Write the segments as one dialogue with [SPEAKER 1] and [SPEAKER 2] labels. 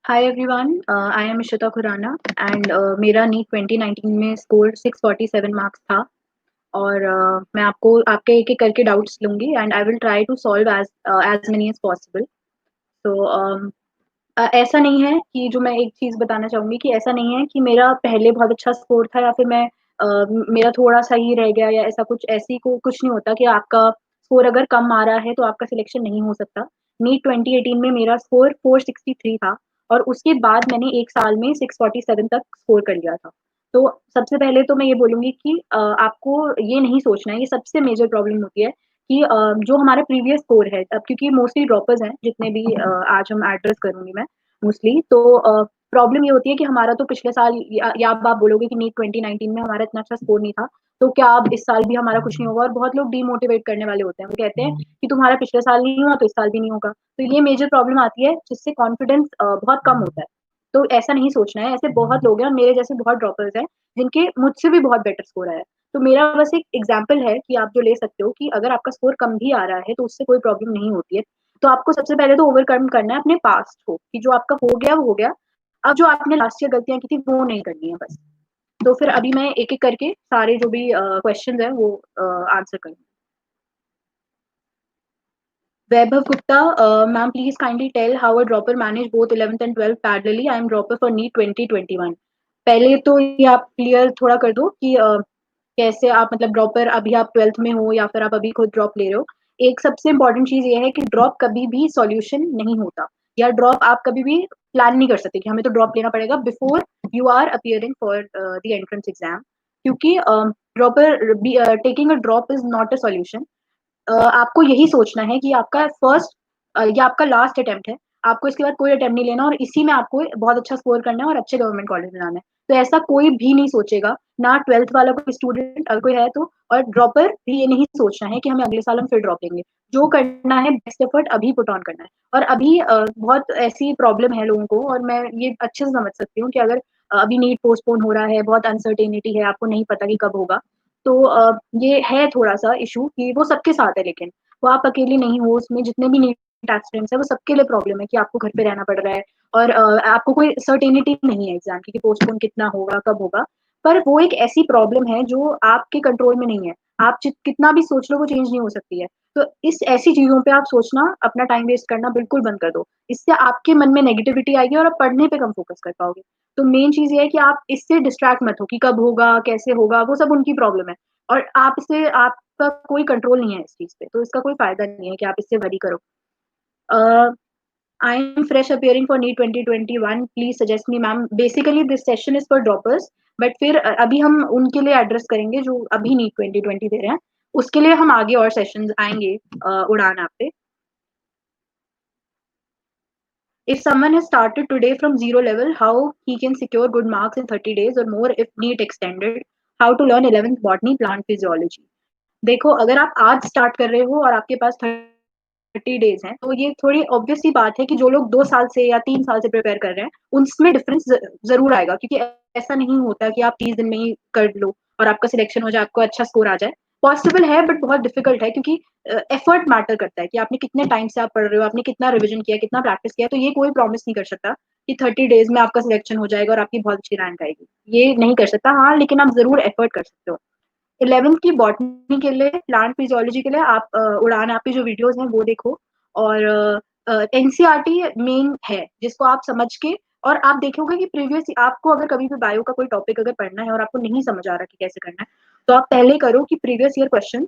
[SPEAKER 1] Hi everyone, I am Ishita Khurana and मेरा NEET 2019 में score 647 marks था। और मैं आपको आपके एक एक करके डाउट्स लूंगी and I will try to solve as many as possible. तो ऐसा नहीं है कि जो मैं एक चीज़ बताना चाहूँगी कि ऐसा नहीं है कि मेरा पहले बहुत अच्छा स्कोर था या फिर मेरा थोड़ा-सा ही रह गया या ऐसा कुछ ऐसी को कुछ नहीं होता कि आपका स्कोर अगर कम आ रहा है तो आपका सिलेक्शन नहीं हो सकता। नीट 2018 में मेरा स्कोर 463 था और उसके बाद मैंने 1 साल में 647 तक स्कोर कर लिया था। तो सबसे पहले तो मैं ये बोलूँगी कि आपको ये नहीं सोचना है, ये सबसे मेजर प्रॉब्लम होती है कि जो हमारा प्रीवियस स्कोर है, अब क्योंकि मोस्टली ड्रॉपर्स हैं जितने भी आज हम एड्रेस करूँगी मैं मोस्टली। तो प्रॉब्लम ये होती है कि हमारा तो पिछले साल या अब आप बोलोगे कि नीट 2019 में हमारा इतना अच्छा स्कोर नहीं था, तो क्या अब इस साल भी हमारा कुछ नहीं होगा? और बहुत लोग डीमोटिवेट करने वाले होते हैं। वो कहते हैं कि तुम्हारा पिछले साल नहीं हुआ तो इस साल भी नहीं होगा। तो ये मेजर प्रॉब्लम आती है जिससे कॉन्फिडेंस बहुत कम होता है। तो ऐसा नहीं सोचना है, ऐसे बहुत लोग हैं और मेरे जैसे बहुत ड्रॉपर्स हैं जिनके मुझसे भी बहुत बेटर स्कोर आया है। तो मेरा बस एक एग्जाम्पल है कि आप जो ले सकते हो कि अगर आपका स्कोर कम भी आ रहा है तो उससे कोई प्रॉब्लम नहीं होती है। तो आपको सबसे पहले तो ओवरकम करना है अपने पास्ट को कि जो आपका हो गया वो हो गया। अब जो आपने लास्ट ईयर गलतियाँ की थी वो नहीं करनी है बस। तो फिर अभी मैं एक-एक करके सारे जो भी क्वेश्चंस हैं वो आंसर करूँगी। Vaibhav Gupta, ma'am please kindly tell how a dropper manage both 11th and 12th parallelly. I am dropper for NEET 2021। पहले तो ये आप क्लियर थोड़ा कर दो कि कैसे आप मतलब ड्रॉपर अभी आप 12th में हो या फिर आप अभी खुद ड्रॉप ले रहे हो। एक सबसे इम्पोर्टेंट चीज़ ये है कि ड्रॉप कभी भी सॉल्यूशन नहीं होता या ड्रॉप आप कभी भी प्लान नहीं कर सकते कि हमें तो ड्रॉप लेना पड़ेगा before you are appearing for the entrance exam. क्योंकि dropper taking a drop is not a solution. आपको यही सोचना है कि आपका फर्स्ट या आपका लास्ट अटेम्प्ट है। आपको इसके बाद कोई अटेम्प्ट नहीं लेना और इसी में आपको बहुत अच्छा स्कोर करना है और अच्छे गवर्नमेंट कॉलेज में जाना है। तो ऐसा कोई भी नहीं सोचेगा, ना 12th वाला कोई स्टूडेंट अगर कोई है तो। और ड्रॉपर भी ये नहीं सोचना है कि हमें अगले साल हम फिर ड्रॉप लेंगे। जो करना है बेस्ट एफर्ट अभी पुट ऑन करना है। और अभी बहुत ऐसी प्रॉब्लम है लोगों को और मैं ये अच्छे से समझ सकती हूँ कि अगर अभी नीट पोस्टपोन हो रहा है, बहुत अनसर्टेनिटी है, आपको नहीं पता कि कब होगा। तो ये है थोड़ा-सा इश्यू कि वो सबके साथ है लेकिन, वो आप अकेली नहीं हो उसमें जितने भी नीट एस्पिरेंट्स हैं वो सबके लिए प्रॉब्लम है कि आपको घर पे रहना पड़ रहा है और आपको कोई सर्टेनिटी नहीं है एग्ज़ाम की कि पोस्टपोन कितना होगा, कब होगा। पर वो एक ऐसी प्रॉब्लम है जो आपके कंट्रोल में नहीं है। आप जित कितना भी सोच लो वो चेंज नहीं हो सकती है। तो इस ऐसी चीज़ों पे आप सोचना, अपना टाइम वेस्ट करना बिल्कुल बंद कर दो। इससे आपके मन में नेगेटिविटी आएगी और आप पढ़ने पे कम फ़ोकस कर पाओगे। तो मेन चीज़ ये है कि आप इससे डिस्ट्रैक्ट मत हो कि कब होगा, कैसे होगा, वो सब उनकी प्रॉब्लम है। और आपका कोई कंट्रोल नहीं है इस चीज़ पे, तो इसका कोई फ़ायदा नहीं है कि आप इससे वरी करो। Uh, I am fresh appearing for NEET 2021, please suggest me ma'am. Basically this session is for droppers, but फिर अभी हम उनके लिए एड्रेस करेंगे जो अभी नीट 2020 दे रहे हैं। उसके लिए हम आगे और सेशंस आएँगे उड़ान ऐप पे। If someone has started today from zero level, how he can secure good marks in 30 days or more if NEET extended? How to learn 11th botany, plant physiology? देखो, अगर आप आज स्टार्ट कर रहे हो और आपके पास 30 डेज हैं, तो ये थोड़ी ऑब्वियस सी बात है कि जो लोग 2 साल से या 3 साल से प्रिपेयर कर रहे हैं, उसमें डिफरेंस ज़रूर आएगा क्योंकि ऐसा नहीं होता कि आप 30 दिन में ही कर लो और आपका सिलेक्शन हो जाए, आपको अच्छा स्कोर आ जाए। पॉसिबल है बट बहुत डिफिकल्ट है क्योंकि एफर्ट मैटर करता है कि आपने कितने टाइम से आप पढ़ रहे हो, आपने कितना रिविजन किया, कितना प्रैक्टिस किया, तो ये कोई प्रॉमिस नहीं कर सकता कि 30 डेज में आपका सिलेक्शन हो जाएगा और आपकी बहुत अच्छी रैंक आएगी। ये नहीं कर सकता, हाँ, लेकिन आप ज़रूर एफर्ट कर सकते हो। 11th की बॉटनी के लिए, प्लांट फिजियोलॉजी के लिए आप उड़ान ऐप पे जो वीडियोस हैं वो देखो। और एनसीईआरटी मेन है जिसको आप समझ के, और आप देखोगे कि प्रीवियस आपको अगर कभी भी बायो का कोई टॉपिक अगर पढ़ना है और आपको नहीं समझ आ रहा कि कैसे करना है, तो आप पहले करो कि प्रीवियस ईयर क्वेश्चंस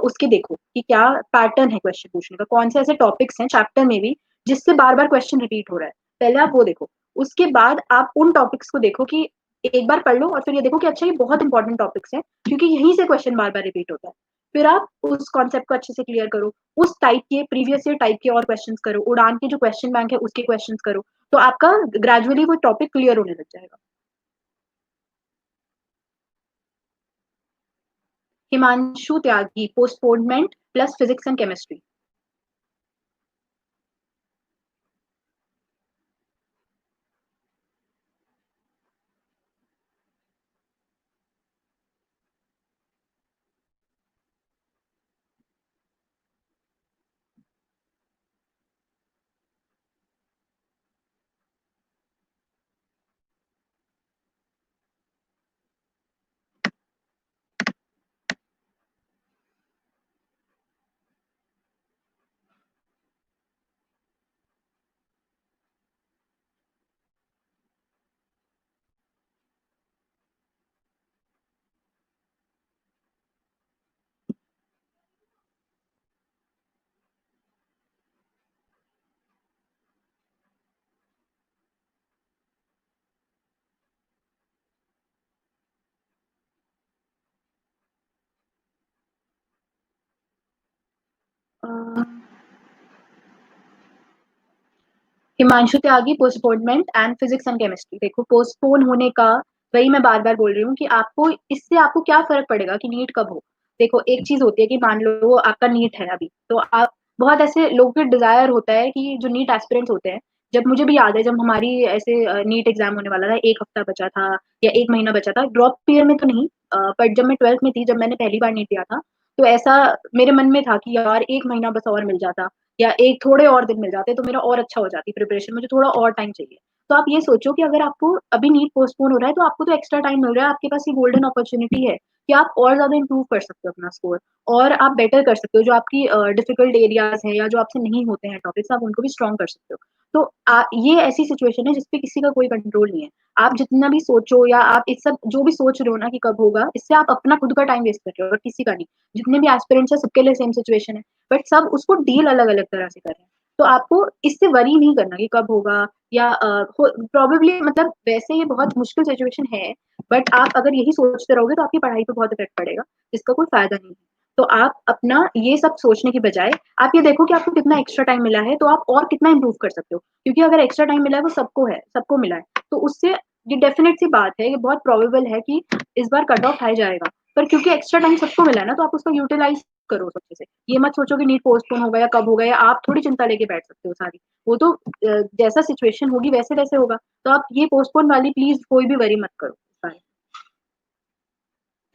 [SPEAKER 1] उसके देखो कि क्या पैटर्न है क्वेश्चन पूछने का, कौन से ऐसे टॉपिक्स हैं चैप्टर में भी जिससे बार-बार क्वेश्चन रिपीट हो रहा है। पहले आप वो देखो। उसके बाद आप उन टॉपिक्स को देखो कि एक बार पढ़ लो और फिर ये देखो कि अच्छा ये बहुत इंपॉर्टेंट टॉपिक्स हैं क्योंकि यहीं से क्वेश्चन बार-बार रिपीट होता है। फिर आप उस कॉन्सेप्ट को अच्छे से क्लियर करो। उस टाइप के प्रीवियस ईयर टाइप के और क्वेश्चंस करो। उड़ान के जो क्वेश्चन बैंक है उसके क्वेश्चंस करो। तो आपका ग्रेजुअली वो टॉपिक क्लियर होने लग जाएगा। Himanshu Tyagi, postponement plus physics and chemistry. Himanshu Tyagi, postponement and physics and chemistry. देखो पोस्टपोन होने का, वही मैं बार बार बोल रही हूँ कि आपको इससे आपको क्या फर्क पड़ेगा कि नीट कब हो। देखो एक चीज होती है कि मान लो आपका नीट है अभी, तो आप बहुत ऐसे लोगों के डिजायर होता है कि जो नीट एस्पिरेंट्स होते हैं, जब मुझे भी याद है जब हमारी ऐसे नीट एग्जाम होने वाला था, एक हफ्ता बचा था या एक महीना बचा था, ड्रॉप ईयर में तो नहीं, बट जब मैं 12th में थी, जब मैंने पहली बार नीट दिया था, तो ऐसा मेरे मन में था कि यार एक महीना बस और मिल जाता या एक थोड़े और दिन मिल जाते तो मेरा और अच्छा हो जाती प्रिपरेशन, मुझे थोड़ा और टाइम चाहिए। तो आप ये सोचो कि अगर आपको अभी नीट पोस्टपोन हो रहा है तो आपको तो एक्स्ट्रा टाइम मिल रहा है, आपके पास ये गोल्डन अपॉर्चुनिटी है कि आप और ज्यादा इंप्रूव कर सकते हो अपना स्कोर, और आप बेटर कर सकते हो जो आपकी डिफिकल्ट एरियाज है या जो आपसे नहीं होते हैं टॉपिक्स, आप उनको भी स्ट्रॉन्ग कर सकते हो। तो ये ऐसी सिचुएशन है जिसपे किसी का कोई कंट्रोल नहीं है। आप जितना भी सोचो या आप इस सब जो भी सोच रहे हो ना कि कब होगा, इससे आप अपना खुद का टाइम वेस्ट कर रहे हो और किसी का नहीं। जितने भी एस्पिरेंट्स है सबके लिए सेम सिचुएशन है, बट सब उसको डील अलग अलग तरह से कर रहे हैं। तो आपको इससे वरी नहीं करना कि कब होगा या प्रोबेबली, मतलब वैसे ये बहुत मुश्किल सिचुएशन है, बट आप अगर यही सोचते रहोगे तो आपकी पढ़ाई पे बहुत इफेक्ट पड़ेगा, जिसका कोई फायदा नहीं है। तो आप अपना ये सब सोचने की बजाय आप ये देखो कि आपको कितना एक्स्ट्रा टाइम मिला है, तो आप और कितना इंप्रूव कर सकते हो, क्योंकि अगर एक्स्ट्रा टाइम मिला है वो सबको है, सबको मिला है, तो उससे ये डेफिनेट सी बात है, ये बहुत प्रोबेबल है कि इस बार कट ऑफ आ जाएगा। पर क्योंकि एक्स्ट्रा टाइम सबको मिला है ना, तो आप उसका यूटिलाइज करो सबसे से। ये मत सोचो कि नीट पोस्टपोन होगा या कब होगा, या आप थोड़ी चिंता लेके बैठ सकते हो सारी। वो तो जैसा सिचुएशन होगी वैसे वैसे होगा। तो आप ये पोस्टपोन वाली प्लीज कोई भी वरी मत करो।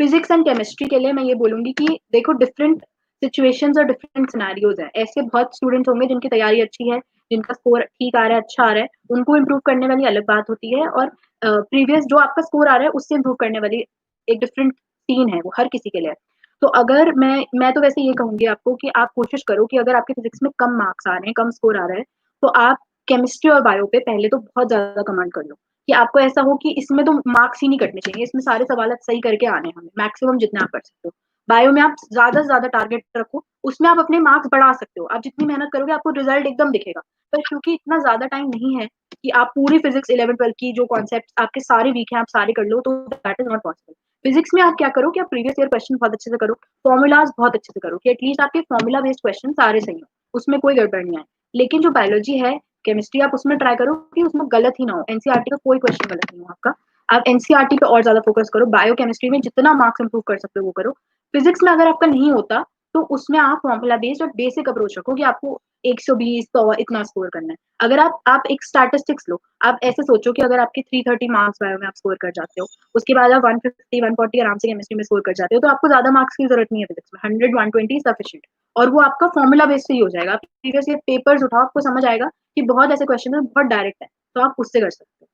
[SPEAKER 1] फिजिक्स एंड केमिस्ट्री के लिए मैं ये बोलूंगी कि देखो डिफरेंट सिचुएशंस और डिफरेंट सिनेरियोज हैं। ऐसे बहुत स्टूडेंट्स होंगे जिनकी तैयारी अच्छी है, जिनका स्कोर ठीक आ रहा है, अच्छा आ रहा है, उनको इम्प्रूव करने वाली अलग बात होती है, और प्रीवियस जो आपका स्कोर आ रहा है उससे इम्प्रूव करने वाली एक डिफरेंट सीन है, वो हर किसी के लिए। तो अगर मैं तो वैसे ये कहूंगी आपको कि आप कोशिश करो कि अगर आपके फिजिक्स में कम मार्क्स आ रहे हैं, कम स्कोर आ रहा है, तो आप केमिस्ट्री और बायो पे पहले तो बहुत ज्यादा कमांड कर लो, कि आपको ऐसा हो कि इसमें तो मार्क्स ही नहीं कटने चाहिए, इसमें सारे सवाल सही करके आने हैं हमें, मैक्सिमम जितने आप कर सकते हो। बायो में आप ज्यादा से ज्यादा टारगेट रखो, उसमें आप अपने मार्क्स बढ़ा सकते हो, आप जितनी मेहनत करोगे आपको रिजल्ट एकदम दिखेगा। पर क्योंकि इतना ज्यादा टाइम नहीं है कि आप पूरी फिजिक्स 11-12 की जो कॉन्सेप्ट आपके सारे वीक हैं आप सारे कर लो, तो that is not possible. Physics में आप क्या करो कि आप प्रीवियस ईयर क्वेश्चन बहुत अच्छे से करो, फॉर्मूलाज बहुत अच्छे से करो, कि एटलीस्ट आपके फॉर्मूला बेस्ड क्वेश्चन सारे सही हो, उसमें कोई गड़बड़ नहीं आए। लेकिन जो बायोलॉजी है, केमिस्ट्री, आप उसमें ट्राई करो कि उसमें गलत ही ना हो, एनसीईआरटी का कोई क्वेश्चन गलत नहीं हो आपका। आप एनसीईआरटी पे और ज्यादा फोकस करो, बायो केमिस्ट्री में जितना मार्क्स इंप्रूव कर सकते हो वो करो। फिजिक्स में अगर आपका नहीं होता तो उसमें आप फॉर्मूला बेस्ड और बेसिक अप्रोच रखो कि आपको 120 100 इतना स्कोर करना है। अगर आप एक स्टैटिस्टिक्स लो, आप ऐसे सोचो कि अगर आपके 330 मार्क्स बायो में आप स्कोर कर जाते हो, उसके बाद आप 150 140 आराम से केमिस्ट्री में स्कोर कर जाते हो, तो आपको ज्यादा मार्क्स की जरूरत नहीं है फिजिक्स में, 100 120 सफिशिएंट। और वो आपका फॉर्मूला बेस्ड से ही हो जाएगा। आप प्रीवियस ईयर पेपर्स उठाओ, आपको समझ आएगा कि बहुत ऐसे क्वेश्चन है बहुत डायरेक्ट है, तो आप उससे कर सकते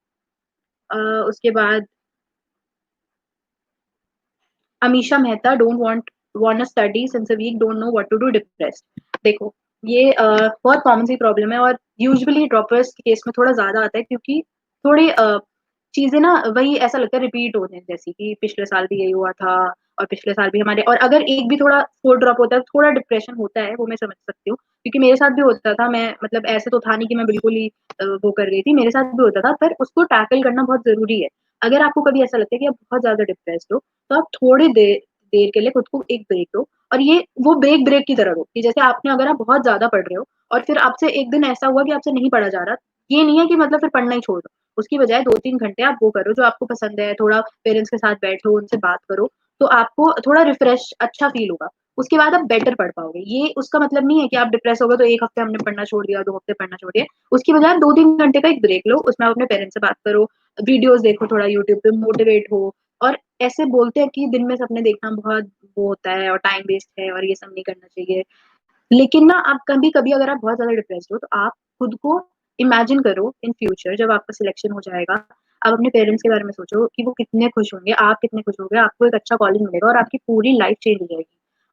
[SPEAKER 1] हो। उसके बाद Amisha Mehta, don't want to study since a week, don't know what to do, depressed. देखो ये बहुत कॉमन सी प्रॉब्लम है, और यूजुअली ड्रॉपर्स के केस में थोड़ा ज्यादा आता है, क्योंकि थोड़ी चीजें ना वही ऐसा लगता है रिपीट होते हैं, जैसे कि पिछले साल भी यही हुआ था और पिछले साल भी हमारे, और अगर एक भी थोड़ा स्कोर ड्रॉप होता है तो थोड़ा डिप्रेशन होता है, वो मैं समझ सकती हूँ, क्योंकि मेरे साथ भी होता था। मैं मतलब ऐसे तो था नहीं कि मैं बिल्कुल ही वो कर रही थी, मेरे साथ भी होता था, पर उसको टैकल करना बहुत जरूरी है। अगर आपको कभी ऐसा लगता है कि आप बहुत ज्यादा डिप्रेस्ड हो, तो आप थोड़ी देर देर के लिए खुद को एक ब्रेक दो, और ये वो ब्रेक की तरह दो कि जैसे आपने, अगर आप बहुत ज्यादा पढ़ रहे हो और फिर आपसे एक दिन ऐसा हुआ कि आपसे नहीं पढ़ा जा रहा, ये नहीं है कि मतलब फिर पढ़ना ही छोड़ दो। उसकी बजाय 2-3 घंटे आप वो करो जो आपको पसंद है, थोड़ा पेरेंट्स के साथ बैठो, उनसे बात करो, तो आपको थोड़ा रिफ्रेश अच्छा फील होगा। उसके बाद आप बेटर पढ़ पाओगे। ये उसका मतलब नहीं है कि आप डिप्रेस हो गए तो एक हफ्ते हमने पढ़ना छोड़ दिया, 2 हफ्ते पढ़ना छोड़ दिया। उसकी बजाय आप 2-3 घंटे का एक ब्रेक लो, उसमें आप अपने पेरेंट्स से बात करो, वीडियोस देखो, थोड़ा यूट्यूब पे मोटिवेट हो। और ऐसे बोलते हैं कि दिन में सपने देखना बहुत वो होता है और टाइम वेस्ट है और ये सब नहीं करना चाहिए, लेकिन ना आप कभी कभी अगर आप बहुत ज्यादा डिप्रेस्ड हो तो आप खुद को इमेजिन करो इन फ्यूचर जब आपका सिलेक्शन हो जाएगा, आप अपने पेरेंट्स के बारे में सोचो कि वो कितने खुश होंगे, आप कितने खुश होंगे, आपको एक अच्छा कॉलेज मिलेगा और आपकी पूरी लाइफ चेंज हो जाएगी।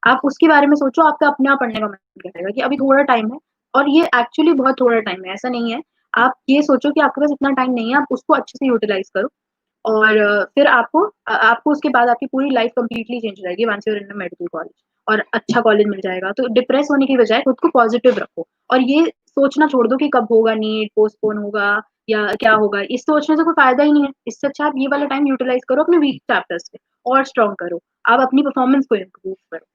[SPEAKER 1] आप उसके बारे में सोचो, आपका अपने आप पढ़ने का मन करेगा कि अभी थोड़ा टाइम है, और ये एक्चुअली बहुत थोड़ा टाइम है, ऐसा नहीं है। आप ये सोचो कि आपके पास इतना टाइम नहीं है, आप उसको अच्छे से यूटिलाइज करो, और फिर आपको उसके बाद आपकी पूरी लाइफ कंप्लीटली चेंज हो जाएगी once you are in medical college, और अच्छा कॉलेज मिल जाएगा। तो डिप्रेस होने की बजाय खुद को पॉजिटिव रखो, और ये सोचना छोड़ दो कि कब होगा नीट, पोस्टपोन होगा या क्या होगा, इस सोचने से कोई फायदा ही नहीं है। इससे अच्छा आप ये वाला टाइम यूटिलाइज करो अपने वीक चैप्टर्स पे, और स्ट्रॉन्ग करो, आप अपनी परफॉर्मेंस को इम्प्रूव करो।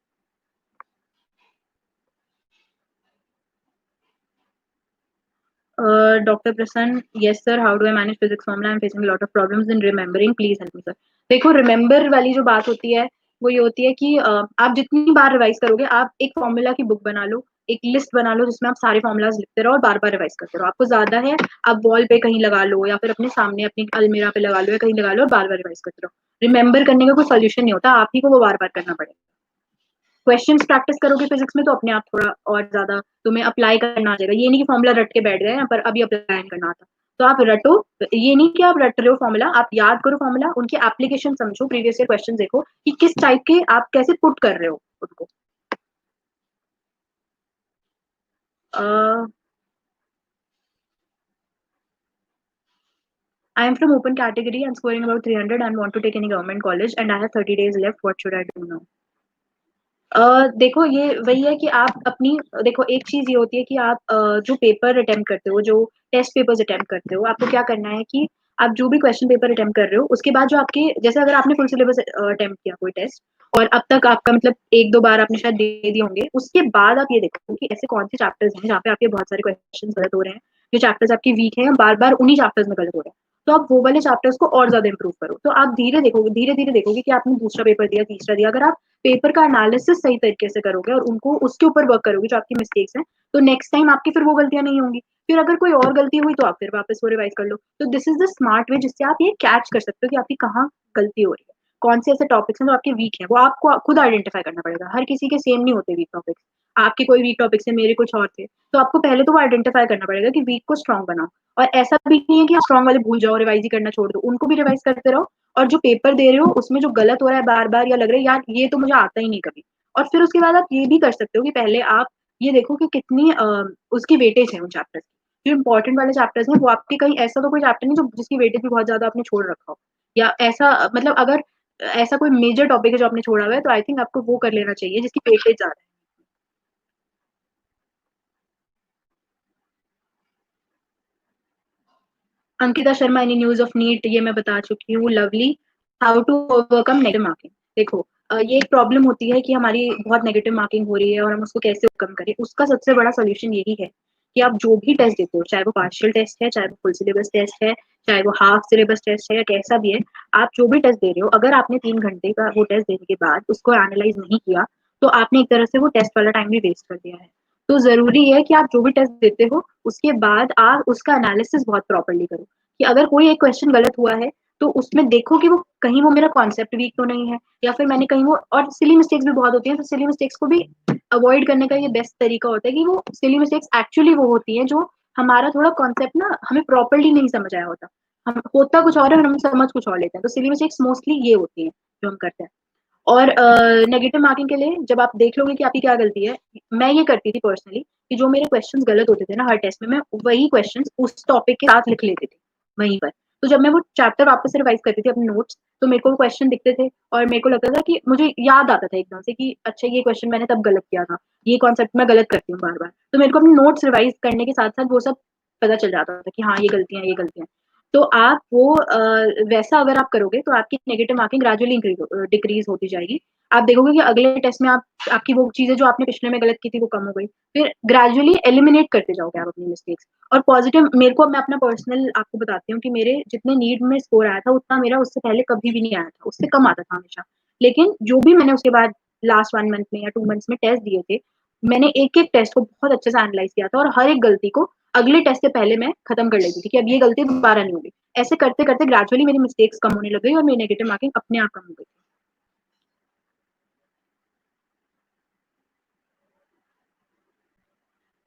[SPEAKER 1] डॉक्टर प्रसन्न, yes sir, how do I manage physics formula, I am facing lot of problems in remembering, please help me sir. देखो, रिमेंबर वाली जो बात होती है वो ये होती है कि आप जितनी बार रिवाइज करोगे, आप एक फॉर्मूला की बुक बना लो, एक लिस्ट बना लो जिसमें आप सारे फॉर्मूलाज लिखते रहो और बार बार रिवाइज करते रहो। आपको ज्यादा है, आप वॉल पे कहीं लगा लो या फिर अपने सामने अपनी अलमीरा पे लगा लो या कहीं लगा लो और बार बार रिवाइज करते रहो। रिमेंबर करने का कोई सोल्यूशन नहीं होता, आप ही को वो बार बार करना पड़ेगा। क्वेश्चंस प्रैक्टिस करोगे फिजिक्स में तो अपने आप थोड़ा और ज्यादा तुम्हें अप्लाई करना आ जाएगा। ये नहीं कि फॉर्मूला रट के बैठ गए हैं पर अभी अप्लाई नहीं करना आता। तो आप रटो, ये नहीं कि आप रट रहे हो फॉर्मूला, आप याद करो फॉर्मूला, उनकी एप्लीकेशन समझो, प्रीवियस ईयर क्वेश्चन देखो कि किस टाइप के आप कैसे पुट कर रहे हो उनको। I am from open category and scoring about 300 and want to take any government college and I have 30 days left. What should I do now? देखो, ये वही है कि आप अपनी, देखो एक चीज ये होती है कि आप जो पेपर अटेम्प्ट करते हो, जो टेस्ट पेपर्स अटेम्प्ट करते हो, आपको क्या करना है कि आप जो भी क्वेश्चन पेपर अटेम्प्ट कर रहे हो उसके बाद जो आपके, जैसे अगर आपने फुल सिलेबस अटेम्प्ट किया कोई टेस्ट और अब तक आपका मतलब एक दो बार आपने शायद दे दिए होंगे, उसके बाद आप ये देखो कि ऐसे कौन से चैप्टर्स हैं जहाँ पे आपके बहुत सारे क्वेश्चन गलत हो रहे हैं, जो चैप्टर्स आपके वीक हैं, बार बार उन्हीं चैप्टर्स में गलत हो रहे हैं। तो आप वो वाले चैप्टर्स को और ज्यादा इंप्रूव करो। तो आप धीरे धीरे देखोगे कि आपने दूसरा पेपर दिया, तीसरा दिया, अगर आप पेपर का एनालिसिस सही तरीके से करोगे और उनको उसके ऊपर वर्क करोगे जो आपकी मिस्टेक्स हैं, तो नेक्स्ट टाइम आपकी फिर वो गलतियां नहीं होंगी। फिर अगर कोई और गलती हुई तो आप फिर वापस वो रिवाइज कर लो। तो this is the smart way जिससे आप ये कैच कर सकते हो कि आपकी कहाँ गलती हो रही है, कौन से ऐसे टॉपिक्स हैं जो आपके वीक है, वो आपको खुद आइडेंटिफाई करना पड़ेगा। हर किसी के सेम नहीं होते वीक टॉपिक्स, आपके कोई वीक टॉपिक्स है, मेरे कुछ और थे, तो आपको पहले तो वो आइडेंटिफाई करना पड़ेगा कि वीक को स्ट्रॉन्ग बनाओ। और ऐसा भी नहीं है कि आप स्ट्रॉन्ग वाले भूल जाओ, रिवाइज ही करना छोड़ दो, उनको भी रिवाइज करते रहो। और जो पेपर दे रहे हो उसमें जो गलत हो रहा है बार बार या लग रहा है यार ये तो मुझे आता ही नहीं कभी, और फिर उसके बाद आप ये भी कर सकते हो कि पहले आप ये देखो कि कितनी उसकी वेटेज है उन चैप्टर्स की। जो इंपॉर्टेंट वाले चैप्टर्स हैं वो आपके, कहीं ऐसा तो कोई चैप्टर नहीं जो जिसकी वेटेज भी बहुत ज्यादा आपने छोड़ रखा हो, या ऐसा मतलब अगर ऐसा कोई मेजर टॉपिक है जो आपने छोड़ा हुआ है तो आई थिंक आपको वो कर लेना चाहिए जिसकी वेटेज ज्यादा है। Ankita Sharma, any news of NEET, ये मैं बता चुकी हूँ। Lovely, how to overcome negative marking. देखो, ये एक प्रॉब्लम होती है कि हमारी बहुत नेगेटिव मार्किंग हो रही है और हम उसको कैसे ओवरकम करें। उसका सबसे बड़ा सोल्यूशन यही है कि आप जो भी टेस्ट देते हो, चाहे वो पार्शियल टेस्ट है, चाहे वो फुल सिलेबस टेस्ट है, चाहे वो हाफ सिलेबस टेस्ट है या कैसा भी है, आप जो भी टेस्ट दे रहे हो, अगर आपने 3 घंटे का वो टेस्ट देने के बाद उसको एनालाइज नहीं किया तो आपने एक तरह से वो टेस्ट वाला टाइम भी वेस्ट कर दिया है। तो जरूरी है कि आप जो भी टेस्ट देते हो उसके बाद आप उसका एनालिसिस बहुत प्रॉपरली करो, कि अगर कोई एक क्वेश्चन गलत हुआ है तो उसमें देखो कि वो कहीं वो मेरा कॉन्सेप्ट वीक तो नहीं है, या फिर मैंने कहीं वो, और सिली मिस्टेक्स भी बहुत होती हैं, तो सिली मिस्टेक्स को भी अवॉइड करने का ये बेस्ट तरीका होता है कि वो सिली मिस्टेक्स एक्चुअली वो होती हैं जो हमारा थोड़ा कॉन्सेप्ट ना हमें प्रॉपरली नहीं समझ आया होता, हम होता कुछ और है और हम समझ कुछ और लेते हैं। तो सिली मिस्टेक्स मोस्टली ये होती हैं जो हम करते हैं। और नेगेटिव मार्किंग के लिए जब आप देख लोगे कि आपकी क्या गलती है, मैं ये करती थी पर्सनली कि जो मेरे क्वेश्चंस गलत होते थे ना हर टेस्ट में, मैं वही क्वेश्चंस उस टॉपिक के साथ लिख लेती थी वहीं पर। तो जब मैं वो चैप्टर वापस से रिवाइज करती थी अपने नोट्स, तो मेरे को वो क्वेश्चन दिखते थे और मेरे को लगता था कि मुझे याद आता था एकदम से कि अच्छा ये क्वेश्चन मैंने तब गलत किया था, ये कॉन्सेप्ट मैं गलत करती हूँ बार बार। तो मेरे को अपने नोट्स रिवाइज करने के साथ साथ वो सब पता चल जाता था कि हाँ ये गलतियां। तो आप वो वैसा अगर आप करोगे तो आपकी नेगेटिव मार्किंग ग्रेजुअली डिक्रीज होती जाएगी। आप देखोगे कि अगले टेस्ट में आप आपकी वो चीजें जो आपने पिछले में गलत की थी वो कम हो गई। फिर ग्रेजुअली एलिमिनेट करते जाओगे आप अपनी मिस्टेक्स। और पॉजिटिव, मेरे को, मैं अपना पर्सनल आपको बताती हूँ कि मेरे जितने नीट में स्कोर आया था उतना मेरा उससे पहले कभी भी नहीं आया था, उससे कम आता था हमेशा। लेकिन जो भी मैंने उसके बाद लास्ट 1 मंथ में या 2 मंथ्स में टेस्ट दिए थे, मैंने एक एक टेस्ट को बहुत अच्छे से एनालाइज किया था और हर एक गलती को अगले टेस्ट से पहले मैं खत्म कर लेती थी कि अब ये गलती दोबारा नहीं होगी। ऐसे करते करते ग्रेजुअली मेरी मिस्टेक्स कम होने लग गई और मेरी नेगेटिव मार्किंग अपने आप कम हो गई।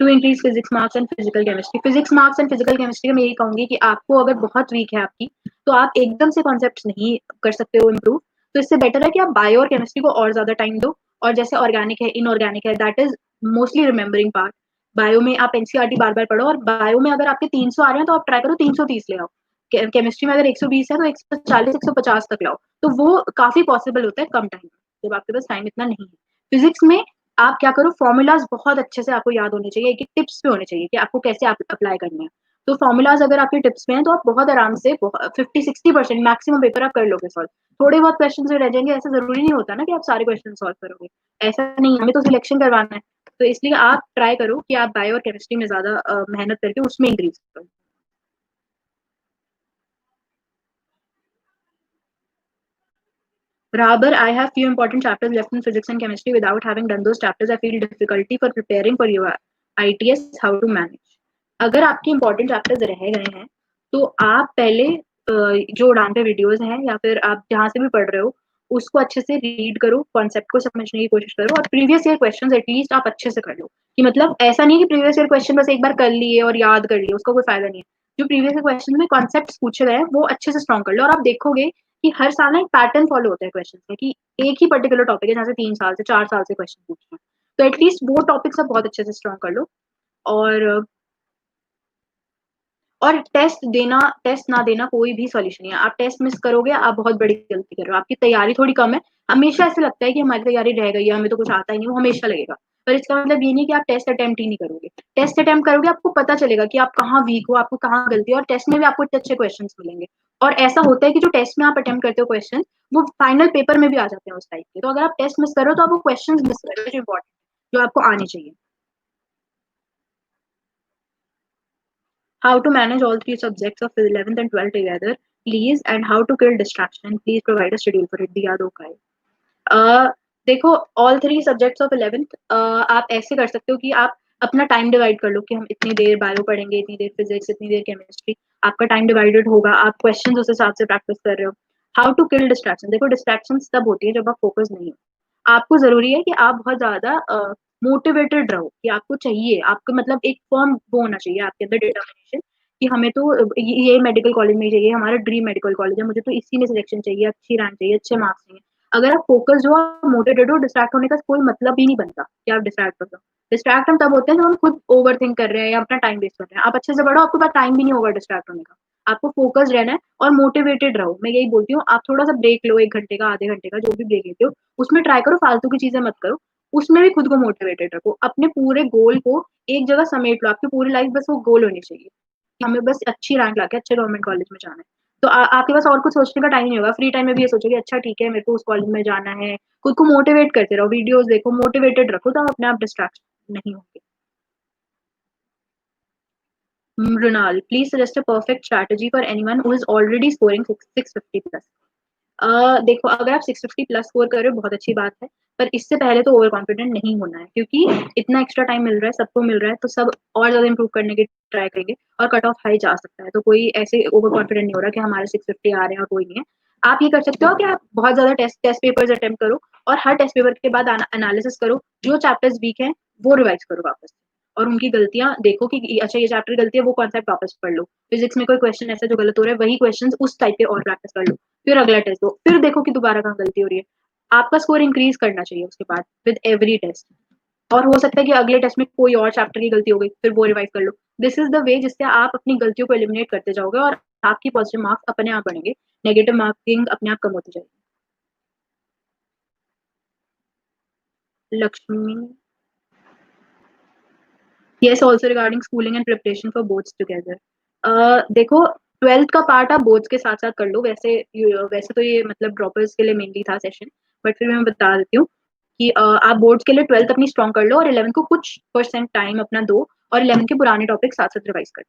[SPEAKER 1] To increase physics marks and physical chemistry, physics marks and physical chemistry में यही कहूंगी कि आपको अगर बहुत वीक है आपकी, तो आप एकदम से कॉन्सेप्ट नहीं कर सकते हो इम्प्रूव। तो इससे बेटर है कि आप बायो और केमिस्ट्री को और ज्यादा टाइम दो। और जैसे ऑर्गेनिक है, इनऑर्गेनिक है, that is mostly remembering part. Bio में आप एनसीईआरटी बार बार पढ़ो, और बायो में अगर आपके 300 आ रहे हैं तो आप ट्राई करो 330 ले आओ। केमिस्ट्री में अगर 120 है तो 140 150 तक लाओ। तो वो काफी पॉसिबल होता है कम टाइम में, जब आपके पास टाइम इतना नहीं है। फिजिक्स में आप क्या करो, फॉर्मूलाज बहुत अच्छे से आपको याद होने चाहिए, एक टिप्स पे होने चाहिए कि आपको कैसे आप अप्लाई करने हैं। तो फॉर्मूलाज अगर आपके टिप्स में हैं तो आप बहुत आराम से 50-60% मैक्सिमम पेपर आप कर लोगे सॉल्व। थोड़े बहुत क्वेश्चन रह जाएंगे, ऐसा जरूरी नहीं होता ना कि आप सारे क्वेश्चन सॉल्व करोगे। ऐसा नहीं, हमें तो सिलेक्शन करवाना है। तो इसलिए आप ट्राई करो कि आप बायो और केमिस्ट्री में ज़्यादा मेहनत करके उसमें इंक्रीज़ करो। Rather, I have few important chapters left in physics and chemistry. Without having done those chapters, I feel difficulty for preparing for your ITS. How to manage? अगर आपके important chapters रह गए हैं, तो आप पहले जो उड़ान पे वीडियोस हैं या फिर आप जहाँ से भी पढ़ रहे हो, उसको अच्छे से रीड करो, कॉन्सेप्ट को समझने की कोशिश करो और प्रीवियस ईयर क्वेश्चंस एटलीस्ट आप अच्छे से कर लो। कि मतलब ऐसा नहीं है कि प्रीवियस ईयर क्वेश्चन बस एक बार कर लिए और याद कर लिए, उसका कोई फायदा नहीं है। जो प्रीवियस ईयर क्वेश्चन में कॉन्सेप्ट्स पूछे गए हैं, वो अच्छे से स्ट्रॉन्ग कर लो और आप देखोगे कि हर साल ना एक पैटर्न फॉलो होता है क्वेश्चन में कि एक ही पर्टिकुलर टॉपिक है जहाँ से 3 साल से 4 साल से क्वेश्चन पूछ रहे हैं। तो एटलीस्ट वो टॉपिक्स आप बहुत अच्छे से स्ट्रॉन्ग कर लो और और टेस्ट ना देना कोई भी सॉल्यूशन नहीं है। आप टेस्ट मिस करोगे, आप बहुत बड़ी गलती कर रहे हो। आपकी तैयारी थोड़ी कम है। हमेशा ऐसा लगता है कि हमारी तैयारी रह गई है, हमें तो कुछ आता ही नहीं, वो हमेशा लगेगा। पर इसका मतलब ये नहीं कि आप टेस्ट अटेम्प्ट ही नहीं करोगे। टेस्ट अटेम्प्ट करोगे, आपको पता चलेगा कि आप कहाँ वीक हो, आपको कहाँ गलती है और टेस्ट में भी आपको अच्छे क्वेश्चंस मिलेंगे। और ऐसा होता है कि जो टेस्ट में आप अटेम्प्ट करते हो क्वेश्चन, वो फाइनल पेपर में भी आ जाते हैं उस टाइप के। तो अगर आप टेस्ट मिस कर रहे हो, तो आप वो क्वेश्चंस मिस कर रहे हो जो इम्पोर्टेंट जो आपको आने चाहिए। How to manage all three subjects of 11th and 12th together, please, and how to kill distraction. Please provide a schedule for it. दिया दो का है। देखो, all three subjects of 11th आप ऐसे कर सकते हो कि आप अपना टाइम डिवाइड कर लो कि हम इतनी देर बायो पढ़ेंगे, इतनी देर फिजिक्स, इतनी देर केमिस्ट्री। आपका टाइम डिवाइडेड होगा, आप क्वेश्चंस उस हिसाब से प्रैक्टिस कर रहे हो। हाउ टू किल डिस्ट्रैक्शन, देखो डिस्ट्रैक्शन तब होती है जब आप फोकस नहीं हो। आपको जरूरी है कि आप बहुत ज्यादा मोटिवेटेड रहो, कि आपको चाहिए, आपको मतलब एक फर्म वो होना चाहिए आपके अंदर डिटर्मिनेशन कि हमें तो ये मेडिकल कॉलेज में ही चाहिए, हमारा ड्रीम मेडिकल कॉलेज है, मुझे तो इसी में सिलेक्शन चाहिए, अच्छी रैंक चाहिए, अच्छे मार्क्स चाहिए। अगर आप फोकस हो, मोटिवेटेड हो, डिस्ट्रैक्ट होने का कोई मतलब ही नहीं बनता कि आप डिस्ट्रैक्ट हो जाओ। डिस्ट्रैक्ट हम तब होते हैं जब हम खुद ओवर थिंक कर रहे हैं या अपना टाइम वेस्ट कर रहे हैं। आप अच्छे से पढ़ो, आपके पास टाइम भी नहीं होगा डिस्ट्रैक्ट होने का। आपको फोकस रहना है और मोटिवेटेड रहो। मैं यही बोलती हूँ, आप थोड़ा सा ब्रेक लो, 1 घंटे का, आधे घंटे का, जो भी ब्रेक लेते हो, उसमें ट्राई करो, फालतू की चीजें मत करो। उसमें भी खुद को मोटिवेटेड रखो, अपने पूरे गोल को एक जगह समेट लो। आपकी पूरी लाइफ बस वो गोल होनी चाहिए कि हमें बस अच्छी रैंक लाके अच्छे गवर्नमेंट कॉलेज में जाना है। तो आपके पास और कुछ सोचने का टाइम नहीं होगा। फ्री टाइम में भी ये सोचोगे अच्छा ठीक है, मेरे को उस कॉलेज में जाना है। खुद को मोटिवेट करते रहो, वीडियोस देखो, मोटिवेटेड रखो, तो आप अपने आप डिस्ट्रैक्शन नहीं होंगे। Mrinal, please suggest a perfect strategy for anyone who is already scoring 650 plus. देखो, अगर आप 650 प्लस स्कोर कर रहे हो बहुत अच्छी बात है, पर इससे पहले तो ओवर कॉन्फिडेंट नहीं होना है, क्योंकि इतना एक्स्ट्रा टाइम मिल रहा है, सबको मिल रहा है, तो सब और ज्यादा इंप्रूव करने की ट्राई करेंगे और कट ऑफ हाई जा सकता है। तो कोई ऐसे ओवर कॉन्फिडेंट नहीं हो रहा कि हमारे 650 आ रहे हैं और कोई नहीं है। आप ये कर सकते हो कि आप बहुत ज्यादा टेस्ट टेस्ट पेपर्स अटेम्प्ट करो और हर टेस्ट पेपर के बाद एनालिसिस करो, जो चैप्टर्स वीक हैं वो रिवाइज करो वापस और उनकी गलतियां देखो कि अच्छा ये चैप्टर गलती है, वो कॉन्सेप्ट वापस पढ़ लो। फिजिक्स में कोई क्वेश्चन ऐसा जो गलत हो रहा है, वही क्वेश्चन उस टाइप के और प्रैक्टिस कर लो। फिर अगला टेस्ट दो, फिर देखो कि दोबारा कहाँ गलती हो रही है। आपका स्कोर इंक्रीज करना चाहिए उसके बाद विद एवरी टेस्ट। और हो सकता है कि अगले टेस्ट में कोई और चैप्टर की गलती हो गई, फिर वो रिवाइज कर लो। दिस इज द वे जिससे आप अपनी गलतियों को एलिमिनेट करते जाओगे और आपकी पॉजिटिव मार्क्स अपने आप बढ़ेंगे, नेगेटिव मार्किंग अपने आप कम होती जाएगी। Lakshmi, yes, also regarding schooling and preparation for boards together. देखो, 12th का पार्ट आप बोर्ड्स के साथ साथ कर लो। वैसे तो ये मतलब ड्रॉपर्स के लिए मेनली था सेशन, बट फिर मैं बता देती हूँ कि आप बोर्ड्स के लिए 12th अपनी स्ट्रॉन्ग कर लो और 11th को कुछ परसेंट टाइम अपना दो और 11th के पुराने टॉपिक साथ साथ रिवाइज कर।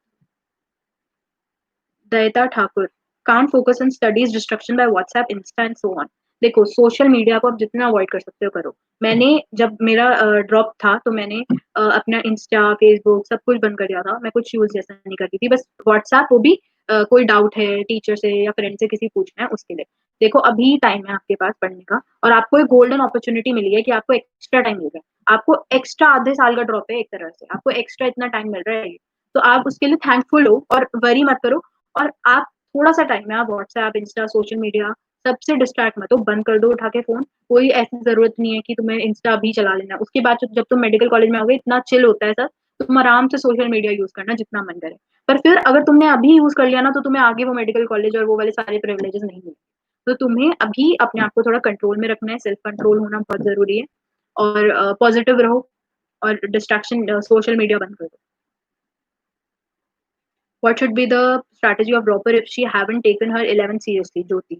[SPEAKER 1] Dayta Thakur, can't focus on studies, distraction by WhatsApp, Insta and so on. देखो, सोशल मीडिया को आप जितना अवॉइड कर सकते हो करो। मैंने जब मेरा ड्रॉप था तो मैंने अपना इंस्टा, फेसबुक सब कुछ बंद कर दिया था। मैं कुछ यूज जैसा नहीं करती थी, बस व्हाट्सएप, वो भी कोई डाउट है टीचर से या फ्रेंड से किसी पूछना है उसके लिए। देखो, अभी टाइम है आपके पास पढ़ने का और आपको एक गोल्डन अपॉर्चुनिटी मिली है कि आपको एक्स्ट्रा टाइम मिल रहा है। आपको एक्स्ट्रा आधे साल का ड्रॉप है, एक तरह से आपको एक्स्ट्रा इतना टाइम मिल रहा है। तो आप उसके लिए थैंकफुल हो और वरी मत करो। और आप थोड़ा सा टाइम है, आप व्हाट्सएप, इंस्टा, सोशल मीडिया सबसे डिस्ट्रैक्ट मत हो, बंद कर दो उठा के फोन। कोई ऐसी जरूरत नहीं है कि तुम्हें इंस्टा अभी चला लेना। उसके बाद जब तुम मेडिकल कॉलेज में आओगे, इतना चिल होता है सर, तुम आराम से सोशल मीडिया यूज करना जितना मन करे। पर फिर अगर तुमने अभी यूज कर लिया ना, तो तुम्हें आगे वो मेडिकल कॉलेज और वो वाले सारे प्रिविलेजेस नहीं मिलेंगे। तो तुम्हें अभी अपने आप को थोड़ा कंट्रोल में रखना है, सेल्फ कंट्रोल होना बहुत जरूरी है। और पॉजिटिव रहो और डिस्ट्रैक्शन, सोशल मीडिया बंद कर दो। What should be the strategy of dropper if she haven't taken her 11th seriously? ज्योति,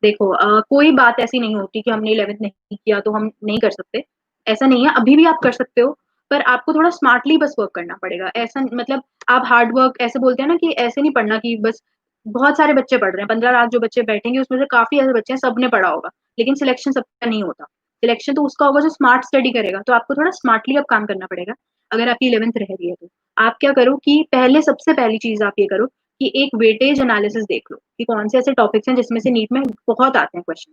[SPEAKER 1] देखो, कोई बात ऐसी नहीं होती कि हमने 11th नहीं किया तो हम नहीं कर सकते। ऐसा नहीं है, अभी भी आप कर सकते हो। पर आपको थोड़ा स्मार्टली बस वर्क करना पड़ेगा। ऐसा मतलब आप हार्ड वर्क ऐसे बोलते हैं ना कि ऐसे नहीं पढ़ना कि बस बहुत सारे बच्चे पढ़ रहे हैं, 15 लाख जो बच्चे बैठेंगे उसमें से काफ़ी ऐसे बच्चे हैं सबने पढ़ा होगा, लेकिन सिलेक्शन सबका नहीं होता। सिलेक्शन तो उसका होगा जो स्मार्ट स्टडी करेगा, तो आपको थोड़ा स्मार्टली अब काम करना पड़ेगा, अगर आपकी 11th रह रही है तो। आप क्या करो कि पहले सबसे पहली चीज़ आप ये करो कि एक वेटेज एनालिसिस देख लो कि कौन से ऐसे टॉपिक्स हैं जिसमें से नीट में बहुत आते हैं क्वेश्चन।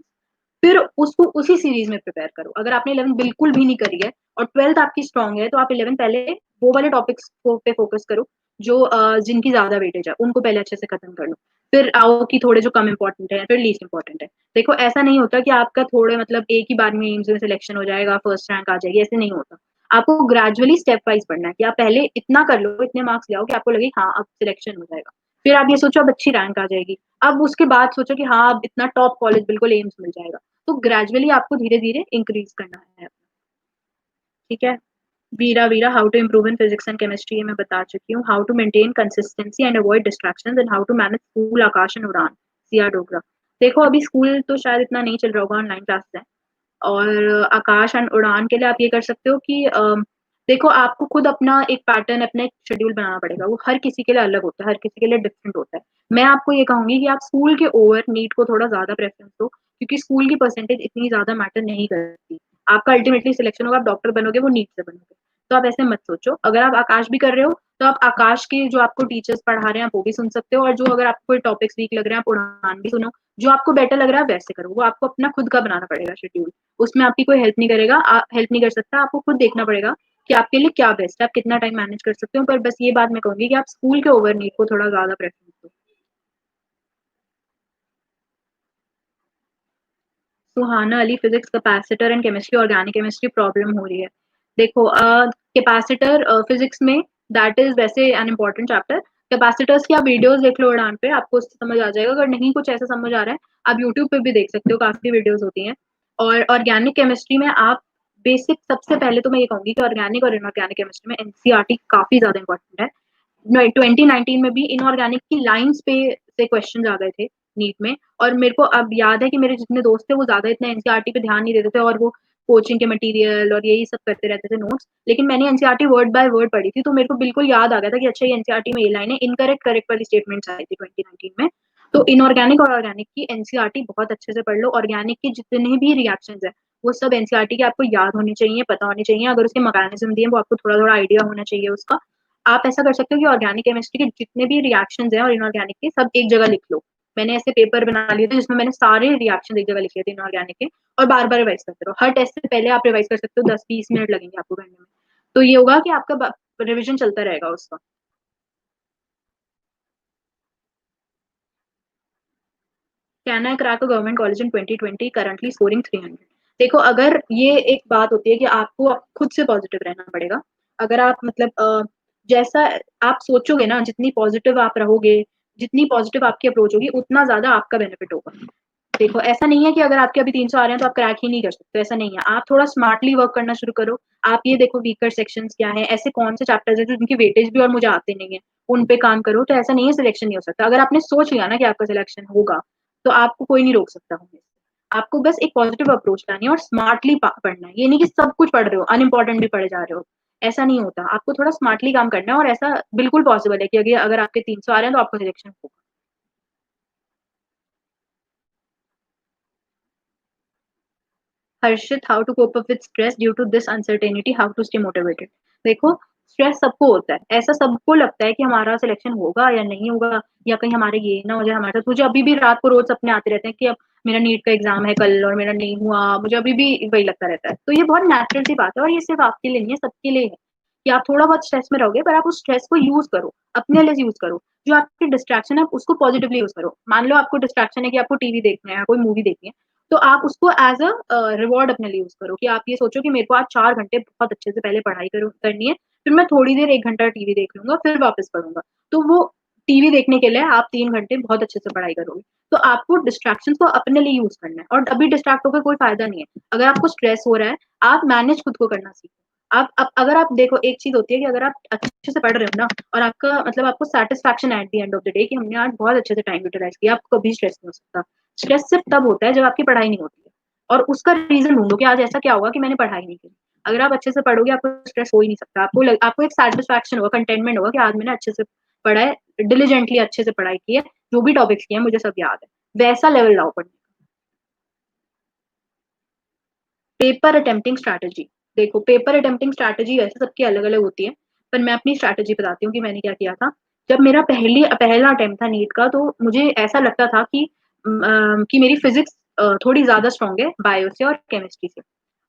[SPEAKER 1] फिर उसको उसी सीरीज में प्रिपेयर करो। अगर आपने 11th बिल्कुल भी नहीं करी है और 12th आपकी स्ट्रांग है, तो आप 11th पहले वो वाले टॉपिक्स पे फोकस करो जो जिनकी ज्यादा वेटेज है, उनको पहले अच्छे से खत्म कर लो। फिर आओ कि थोड़े जो कम इंपॉर्टेंट है, फिर लीस्ट इंपॉर्टेंट है। देखो ऐसा नहीं होता कि आपका थोड़े मतलब एक ही बार में एम्स में सिलेक्शन हो जाएगा, फर्स्ट रैंक आ जाएगी, ऐसे नहीं होता। आपको ग्रेजुअली स्टेप वाइज पढ़ना है कि आप पहले इतना कर लो, इतने मार्क्स ले आओ कि आपको लगे हाँ अब सिलेक्शन हो जाएगा। फिर आप ये सोचो अब अच्छी रैंक आ जाएगी, अब उसके बाद सोचो कि हाँ अब इतना टॉप कॉलेज बिल्कुल एम्स मिल जाएगा। तो ग्रेजुअली आपको धीरे धीरे इंक्रीज करना है। ठीक है। Veera Veera how to improve in physics and chemistry, ये मैं बता चुकी हूँ। How to maintain consistency and avoid distractions and how to manage school, Aakash and Udaan, CR Dogra. देखो अभी स्कूल तो शायद इतना नहीं चल रहा होगा, ऑनलाइन क्लासेस है। और आकाश एंड उड़ान के लिए आप ये कर सकते हो कि देखो आपको खुद अपना एक पैटर्न, अपना एक शेड्यूल बनाना पड़ेगा। वो हर किसी के लिए अलग होता है, हर किसी के लिए डिफरेंट होता है। मैं आपको ये कहूंगी कि आप स्कूल के ओवर नीट को थोड़ा ज्यादा प्रेफरेंस दो, क्योंकि स्कूल की परसेंटेज इतनी ज्यादा मैटर नहीं करती। आपका अल्टीमेटली सिलेक्शन होगा, आप डॉक्टर बनोगे, वो नीट से बनोगे। तो आप ऐसे मत सोचो। अगर आप आकाश भी कर रहे हो तो आप आकाश के जो आपको टीचर्स पढ़ा रहे हैं आप वो भी सुन सकते हो, और जो अगर आपको कोई टॉपिक्स वीक लग रहे हैं आप उड़ान भी सुनो। जो आपको बेटर लग रहा है वैसे करो, वो आपको अपना खुद का बनाना पड़ेगा शेड्यूल। उसमें आपकी कोई हेल्प नहीं करेगा, हेल्प नहीं कर सकता। आपको खुद देखना पड़ेगा कि आपके लिए क्या बेस्ट है, आप कितना टाइम मैनेज कर सकते हो। पर बस ये बात मैं कहूंगी कि आप स्कूल के ओवर नीट को थोड़ा ज्यादा प्रेफरेंस दो। Suhana Ali, physics capacitor and chemistry, organic chemistry problem हो रही है। देखो कैपेसिटर फिजिक्स में दैट इज वैसे एन इम्पोर्टेंट चैप्टर। कैपेसिटर्स की आप वीडियोस देख लो उड़ान पे, आपको उससे समझ आ जाएगा। अगर नहीं कुछ ऐसा समझ आ रहा है, आप यूट्यूब पे भी देख सकते हो, काफी वीडियोस होती हैं। और ऑर्गेनिक केमिस्ट्री में आप बेसिक, सबसे पहले तो मैं ये कहूंगी कि ऑर्गेनिक और इनऑर्गेनिक केमिस्ट्री में एनसीईआरटी काफी ज्यादा इंपॉर्टेंट है। 2019 में भी इनऑर्गेनिक की लाइंस पे से क्वेश्चन आ गए थे नीट में। और मेरे को अब याद है कि मेरे जितने दोस्त थे वो ज्यादा इतना एनसीईआरटी पे ध्यान नहीं देते थे, और वो कोचिंग के मटेरियल और यही सब करते रहते थे नोट्स। लेकिन मैंने एनसीईआरटी वर्ड बाय वर्ड पढ़ी थी, तो मेरे को बिल्कुल याद आ गया था कि अच्छा ये एनसीईआरटी में ये लाइन है। इनकरेक्ट करेक्ट वाली स्टेटमेंट्स आई थी 2019 में। तो इनऑर्गेनिक और ऑर्गेनिक की एनसीईआरटी बहुत अच्छे से पढ़ लो। ऑर्गेनिक के जितने भी रिएक्शंस है वो सब एनसीईआरटी के आपको याद होनी चाहिए, पता होनी चाहिए। अगर उसके मैकेनिज्म दिए वो आपको थोड़ा थोड़ा आइडिया होना चाहिए उसका। आप ऐसा कर सकते हो कि ऑर्गेनिक केमिस्ट्री के जितने भी रिएक्शंस हैं और इनऑर्गेनिक के सब एक जगह लिख लो। मैंने ऐसे पेपर बना लिए थे जिसमें मैंने सारे रिएक्शन एक जगह लिखे थे इनऑर्गेनिक के, और बार बार रिवाइज करते रहो। हर टेस्ट से पहले आप रिवाइज कर सकते हो, 10-20 मिनट लगेंगे आपको करने में। तो ये होगा कि आपका रिविजन चलता रहेगा उसका। Can I crack a government college in 2020, currently scoring 300। देखो अगर ये एक बात होती है कि आपको खुद से पॉजिटिव रहना पड़ेगा। अगर आप मतलब जैसा आप सोचोगे ना, जितनी पॉजिटिव आप रहोगे, जितनी पॉजिटिव आपकी अप्रोच होगी, उतना ज्यादा आपका बेनिफिट होगा। देखो ऐसा नहीं है कि अगर आपके अभी 300 आ रहे हैं तो आप क्रैक ही नहीं कर सकते, ऐसा नहीं है। आप थोड़ा स्मार्टली वर्क करना शुरू करो। आप ये देखो वीकर सेक्शंस क्या है, ऐसे कौन से चैप्टर्स है जो जिनकी वेटेज भी और मुझे आते नहीं है, उन पे काम करो। तो ऐसा नहीं है सिलेक्शन नहीं हो सकता। अगर आपने सोच लिया ना कि आपका सिलेक्शन होगा, तो आपको कोई नहीं रोक सकता होने से। आपको बस एक पॉजिटिव अप्रोच लानी है और स्मार्टली पढ़ना है। ये नहीं कि सब कुछ पढ़ रहे हो, अनइम्पोर्टेंट भी पढ़े जा रहे हो, ऐसा नहीं होता। आपको थोड़ा स्मार्टली काम करना है, और ऐसा बिल्कुल पॉसिबल है कि अगर आपके 300 आ रहे हैं तो आपका सिलेक्शन होगा। Harshit, how to cope up with stress due to this uncertainty, how to stay motivated. देखो स्ट्रेस सबको होता है, ऐसा सबको लगता है कि हमारा सिलेक्शन होगा या नहीं होगा, या कहीं हमारे ये ना हो जाए हमारे साथ। मुझे अभी भी रात को रोज सपने आते रहते हैं कि अब मेरा नीट का एग्जाम है कल और मेरा नहीं हुआ, मुझे अभी भी वही लगता रहता है। तो ये बहुत नेचुरल सी बात है, और ये सिर्फ आपके लिए नहीं है, सबके लिए है कि आप थोड़ा बहुत स्ट्रेस में रहोगे, पर आप उस स्ट्रेस को यूज करो, अपने लिए यूज करो। जो आपकी डिस्ट्रैक्शन है आप उसको पॉजिटिवली यूज करो। मान लो आपको डिस्ट्रैक्शन है कि आपको टीवी देखना है, कोई मूवी देखनी है, तो आप उसको एज अ रिवॉर्ड अपने लिए यूज करो। कि आप ये सोचो कि मेरे को आज 4 घंटे बहुत अच्छे से पहले पढ़ाई करनी है, फिर मैं थोड़ी देर 1 घंटा टीवी देख लूंगा, फिर वापस पढ़ूंगा। तो वो टीवी देखने के लिए आप 3 घंटे बहुत अच्छे से पढ़ाई करोगे। तो आपको डिस्ट्रैक्शन को अपने लिए यूज करना है, और अभी डिस्ट्रैक्ट होकर कोई फायदा नहीं है। अगर आपको स्ट्रेस हो रहा है, आप मैनेज खुद को करना सीखो। आप अगर आप देखो, एक चीज होती है कि अगर आप अच्छे से पढ़ रहे हो ना, और आपका मतलब आपको satisfaction at the end of the day कि हमने आज बहुत अच्छे से टाइम यूटिलाइज किया, आपको कभी स्ट्रेस नहीं हो सकता। स्ट्रेस सिर्फ तब होता है जब आपकी पढ़ाई नहीं होती है, और उसका रीजन ढूंढो कि आज ऐसा क्या होगा कि मैंने पढ़ाई नहीं की। अगर आप अच्छे से पढ़ोगे आपको स्ट्रेस हो ही नहीं सकता। आपको एक सैटिस्फैक्शन होगा, कंटेनमेंट होगा कि आज मैंने अच्छे से पढ़ा है, डिलिजेंटली अच्छे से पढ़ाई की है, जो भी टॉपिक्स किए हैं मुझे सब याद है। वैसा लेवल लाओ पढ़ने का। Paper attempting strategy. देखो पेपर अटेम्प्टिंग स्ट्रैटेजी वैसे सबकी अलग-अलग होती है, पर मैं अपनी स्ट्रैटेजी बताती हूँ कि मैंने क्या किया था। जब मेरा पहला अटेम्प्ट था नीट का तो मुझे ऐसा लगता था कि मेरी फिजिक्स थोड़ी ज़्यादा स्ट्रॉन्ग है बायो से और केमिस्ट्री से।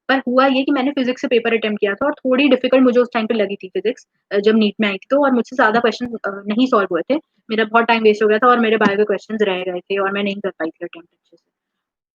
[SPEAKER 1] पर हुआ ये कि मैंने फिजिक्स से पेपर अटेम्प्ट किया था और थोड़ी डिफिकल्ट मुझे उस टाइम पे लगी थी फिजिक्स, जब नीट में आई थी तो, और मुझसे ज़्यादा क्वेश्चन नहीं सॉल्व हुए थे। मेरा बहुत टाइम वेस्ट हो गया था और मेरे बायो के क्वेश्चंस रह गए थे और मैं नहीं कर पाई थी अटेम्प्ट अच्छे से।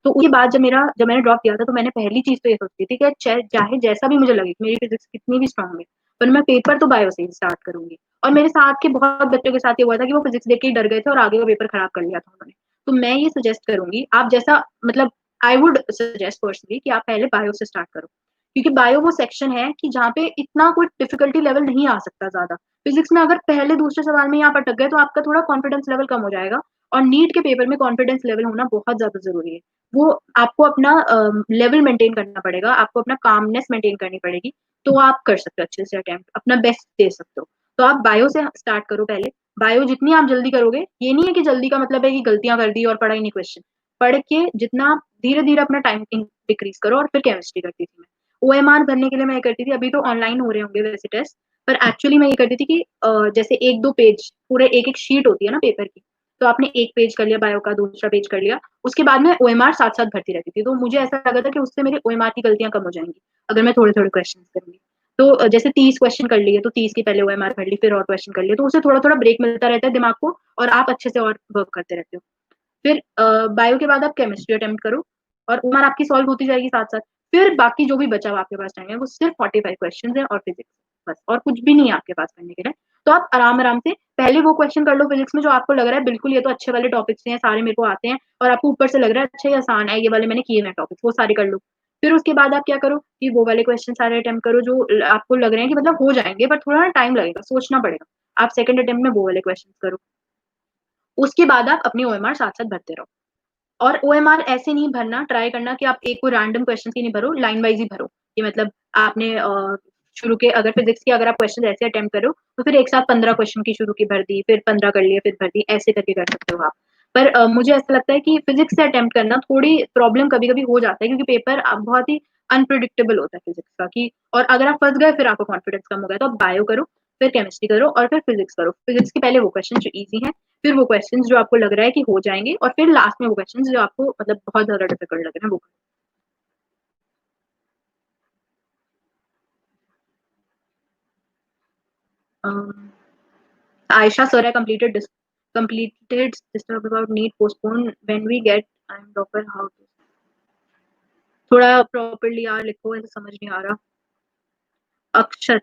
[SPEAKER 1] तो उसके बाद जब मैंने ड्रॉप किया था तो मैंने पहली चीज़ तो ये सोची थी कि चाहे जैसा भी मुझे लगे कि मेरी फिजिक्स कितनी भी स्ट्रॉन्ग है, पर मैं पेपर तो बायो से ही स्टार्ट करूँगी। और मेरे साथ के बहुत बच्चों के साथ ये हुआ था कि वो फिजिक्स देख के ही डर गए थे और आगे का पेपर खराब कर लिया था उन्होंने। तो मैं ये सजेस्ट करूँगी, आप जैसा मतलब आई वुड सजेस्ट पर्सनली कि आप पहले बायो से स्टार्ट करो। क्योंकि बायो वो सेक्शन है कि जहाँ पे इतना कोई डिफिकल्टी लेवल नहीं आ सकता ज़्यादा। फिजिक्स में अगर पहले दूसरे सवाल में ही आप अटक गए तो आपका थोड़ा कॉन्फिडेंस लेवल कम हो जाएगा, और नीट के पेपर में कॉन्फिडेंस लेवल होना बहुत ज़्यादा ज़रूरी है। वो आपको अपना लेवल मेंटेन करना पड़ेगा, आपको अपना कामनेस मेंटेन करनी पड़ेगी, तो आप कर सकते हो अच्छे से अटेम्प्ट, अपना बेस्ट दे सकते हो। तो आप बायो से स्टार्ट करो पहले। बायो जितनी आप जल्दी करोगे, ये नहीं है कि जल्दी का मतलब है कि गलतियाँ कर दी और पढ़ा ही नहीं क्वेश्चन। पढ़ के जितना आप धीरे-धीरे अपना टाइम डिक्रीज़ करो, और फिर केमिस्ट्री करती थी मैं। ओएमआर भरने के लिए मैं ये करती थी, अभी तो ऑनलाइन हो रहे होंगे वैसे टेस्ट, पर एक्चुअली मैं ये करती थी कि जैसे 1-2 पेज, पूरे एक-एक शीट होती है ना पेपर की, तो आपने 1 पेज कर लिया बायो का, दूसरा पेज कर लिया, उसके बाद मैं ओएमआर साथ-साथ भरती रहती थी। तो मुझे ऐसा लगा था कि उससे मेरे ओएमआर की गलतियाँ कम हो जाएँगी, अगर मैं थोड़े-थोड़े क्वेश्चन्स करूँगी। तो जैसे 30 क्वेश्चन कर लिए, तो 30 की पहले ओएमआर भर ली, फिर और क्वेश्चन कर लिए, तो उससे थोड़ा-थोड़ा ब्रेक मिलता रहता है दिमाग को, और आप अच्छे से और वर्क करते रहते हो। फिर बायो के बाद आप केमिस्ट्री अटेम्प्ट करो, और ओएमआर आपकी सॉल्व होती जाएगी साथ-साथ। फिर बाकी जो भी बचा हुआ आपके पास टाइम है, वो सिर्फ 45 क्वेश्चन्स है और फिजिक्स, बस और कुछ भी नहीं है आपके पास करने के लिए। तो आप आराम-आराम से पहले वो क्वेश्चन कर लो फिजिक्स में जो आपको लग रहा है बिल्कुल ये तो अच्छे वाले टॉपिक्स हैं, सारे मेरे को आते हैं, और आपको ऊपर से लग रहा है अच्छा ये आसान है, ये वाले मैंने किए हुए हैं टॉपिक्स, वो सारे कर लो। फिर उसके बाद आप क्या करो कि वो वाले क्वेश्चन सारे अटेम्प्ट करो जो आपको लग रहे हैं कि मतलब हो जाएँगे, बट थोड़ा ना टाइम लगेगा, सोचना पड़ेगा। आप सेकंड अटेम्प्ट में वो वाले क्वेश्चन करो। उसके बाद आप अपनी ओएमआर साथ-साथ भरते रहो। और ओएमआर ऐसे नहीं भरना, ट्राई करना कि आप एक कोई रैंडम क्वेश्चन ही नहीं भरो, लाइन वाइज़ ही भरो। कि मतलब आपने शुरू के अगर फिज़िक्स के अगर आप क्वेश्चन ऐसे अटेम्प्ट करो, तो फिर एक साथ 15 क्वेश्चन की शुरू की भर दी, फिर 15 कर लिए, फिर भर दी, ऐसे करके कर सकते हो आप। पर मुझे ऐसा लगता है कि फिज़िक्स से अटेम्प्ट करना थोड़ी प्रॉब्लम कभी-कभी हो जाता है, क्योंकि पेपर बहुत ही अनप्रेडिक्टेबल होता है फिज़िक्स का, कि और अगर आप फँस गए फिर आपका कॉन्फिडेंस कम हो गया, तो आप बायो करो, फिर केमिस्ट्री करो और फिर फिज़िक्स करो। फिज़िक्स के पहले वो क्वेश्चन जो ईज़ी हैं, फिर वो क्वेश्चंस जो आपको लग रहा है कि हो जाएँगे, और फिर लास्ट में वो क्वेश्चंस जो आपको मतलब बहुत ज़्यादा डिफिकल्ट लग रहे हैं वो। Aisha sir, I completed this talk about need postpone when we get I'm dropper how to थोड़ा प्रॉपर्ली यार लिखो, ऐसे समझ नहीं आ रहा। अक्षत,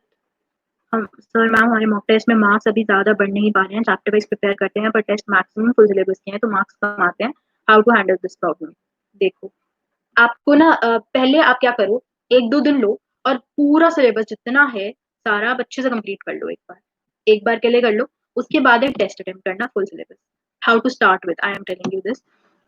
[SPEAKER 1] हम सर मैम हमारे मॉक टेस्ट में मार्क्स अभी ज़्यादा बढ़ नहीं पा रहे हैं, चैप्टर वाइज़ प्रिपेयर करते हैं पर टेस्ट मैक्सिमम फुल सिलेबस के हैं तो मार्क्स कम आते हैं। How to handle this problem? देखो, आपको ना पहले आप क्या करो, 1-2 दिन लो और पूरा सिलेबस जितना है, सारा आप अच्छे से कंप्लीट कर लो एक बार। एक बार के लिए कर लो, उसके बाद एक टेस्ट अटेम्प्ट करना full syllabus. How to start with I am telling you this.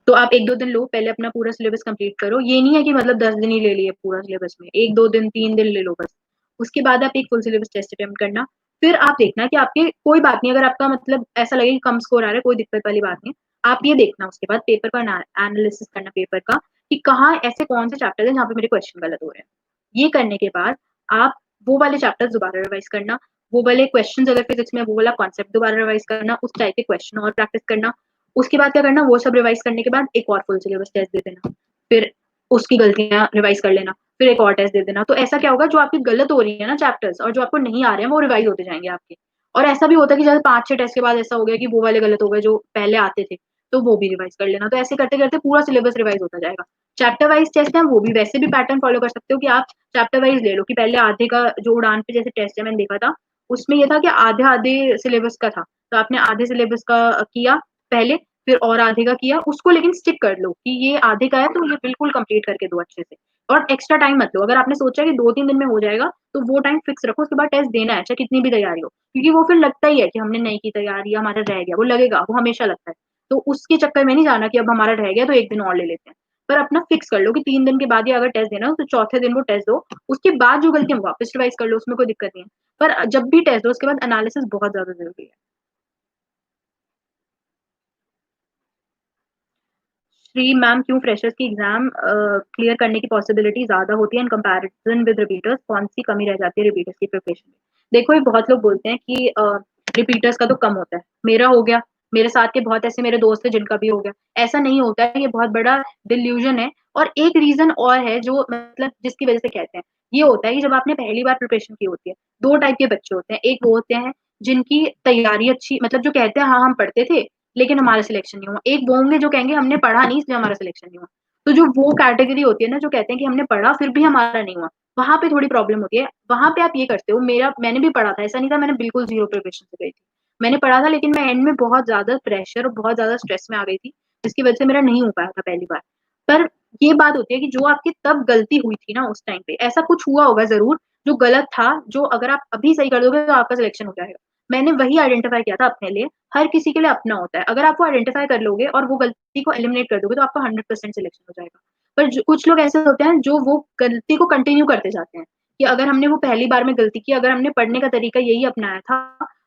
[SPEAKER 1] तो आप 1-2 दिन लो, पहले अपना पूरा सिलेबस कंप्लीट करो। ये नहीं है कि मतलब 10 दिन ही ले लिए पूरा सिलेबस में, 1-2 दिन, 3 दिन ले लो बस। उसके बाद आप एक फुल सिलेबस टेस्ट अटेम्प्ट करना। फिर आप देखना कि आपके कोई बात नहीं, अगर आपका मतलब ऐसा लगे कि कम स्कोर आ रहा है, कोई दिक्कत वाली बात नहीं है। आप ये देखना उसके बाद पेपर का एनालिसिस करना पेपर का, कि कहाँ ऐसे कौन से चैप्टर हैं जहाँ पे मेरे क्वेश्चन गलत हो रहे हैं। ये करने के बाद आप वो वाले चैप्टर्स दोबारा रिवाइज़ करना, वो वाले क्वेश्चंस अगर फिज़िक्स में वो वाला कॉन्सेप्ट दोबारा रिवाइज़ करना, उस टाइप के क्वेश्चन और प्रैक्टिस करना। उसके बाद क्या करना, वो सब रिवाइज़ करने के बाद एक और फुल सिलेबस टेस्ट दे देना। फिर उसकी गलतियाँ रिवाइज़ कर लेना, फिर एक और टेस्ट दे देना। तो ऐसा क्या होगा, जो आपकी गलत हो रही है ना चैप्टर्स और जो आपको नहीं आ रहे हैं, वो रिवाइज़ होते जाएँगे आपके। और ऐसा भी होता है कि जैसे 5-6 टेस्ट के बाद ऐसा हो गया कि वो वाले गलत हो गए जो पहले आते थे, तो वो भी रिवाइज़ कर लेना। तो ऐसे करते-करते पूरा सिलेबस रिवाइज़ होता जाएगा। चैप्टर वाइज़ टेस्ट है, वो भी वैसे भी पैटर्न फ़ॉलो कर सकते हो कि आप चैप्टर वाइज़ ले लो, कि पहले आधे का जो उड़ान पे जैसे टेस्ट है मैंने देखा था, उसमें ये था कि आधे-आधे सिलेबस का था। तो आपने आधे सिलेबस का किया पहले, फिर और आधे का किया, उसको लेकिन स्टिक कर लो कि ये आधे का है तो ये बिल्कुल कंप्लीट करके दो अच्छे से। और एक्स्ट्रा टाइम मत लो, अगर आपने सोचा कि 2-3 दिन में हो जाएगा, तो वो टाइम फिक्स रखो, उसके बाद टेस्ट देना है, चाहे कितनी भी तैयारी हो। क्योंकि वो फिर लगता ही है कि हमने नहीं की तैयारी, हमारा रह गया, वो लगेगा, वो हमेशा लगता है। तो उसके चक्कर में नहीं जाना कि अब हमारा रह गया तो 1 दिन और ले लेते हैं। पर अपना फिक्स कर लो कि 3 दिन के बाद ही अगर टेस्ट देना हो तो चौथे दिन वो टेस्ट दो, उसके बाद जो गलती है वापस रिवाइज़ कर लो, उसमें कोई दिक्कत नहीं है। पर जब भी टेस्ट दो उसके बाद एनालिसिस बहुत ज़्यादा ज़रूरी है। श्री मैम, क्यों फ्रेशर्स की एग्ज़ाम क्लियर करने की पॉसिबिलिटी ज़्यादा होती है इन कंपैरिज़न विद रिपीटर्स? कौन-सी कमी रह जाती है रिपीटर्स की प्रिपरेशन में? देखो, ये बहुत लोग बोलते हैं कि रिपीटर्स का तो कम होता है। मेरा हो गया, मेरे साथ के बहुत ऐसे मेरे दोस्त हैं जिनका भी हो गया। ऐसा नहीं होता है, ये बहुत बड़ा डिल्यूज़न है और एक रीज़न और है जो मतलब जिसकी वज़ह से कहते हैं। ये होता है कि जब आपने पहली बार प्रिपरेशन की होती है, 2 टाइप के बच्चे होते हैं। एक वो होते हैं जिनकी तैयारी अच्छी मतलब जो कहते हैं हाँ, हम पढ़ते थे लेकिन हमारा सिलेक्शन नहीं हुआ। एक वो होंगे जो कहेंगे हमने पढ़ा नहीं इसलिए हमारा सिलेक्शन नहीं हुआ। तो जो वो कैटेगरी होती है ना जो कहते हैं कि हमने पढ़ा फिर भी हमारा नहीं हुआ, वहाँ पे थोड़ी प्रॉब्लम होती है। वहाँ पे आप ये करते हो मैंने भी पढ़ा था, ऐसा नहीं था मैंने बिल्कुल ज़ीरो प्रिपरेशन से गई थी। मैंने पढ़ा था लेकिन मैं एंड में बहुत ज़्यादा प्रेशर और बहुत ज़्यादा स्ट्रेस में आ गई थी, जिसकी वजह से मेरा नहीं हो पाया था पहली बार। पर ये बात होती है कि जो आपकी तब गलती हुई थी ना उस टाइम पे, ऐसा कुछ हुआ होगा ज़रूर जो गलत था, जो अगर आप अभी सही कर दोगे तो आपका सिलेक्शन हो जाएगा। मैंने वही आइडेंटिफ़ाई किया था अपने लिए। हर किसी के लिए अपना होता है। अगर आप वो आइडेंटिफ़ाई कर लोगे और वो गलती को एलिमिनेट कर दोगे तो आपका 100% सिलेक्शन हो जाएगा। पर जो कुछ लोग ऐसे होते हैं जो वो गलती को कंटिन्यू करते जाते हैं, कि अगर हमने वो पहली बार में गलती की, अगर हमने पढ़ने का तरीका यही अपनाया था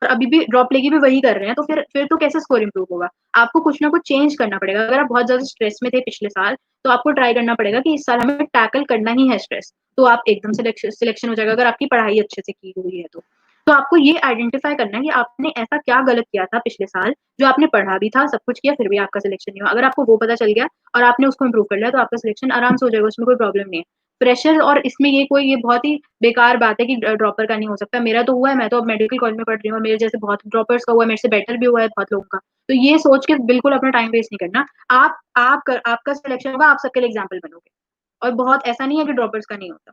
[SPEAKER 1] और अभी भी ड्रॉप लेके भी वही कर रहे हैं, तो फिर तो कैसे स्कोर इम्प्रूव होगा? आपको कुछ ना कुछ चेंज करना पड़ेगा। अगर आप बहुत ज़्यादा स्ट्रेस में थे पिछले साल, तो आपको ट्राई करना पड़ेगा कि इस साल हमें टैकल करना ही है स्ट्रेस, तो आप एकदम सिलेक्शन हो जाएगा अगर आपकी पढ़ाई अच्छे से की हुई है तो। तो आपको ये आइडेंटिफ़ाई करना है कि आपने ऐसा क्या गलत किया था पिछले साल, जो आपने पढ़ा भी था, सब कुछ किया, फिर भी आपका सिलेक्शन नहीं हुआ। अगर आपको वो पता चल गया और आपने उसको इम्प्रूव कर लिया, तो आपका सिलेक्शन आराम से हो जाएगा, उसमें कोई प्रॉब्लम नहीं है। प्रेशर और इसमें ये बहुत ही बेकार बात है कि ड्रॉपर का नहीं हो सकता। मेरा तो हुआ है, मैं तो अब मेडिकल कॉलेज में पढ़ रही हूँ और मेरे जैसे बहुत ड्रॉपर्स का हुआ है, मेरे से बेटर भी हुआ है बहुत लोगों का। तो ये सोच के बिल्कुल अपना टाइम वेस्ट नहीं करना। आपका सिलेक्शन होगा, आप सबके लिए एग्ज़ाम्पल बनोगे और बहुत ऐसा नहीं है कि ड्रॉपर्स का नहीं होता।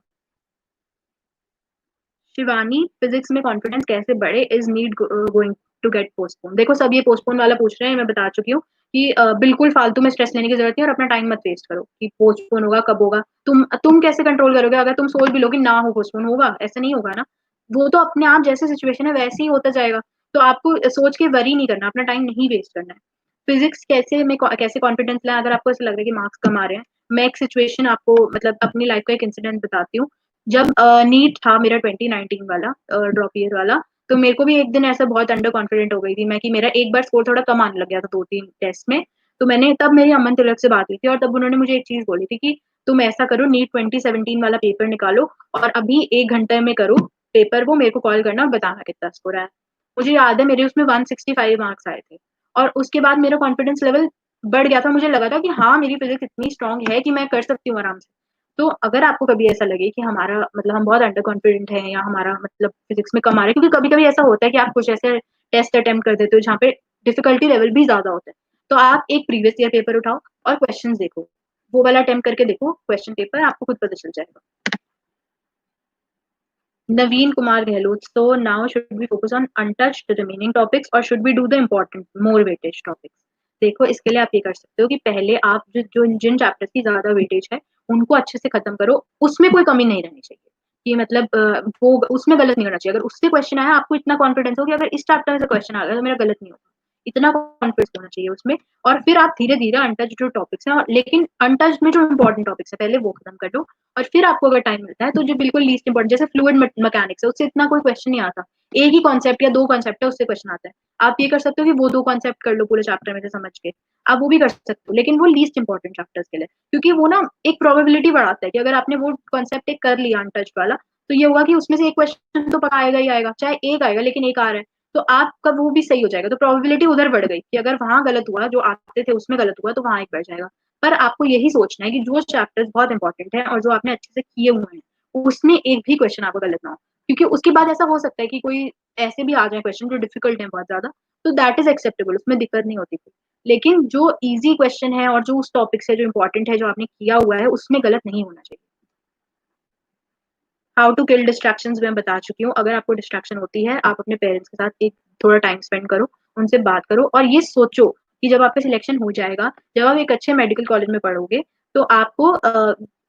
[SPEAKER 1] शिवानी, फिज़िक्स में कॉन्फिडेंस कैसे बढ़े? Is NEET going to get postpone? देखो, सब ये पोस्टपोन वाला पूछ रहे हैं, मैं बता चुकी हूँ कि बिल्कुल फालतू में स्ट्रेस लेने की ज़रूरत नहीं है और अपना टाइम मत वेस्ट करो कि पोस्टपोन होगा, कब होगा? तुम कैसे कंट्रोल करोगे? अगर तुम सोच भी लो कि ना हो पोस्टपोन, होगा? ऐसा नहीं होगा ना। वो तो अपने आप जैसे सिचुएशन है वैसे ही होता जाएगा। तो आपको सोच के वरी नहीं करना, अपना टाइम नहीं वेस्ट करना है। फिज़िक्स कैसे कॉन्फिडेंस लाएँ अगर आपको ऐसा लग रहा है कि मार्क्स कम आ रहे हैं? मैं एक सिचुएशन आपको मतलब अपनी लाइफ़ का एक इंसिडेंट बताती हूँ। जब नीट था मेरा 2019 वाला ड्रॉप ईयर वाला, तो मेरे को भी एक दिन ऐसा बहुत अंडर कॉन्फिडेंट हो गई थी मैं कि मेरा एक बार स्कोर थोड़ा कम आने लग गया था 2-3 टेस्ट में। तो मैंने तब मेरी अमन तिलक से बात हुई थी और तब उन्होंने मुझे एक चीज़ बोली थी कि तुम ऐसा करो नीट 2017 वाला पेपर निकालो और अभी 1 घंटे में करो पेपर वो मेरे को कॉल करना और बताना कितना स्कोर आया। मुझे याद है मेरे उसमें 165 मार्क्स आए थे और उसके बाद मेरा कॉन्फिडेंस लेवल बढ़ गया था। मुझे लगा था कि हाँ, मेरी फिज़िक्स इतनी स्ट्रॉन्ग है कि मैं कर सकती हूँ आराम से। तो अगर आपको कभी ऐसा लगे कि हमारा मतलब हम बहुत अंडर कॉन्फिडेंट हैं या हमारा मतलब फिज़िक्स में कम आ रहा है क्योंकि कभी-कभी ऐसा होता है कि आप कुछ ऐसे टेस्ट अटेम्प्ट कर देते हो जहाँ पे डिफ़िकल्टी लेवल भी ज़्यादा होता है। तो आप एक प्रीवियस ईयर पेपर उठाओ और क्वेश्चन्स देखो। वो वाला अटेम्प्ट करके देखो क्वेश्चन पेपर आपको खुद पता चल जाएगा। Naveen Kumar Gehlot. So now should we focus on untouched remaining topics or should we do the important, more weightage topics? देखो, इसके लिए आप ये कर सकते हो कि पहले आप जो जिन चैप्टर्स की ज़्यादा वेटेज है, उनको अच्छे से खत्म करो। उसमें कोई कमी नहीं रहनी चाहिए कि मतलब वो उसमें गलत नहीं होना चाहिए। अगर उससे क्वेश्चन आया, आपको इतना कॉन्फिडेंस हो कि अगर इस चैप्टर से क्वेश्चन आ गया, तो मेरा गलत नहीं होगा। इतना कॉन्फिडेंस होना चाहिए उसमें और फिर आप धीरे-धीरे अनटच्ड जो टॉपिक्स हैं और लेकिन अनटच्ड में जो इम्पोर्टेंट टॉपिक्स हैं, पहले वो खत्म कर दो और फिर आपको अगर टाइम मिलता है तो जो बिल्कुल लीस्ट इम्पोर्टेंट जैसे फ्लूइड मैकेनिक्स है उससे इतना कोई क्वेश्चन नहीं आता। एक ही कॉन्सेप्ट या 2 कॉन्सेप्ट है उससे क्वेश्चन आता है। आप ये कर सकते हो कि वो 2 कॉन्सेप्ट कर लो पूरे चैप्टर में से समझ के। आप वो भी कर सकते हो लेकिन वो लीस्ट इम्पोर्टेंट चैप्टर्स के लिए। क्योंकि वो ना एक प्रोबेबिलिटी बढ़ाता है कि अगर आपने वो कॉन्सेप्ट एक कर लिया अनटच्ड वाला, तो ये होगा कि उसमें से एक क्वेश्चन तो पक्का आएगा ही आएगा। चाहे एक आएगा लेकिन एक आ रहा है, तो आपका वो भी सही हो जाएगा। तो प्रोबेबिलिटी उधर बढ़ गई कि अगर वहाँ गलत हुआ, जो आते थे उसमें गलत हुआ तो वहाँ एक बढ़ जाएगा। पर आपको यही सोचना है कि जो चैप्टर्स बहुत इंपॉर्टेंट हैं और जो आपने अच्छे से किए हुए हैं, उसमें एक भी क्वेश्चन आपका गलत ना हो। क्योंकि उसके बाद ऐसा हो सकता है कि कोई ऐसे भी आ जाए क्वेश्चन जो डिफिकल्ट है बहुत ज़्यादा, तो दैट इज़ एक्सेप्टेबल उसमें दिक्कत नहीं होती फिर। लेकिन जो ईज़ी क्वेश्चन है और जो उस टॉपिक से जो इम्पोर्टेंट है, जो आपने किया हुआ है, उसमें गलत नहीं होना चाहिए। हाउ टू किल डिस्ट्रैक्शंस मैं बता चुकी हूँ। अगर आपको डिस्ट्रैक्शन होती है, आप अपने पेरेंट्स के साथ एक थोड़ा टाइम स्पेंड करो, उनसे बात करो और ये सोचो कि जब आपका सिलेक्शन हो जाएगा, जब आप एक अच्छे मेडिकल कॉलेज में पढ़ोगे, तो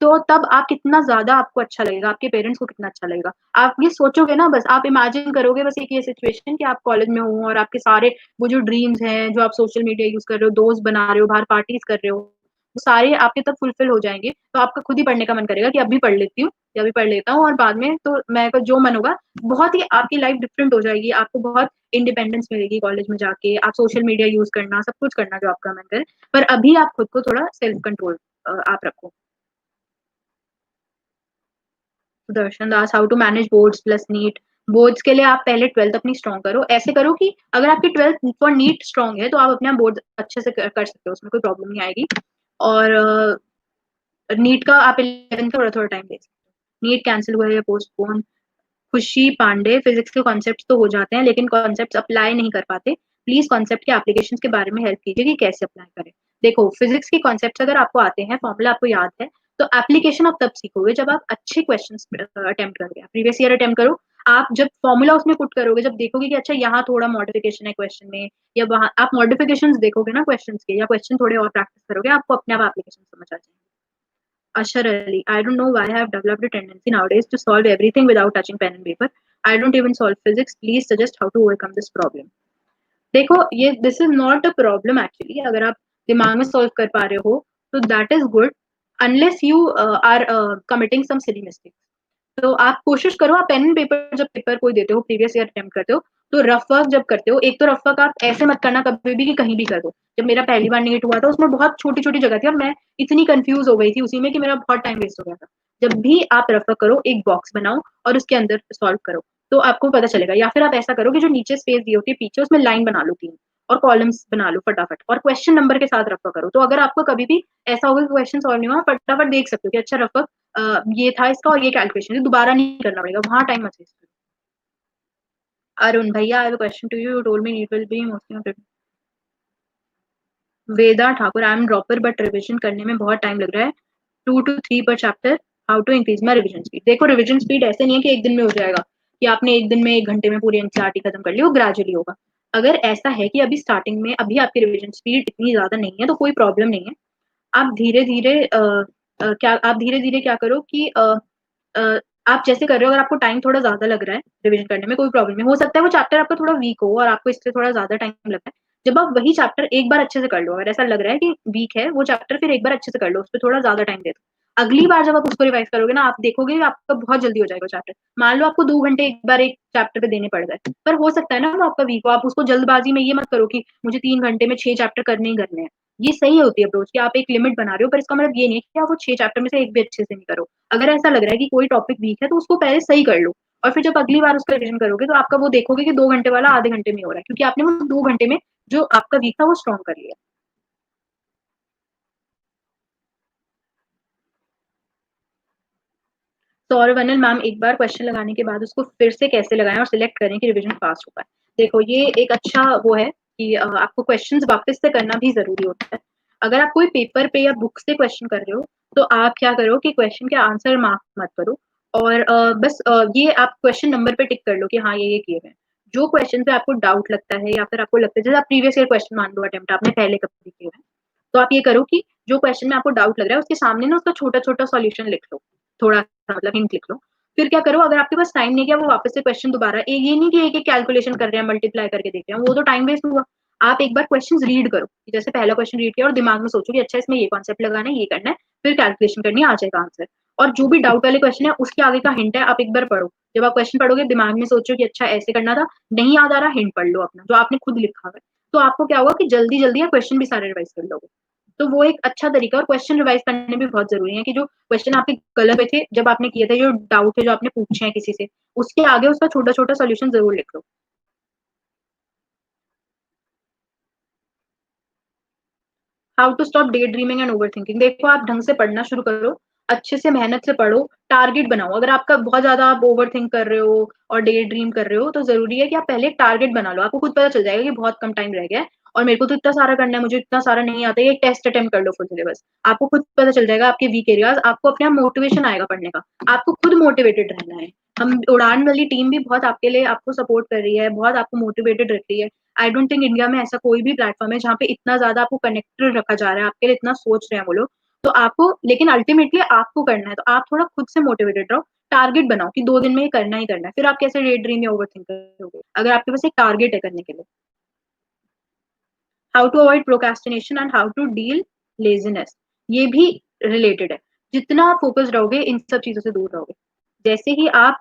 [SPEAKER 1] तो तब आप कितना ज़्यादा आपको अच्छा लगेगा, आपके पेरेंट्स को कितना अच्छा लगेगा। आप ये सोचोगे ना बस, आप इमेजिन करोगे बस एक ये सिचुएशन कि आप कॉलेज में हो और आपके सारे वो जो ड्रीम्स हैं, जो आप सोशल मीडिया यूज़ कर रहे हो, दोस्त बना रहे हो, बाहर पार्टीज़ कर रहे हो, वो सारे आपके तब फुलफिल हो जाएँगे, तो आपका खुद ही पढ़ने का मन करेगा कि अभी पढ़ लेती हूँ या अभी पढ़ लेता हूँ और बाद में तो मेरे को जो मन होगा बहुत ही आपकी लाइफ डिफरेंट हो जाएगी, आपको बहुत इंडिपेंडेंस मिलेगी कॉलेज में जाके, आप सोशल मीडिया यूज़ करना, सब कुछ करना जो आपका मन करे। पर अभी आप खुद को थोड़ा सेल्फ कंट्रोल आप रखो। Sudarshan Das, how to manage boards plus NEET. Boards के लिए आप पहले 12th अपनी स्ट्रॉन्ग करो। ऐसे करो कि अगर आपकी 12th फॉर नीट स्ट्रॉन्ग है, तो आप अपना बोर्ड अच्छे से कर सकते हो, उसमें कोई प्रॉब्लम नहीं आएगी। और नीट का आप 11th का थोड़ा-थोड़ा टाइम दे सकते हो। नीट कैंसल हुआ है या पोस्टपोन। खुशी पांडे, फिजिक्स के कॉन्सेप्ट्स तो हो जाते हैं, लेकिन कॉन्सेप्ट्स अप्लाई नहीं कर पाते। प्लीज कॉन्सेप्ट के एप्लीकेशंस के बारे में हेल्प कीजिए कि कैसे अप्लाई करें। देखो, फिजिक्स के कॉन्सेप्ट्स अगर आपको आते हैं, फॉर्मूला आपको याद है, तो एप्लीकेशन आप तब सीखोगे जब आप अच्छे क्वेश्चंस अटेम्प्ट करोगे। प्रीवियस ईयर अटेम्प्ट करो, आप जब फॉर्मूला उसमें पुट करोगे, जब देखोगे कि अच्छा यहाँ थोड़ा मॉडिफिकेशन है क्वेश्चन में, या वहाँ आप मॉडिफिकेशंस देखोगे ना क्वेश्चंस के, या क्वेश्चन थोड़े और प्रैक्टिस करोगे, आपको अपने आप एप्लीकेशन समझ आ जाएंगे। Ashar Ali, I don't know why I have developed a tendency nowadays to solve everything without touching pen and paper. I don't even solve physics. Please suggest how to overcome this problem. देखो, ये this is not a problem actually. अगर आप दिमाग में solve कर पा रहे हो तो that is good, unless you are committing some silly mistakes. तो आप कोशिश करो, आप पेन एंड पेपर जब पेपर कोई देते हो, प्रीवियस ईयर अटेम्प्ट करते हो, तो रफ वर्क जब करते हो, एक तो रफ वर्क आप ऐसे मत करना कभी भी कि कहीं भी कर दो। जब मेरा पहली बार नीट हुआ था, उसमें बहुत छोटी छोटी जगह थी और मैं इतनी कंफ्यूज हो गई थी उसी में कि मेरा बहुत टाइम वेस्ट हो गया था। जब भी आप रफ वर्क करो, एक बॉक्स बनाओ और उसके अंदर सॉल्व करो, तो आपको पता चलेगा। या फिर आप ऐसा करो कि जो नीचे स्पेस दी होती है पीछे, उसमें लाइन बना लो 3 और कॉलम्स बना लो फटाफट, और क्वेश्चन नंबर के साथ रफ वर्क करो। तो अगर आपको कभी भी ऐसा होगा कि क्वेश्चन सॉल्व नहीं हुआ, फटाफट देख सकते हो कि अच्छा रफ वर्क ये था इसका और ये कैलकुलेशन है, दोबारा नहीं करना पड़ेगा, वहां टाइम मत वेस्ट करो। अरुण भैया, I have a question to you, you told me NEET will be mostly. Veda Thakur, I am dropper but revision करने में बहुत टाइम लग रहा है, 2 to 3 पर chapter, how to increase my revision speed. देखो, रिविजन स्पीड ऐसे नहीं है कि एक दिन में हो जाएगा, कि आपने एक दिन में 1 घंटे में पूरी एनसीईआरटी खत्म कर ली, वो ग्रेजुअली होगा। अगर ऐसा है कि अभी स्टार्टिंग में अभी आपकी रिविजन स्पीड इतनी ज्यादा नहीं है, तो कोई प्रॉब्लम नहीं है। आप धीरे धीरे आप धीरे धीरे क्या करो कि अ, आप जैसे कर रहे हो, अगर आपको टाइम थोड़ा ज्यादा लग रहा है रिवीजन करने में, कोई प्रॉब्लम नहीं, हो सकता है वो चैप्टर आपका थोड़ा वीक हो और आपको इससे थोड़ा ज्यादा टाइम लग रहा है। जब आप वही चैप्टर एक बार अच्छे से कर लो, अगर ऐसा लग रहा है कि वीक है वो चैप्टर, फिर एक बार अच्छे से कर लो, उस पर थोड़ा ज्यादा टाइम दे दो। अगली बार जब आप उसको रिवाइज करोगे ना, आप देखोगे कि आपका बहुत जल्दी हो जाएगा चैप्टर। मान लो आपको 2 घंटे एक बार एक चैप्टर पे देने पड़ गए, पर हो सकता है ना वो आपका वीक हो, आप उसको जल्दबाजी में ये मत करो कि मुझे 3 घंटे में 6 चैप्टर करने ही करने हैं। ये सही होती है अप्रोच कि आप एक लिमिट बना रहे हो, पर इसका मतलब ये नहीं है कि आप वो 6 चैप्टर में से एक भी अच्छे से नहीं करो। अगर ऐसा लग रहा है कि कोई टॉपिक वीक है, तो उसको पहले सही कर लो, और फिर जब अगली बार उसका रिविजन करोगे, तो आपका वो देखोगे कि 2 घंटे वाला आधे घंटे में हो रहा है, क्योंकि आपने वो 2 घंटे में जो आपका वीक था वो स्ट्रॉन्ग कर लिया। सौरभ अनिल, मैम एक बार क्वेश्चन लगाने के बाद उसको फिर से कैसे लगाएं और सिलेक्ट करें कि रिवीजन फास्ट हो पाए। देखो, ये एक अच्छा वो है कि आपको क्वेश्चंस वापस से करना भी जरूरी होता है। अगर आप कोई पेपर पे या बुक से क्वेश्चन कर रहे हो, तो आप क्या करो कि क्वेश्चन के आंसर मार्क मत करो, और बस ये आप क्वेश्चन नंबर पे टिक कर लो कि हाँ ये किए हुए हैं। जो क्वेश्चन पे आपको डाउट लगता है, या फिर आपको लगता है, जैसे आप प्रीवियस ईयर क्वेश्चन मान लो अटेम्प्ट आपने पहले कभी किए हुए हैं, तो आप ये करो कि जो क्वेश्चन में आपको डाउट लग रहा है, उसके सामने ना उसका छोटा छोटा सॉल्यूशन लिख लो, थोड़ा सा मतलब हिंट लिख लो। फिर क्या करो, अगर आपके पास टाइम नहीं है, वो वापस से क्वेश्चन दोबारा, एक ये नहीं कि एक एक कैलकुलेशन कर रहे हैं, मल्टीप्लाई करके देख रहे हैं, वो तो टाइम वेस्ट हुआ। आप एक बार क्वेश्चन रीड करो, जैसे पहला क्वेश्चन रीड किया और दिमाग में सोचो कि अच्छा इसमें ये कॉन्सेप्ट लगाना है, ये करना है, फिर कैलकुलेशन करनी है, आ जाएगा आंसर। और जो भी डाउट वाले क्वेश्चन है उसके आगे का हिंट है, आप एक बार पढ़ो। जब आप क्वेश्चन पढ़ोगे, दिमाग में सोचो कि अच्छा ऐसे करना था, नहीं याद आ रहा, हिंट पढ़ लो अपना जो आपने खुद लिखा है। तो आपको क्या होगा कि जल्दी जल्दी आप क्वेश्चन भी सारे रिवाइज कर लोगे। तो वो एक अच्छा तरीका है, और क्वेश्चन रिवाइज करने भी बहुत जरूरी है कि जो क्वेश्चन आपके गलत हुए थे जब आपने किए थे, जो डाउट है जो आपने पूछे हैं किसी से, उसके आगे उसका छोटा छोटा सोल्यूशन जरूर लिख लो। How to stop day dreaming and over thinking. देखो, आप ढंग से पढ़ना शुरू करो, अच्छे से मेहनत से पढ़ो, टारगेट बनाओ। अगर आपका बहुत ज्यादा आप ओवर थिंक कर रहे हो और डे ड्रीम कर रहे हो, तो जरूरी है कि आप पहले एक टारगेट बना लो। आपको खुद पता चल जाएगा कि बहुत कम टाइम रह गया है और मेरे को तो इतना सारा करना है, मुझे इतना सारा नहीं आता है, एक टेस्ट अटेम्प्ट कर लो फुल सिलेबस। आपको खुद पता चल जाएगा आपके वीक एरियाज, आपको अपने आप मोटिवेशन आएगा पढ़ने का। आपको खुद मोटिवेटेड रहना है। हम उड़ान वाली टीम भी बहुत आपके लिए आपको सपोर्ट कर रही है, बहुत आपको मोटिवेटेड रख रही है। आई डोंट थिंक इंडिया में ऐसा कोई भी प्लेटफॉर्म है जहाँ पे इतना ज्यादा आपको कनेक्टेड रखा जा रहा है, आपके लिए इतना सोच रहे हैं वो लोग। तो आपको, लेकिन अल्टीमेटली आपको करना है, तो आप थोड़ा खुद से मोटिवेटेड रहो। टारगेट बनाओ कि 2 दिन में ये करना ही करना है, फिर आप कैसे डे ड्रीम या ओवर थिंक करोगे अगर आपके पास एक टारगेट है करने के लिए। How to avoid procrastination and how to deal laziness. ये भी रिलेटेड है। जितना आप फ़ोकस्ड रहोगे, इन सब चीज़ों से दूर रहोगे। जैसे ही आप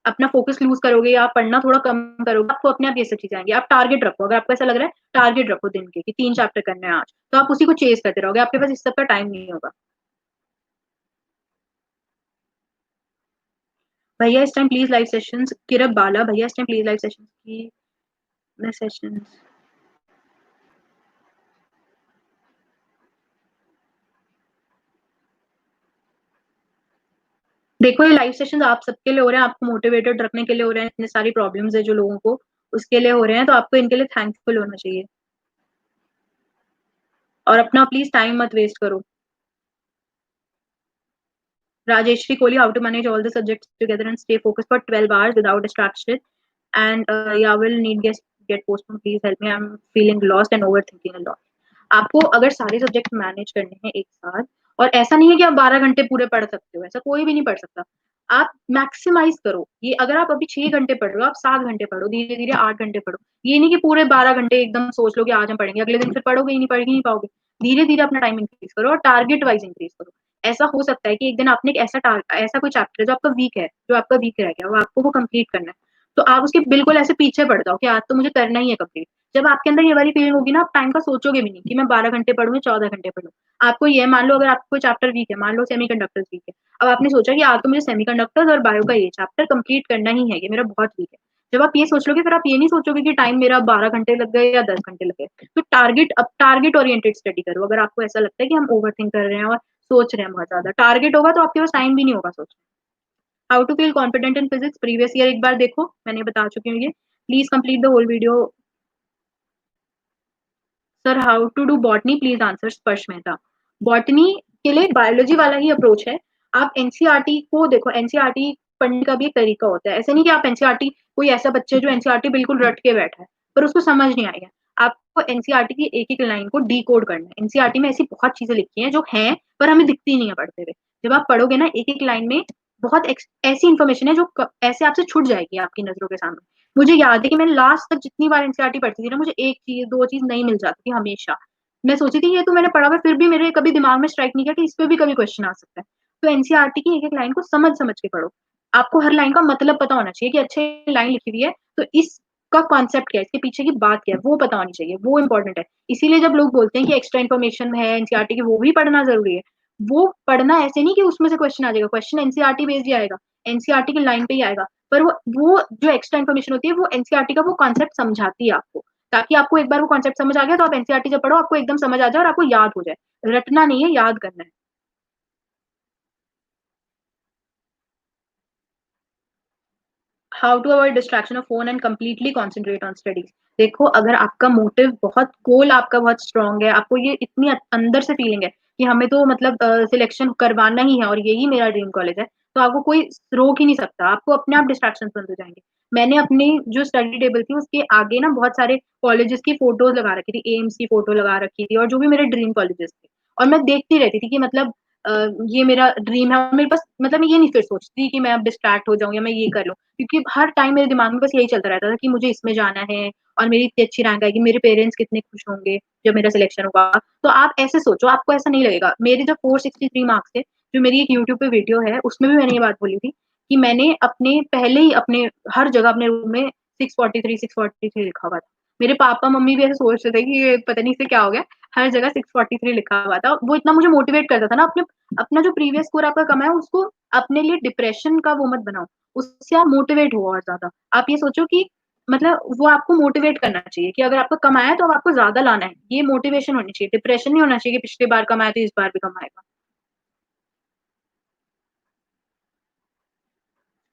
[SPEAKER 1] अपना फ़ोकस लूज़ करोगे या पढ़ना थोड़ा कम करोगे, आपको अपने आप ये सब चीज़ें आएँगी। आप टारगेट रखो, अगर आपको ऐसा लग रहा है, टारगेट रखो दिन के कि 3 चैप्टर करने हैं आज, तो आप उसी को चेज़ करते रहोगे, आपके पास इस सब का टाइम नहीं होगा। भैया इस टाइम प्लीज़ लाइव सेशंस किरप बाला भैया इस टाइम प्लीज़ लाइव सेशंस की मैं सेशंस देखो ये लाइव सेशंस आप सबके लिए हो रहे हैं, आपको मोटिवेटेड रखने के लिए हो रहे हैं, इतनी सारी प्रॉब्लम्स है जो लोगों को, उसके लिए हो रहे हैं, तो आपको इनके लिए थैंकफुल होना चाहिए। और अपना प्लीज़ टाइम मत वेस्ट करो। Rajeshri Kohli, how to manage all the subjects together and stay focused for 12 hours without distraction. And yeah, will need get postponed. Please help me. I'm feeling lost and overthinking a lot. आपको अगर सारे subject manage करने हैं एक साथ और ऐसा नहीं है कि आप 12 घंटे पूरे पढ़ सकते हो, ऐसा कोई भी नहीं पढ़ सकता। आप मैक्सिमाइज करो। ये अगर आप अभी 6 घंटे पढ़ रहे हो, आप 7 घंटे पढ़ो, धीरे-धीरे 8 घंटे पढ़ो। ये नहीं कि पूरे 12 घंटे एकदम सोच लो कि आज हम पढ़ेंगे, अगले दिन फिर पढ़ोगे ही नहीं, पढ़ ही नहीं पाओगे। धीरे-धीरे अपना टाइम इंक्रीज़ करो और टारगेट वाइज़ इंक्रीज़ करो। ऐसा हो सकता है कि एक दिन आपने एक ऐसा कोई चैप्टर है जो आपका वीक है, जो आपका वीक रह गया, वो आपको वो कंप्लीट करना है। तो आप उसके बिल्कुल ऐसे पीछे पड़ जाओ कि आज तो मुझे करना ही है कंप्लीट। जब आपके अंदर ये वाली फीलिंग होगी ना, आप टाइम का सोचोगे भी नहीं कि मैं 12 घंटे पढूँ या 14 घंटे पढूँ। आपको ये मान लो अगर आपका कोई चैप्टर वीक है, मान लो सेमीकंडक्टर्स वीक है। अब आपने सोचा कि आज तो मुझे सेमीकंडक्टर्स और बायो का ये चैप्टर कंप्लीट करना ही है, ये मेरा बहुत वीक है। जब आप ये सोच लोगे फिर आप ये नहीं सोचोगे कि टाइम मेरा 12 घंटे लग गए या 10 घंटे लग गए। तो टारगेट ओरिएंटेड स्टडी करो। अगर आपको ऐसा लगता है कि हम ओवरथिंक कर रहे हैं और सोच रहे हैं बहुत ज़्यादा, टारगेट होगा तो आपके पास टाइम भी नहीं होगा सोचने। How to feel confident in physics previous year एक बार देखो, मैंने बता चुकी हूँ ये। Please complete the whole video. Sir how to do botany please answer Sparsh Mehta. Botany के लिए बायोलॉजी वाला ही अप्रोच है। आप एनसीईआरटी को देखो, एनसीईआरटी पढ़ने का भी एक तरीका होता है। ऐसा नहीं कि आप एनसीईआरटी कोई ऐसा बच्चा है जो एनसीईआरटी बिल्कुल रट के बैठा है, पर उसको समझ नहीं आएगा। आपको एनसीईआरटी की एक-एक लाइन को डिकोड करना है। एनसीईआरटी में ऐसी बहुत चीज़ें लिखी हैं जो हैं, पर हमें दिखती नहीं है पढ़ते हुए। जब आप पढ़ोगे ना एक-एक लाइन में बहुत ऐसी इन्फॉर्मेशन है जो ऐसे आपसे छूट जाएगी आपकी नज़रों के सामने। मुझे याद है कि मैंने लास्ट तक जितनी बार एनसीईआरटी पढ़ती थी ना, मुझे 1 चीज़, 2 चीज़ नहीं मिल जाती थी हमेशा। मैं सोची थी ये तो मैंने पढ़ा हुआ है, फिर भी मेरे कभी दिमाग में स्ट्राइक नहीं किया कि इस पे भी कभी क्वेश्चन आ सकता है। तो एनसीईआरटी की एक-एक लाइन को समझ-समझ के पढ़ो। आपको हर लाइन का मतलब पता होना चाहिए कि अच्छा ये लाइन लिखी हुई है, तो इसका कॉन्सेप्ट क्या है, इसके पीछे की बात क्या है, वो पता होनी चाहिए, वो इम्पोर्टेंट है। इसीलिए जब लोग बोलते हैं कि एक्स्ट्रा इन्फॉर्मेशन है एनसीईआरटी की, वो भी पढ़ना ज़रूरी है। वो पढ़ना ऐसे नहीं कि उसमें से क्वेश्चन आ जाएगा, क्वेश्चन एनसीईआरटी बेस्ड ही आएगा, एनसीईआरटी की लाइन पे ही आएगा। पर वो जो एक्स्ट्रा इन्फॉर्मेशन होती है, वो एनसीईआरटी का वो कॉन्सेप्ट समझाती है आपको, ताकि आपको एक बार वो कॉन्सेप्ट समझ आ गया तो आप एनसीईआरटी जब पढ़ो आपको एकदम समझ आ जाए और आपको याद हो जाए। रटना नहीं है, याद करना है। How to avoid distraction of phone and completely concentrate on studies. देखो अगर आपका मोटिव बहुत, गोल आपका बहुत स्ट्रांग है, आपको ये इतनी अंदर से फीलिंग है कि हमें तो मतलब सिलेक्शन करवाना ही है और यही मेरा ड्रीम कॉलेज है, तो आपको कोई रोक ही नहीं सकता, आपको अपने आप डिस्ट्रैक्शन बंद हो जाएंगे। मैंने अपनी जो स्टडी टेबल थी उसके आगे ना बहुत सारे कॉलेजेस की फोटोज लगा रखी थी, एम्स की फोटो लगा रखी थी और जो भी मेरे ड्रीम कॉलेजेस थे, और मैं देखती रहती थी कि मतलब अ, ये मेरा ड्रीम है, और मेरे पास मतलब मैं ये नहीं फिर सोचती कि मैं अब डिस्ट्रैक्ट हो जाऊँ या मैं ये कर लूँ, क्योंकि हर टाइम मेरे दिमाग में बस यही चलता रहता था कि मुझे इसमें जाना है और मेरी इतनी अच्छी रैंक आएगी, मेरे पेरेंट्स कितने खुश होंगे जब मेरा सिलेक्शन होगा। तो आप ऐसे सोचो, आपको ऐसा नहीं लगेगा। मेरे जब 463 मार्क्स थे, जो मेरी एक यूट्यूब पे वीडियो है, उसमें भी मैंने ये बात बोली थी कि मैंने अपने पहले ही अपने हर जगह अपने रूम में 643 लिखा हुआ था। मेरे पापा-मम्मी भी ऐसे सोच रहे थे कि ये पता नहीं इसे क्या हो गया, हर जगह 643 लिखा हुआ था। वो इतना मुझे मोटिवेट करता था ना, अपने अपना जो प्रीवियस स्कोर आपका कम है, उसको अपने लिए डिप्रेशन का वो मत बनाओ। उससे आप मोटिवेट हो और ज़्यादा। आप ये सोचो कि मतलब वो आपको मोटिवेट करना चाहिए कि अगर आपका कम आया है तो अब आपको ज़्यादा लाना है। ये मोटिवेशन होनी चाहिए, डिप्रेशन नहीं होना चाहिए कि पिछली बार कम आया तो इस बार भी कम आएगा।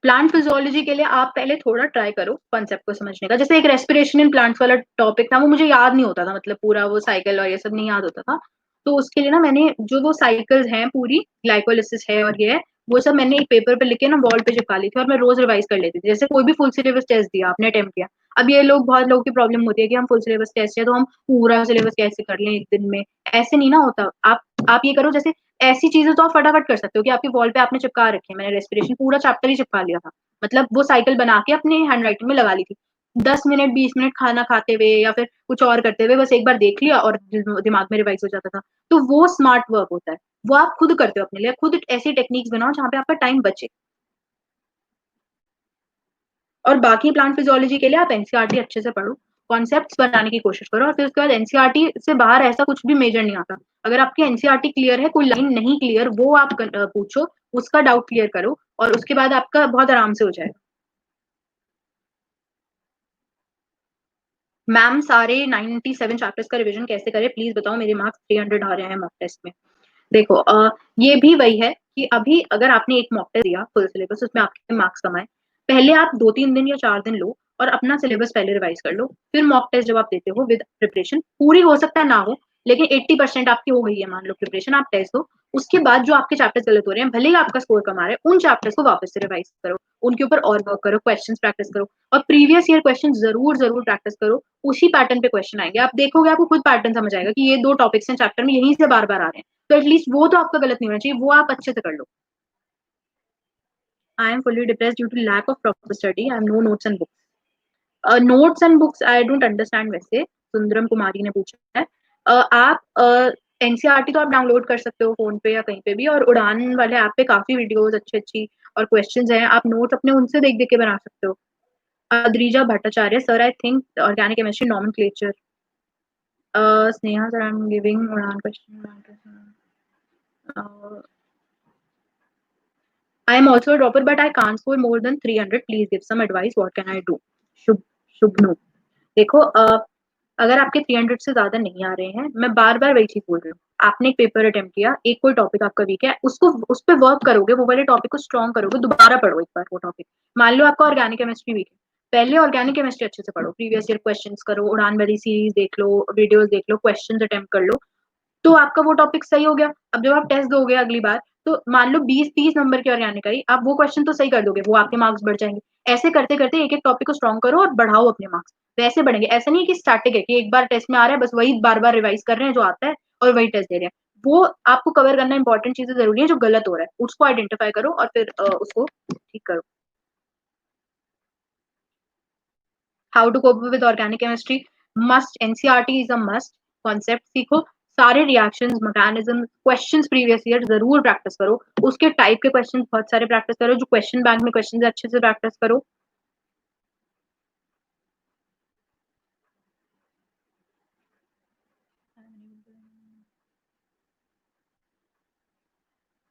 [SPEAKER 1] प्लांट फिजियोलॉजी के लिए आप पहले थोड़ा ट्राई करो कॉन्सेप्ट को समझने का। जैसे एक रेस्पिरेशन इन प्लांट्स वाला टॉपिक था, वो मुझे याद नहीं होता था, मतलब पूरा वो साइकिल और ये सब नहीं याद होता था। तो उसके लिए ना मैंने जो वो साइकिल्स हैं पूरी, ग्लाइकोलिसिस है और ये है, वो सब मैंने एक पेपर पे लिख के ना वॉल पे चिपका ली थी और मैं रोज़ रिवाइज़ कर लेती थी। जैसे कोई भी फुल सिलेबस टेस्ट दिया, आपने अटेम्प्ट किया। अब ये लोग, बहुत लोगों की प्रॉब्लम होती है कि हम फुल सिलेबस टेस्ट है तो हम पूरा सिलेबस कैसे कर लें 1 दिन में, ऐसे नहीं ना होता। आप ये करो, जैसे ऐसी चीज़ें तो आप फटाफट कर सकते हो कि आपकी वॉल पे आपने चिपका रखी है। मैंने रेस्पिरेशन पूरा चैप्टर ही चिपका लिया था। मतलब वो साइकिल बना के अपने हैंडराइटिंग में लगा ली थी। 10 मिनट 20 मिनट खाना खाते हुए या फिर कुछ और करते हुए बस एक बार देख लिया और दिमाग में रिवाइज हो जाता था। तो वो स्मार्ट वर्क होता है। वो आप खुद करते हो अपने लिए, खुद ऐसी टेक्निक्स बनाओ जहाँ पे आपका टाइम बचे। और बाकी प्लांट फिजियोलॉजी के लिए आप एनसीईआरटी अच्छे से पढ़ो, कॉन्सेप्ट्स बनाने की कोशिश करो और फिर उसके बाद एनसीईआरटी से बाहर ऐसा कुछ भी मेजर नहीं आता। अगर आपकी एनसीईआरटी क्लियर है, कोई लाइन नहीं क्लियर, वो आप पूछो, उसका डाउट क्लियर करो और उसके बाद आपका बहुत आराम से हो जाएगा। मैम सारे 97 चैप्टर्स का रिवीजन कैसे करें प्लीज बताओ, मेरे मार्क्स 300 आ रहे हैं मॉक टेस्ट में। देखो ये भी वही है कि अभी अगर आपने एक मॉक टेस्ट दिया फुल सिलेबस, उसमें आपके मार्क्स कमाए, पहले आप 2-3 दिन या 4 दिन लो और अपना सिलेबस पहले रिवाइज कर लो, फिर मॉक टेस्ट जब आप देते हो विद प्रिपरेशन, पूरी हो सकता है ना हो, लेकिन 80% आपकी हो गई है मान लो प्रिपरेशन, आप टेस्ट दो। उसके बाद जो आपके चैप्टर्स गलत हो रहे हैं, भले ही आपका स्कोर कमा रहे हैं, उन चैप्टर्स को वापस से रिवाइज करो, उनके ऊपर और वर्क करो, क्वेश्चंस प्रैक्टिस करो और प्रीवियस ईयर क्वेश्चन जरूर जरूर प्रैक्टिस करो। उसी पैटर्न पे क्वेश्चन आएंगे, आप देखोगे आपको खुद पैटर्न समझ आएगा कि ये 2 टॉपिक्स हैं चैप्टर में, यहीं से बार बार आ रहे हैं, तो एटलीस्ट वो तो आपका गलत नहीं होना चाहिए, वो आप अच्छे से कर लो। I am fully depressed due to lack of proper study, I am no notes and books. Notes and books I don't understand, वैसे सुंदरम कुमारी ने पूछा है। आप एनसीईआरटी तो आप डाउनलोड कर सकते हो फोन पे या कहीं पे भी, और उड़ान वाले ऐप पे काफी वीडियोस अच्छी अच्छी और क्वेश्चंस हैं, आप नोट्स अपने उनसे देख देख के बना सकते हो। Adrija Bhattacharya sir, I think organic chemistry nomenclature. Sneha sir, I am giving उड़ान question. I am also a dropper, but I can't score more than 300. Please give some advice. What can I do? शुभ शुभनु, देखो अगर आपके 300 से ज्यादा नहीं आ रहे हैं, मैं बार बार वही चीज बोल रही हूँ, आपने एक पेपर अटेम्प्ट किया, एक कोई टॉपिक आपका वीक है, उसको उस पर वर्क करोगे, वो वाले टॉपिक को स्ट्रॉन्ग करोगे, दोबारा पढ़ो एक बार वो टॉपिक। मान लो आपका ऑर्गेनिक केमिस्ट्री वीक है, पहले ऑर्गेनिक केमिस्ट्री अच्छे से पढ़ो, प्रीवियस ईयर क्वेश्चंस करो, उड़ान वाली सीरीज देख लो, वीडियोस देख लो, क्वेश्चंस अटेम्प्ट कर लो, तो आपका वो टॉपिक सही हो गया। अब जब आप टेस्ट दोगे अगली बार, तो मान लो 20-30 नंबर की ऑर्गेनिक आई, आप वो क्वेश्चन तो सही कर दोगे, वो आपके मार्क्स बढ़ जाएंगे। ऐसे करते करते एक एक टॉपिक को स्ट्रॉन्ग करो और बढ़ाओ अपने मार्क्स, वैसे बढ़ेंगे। ऐसा नहीं है कि स्टैटिक है कि एक बार टेस्ट में आ रहा है बस वही बार बार रिवाइज कर रहे हैं जो आता है और वही टेस्ट दे रहे हैं। वो आपको कवर करना इंपॉर्टेंट चीजें जरूरी है, जो गलत हो रहा है उसको आइडेंटिफाई करो और फिर उसको ठीक करो। How to cope with organic chemistry, must, NCERT is a must, concept सीखो, सारे reactions mechanism questions previous year जरूर प्रैक्टिस करो, उसके टाइप के क्वेश्चंस बहुत सारे प्रैक्टिस करो, जो क्वेश्चन बैंक में क्वेश्चंस अच्छे से प्रैक्टिस करो।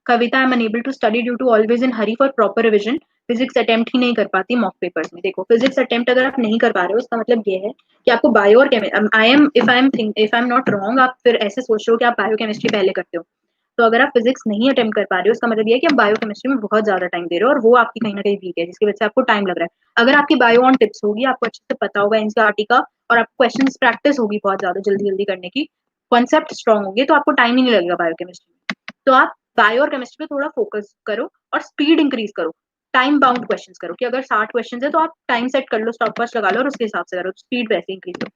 [SPEAKER 1] Kavita, I am unable to study due to always in hurry for proper revision, physics attempt ही नहीं कर पाती मॉक पेपर्स में। देखो फिजिक्स अटेम्प्ट अगर आप नहीं कर पा रहे हो, उसका मतलब ये है कि आपको बायो और I am if I am not wrong, आप फिर ऐसे सोच रहे हो कि आप बायो केमिस्ट्री पहले करते हो, तो अगर आप फिजिक्स नहीं अटेम्प्ट कर पा रहे हो, उसका मतलब ये है कि आप बायो केमिस्ट्री में बहुत ज्यादा टाइम दे रहे हो और वो आपकी कहीं ना कहीं वीक है, जिसकी वजह से आपको टाइम लग रहा है। अगर आपकी बायो ऑन टिप्स होगी, आपको अच्छे से पता होगा एनसीईआरटी का, और आपको क्वेश्चन प्रैक्टिस होगी बहुत ज्यादा जल्दी जल्दी करने की, कॉन्सेप्ट स्ट्रॉन्ग होगी, तो आपको टाइम ही नहीं लगेगा बायो केमिस्ट्री में। तो आप बायो और केमिस्ट्री पे थोड़ा फोकस करो और स्पीड इंक्रीज करो, टाइम बाउंड क्वेश्चंस करो, कि अगर 60 क्वेश्चंस है तो आप टाइम सेट कर लो, स्टॉप वॉच लगा लो और उसके हिसाब से करो, स्पीड वैसे इंक्रीज करो।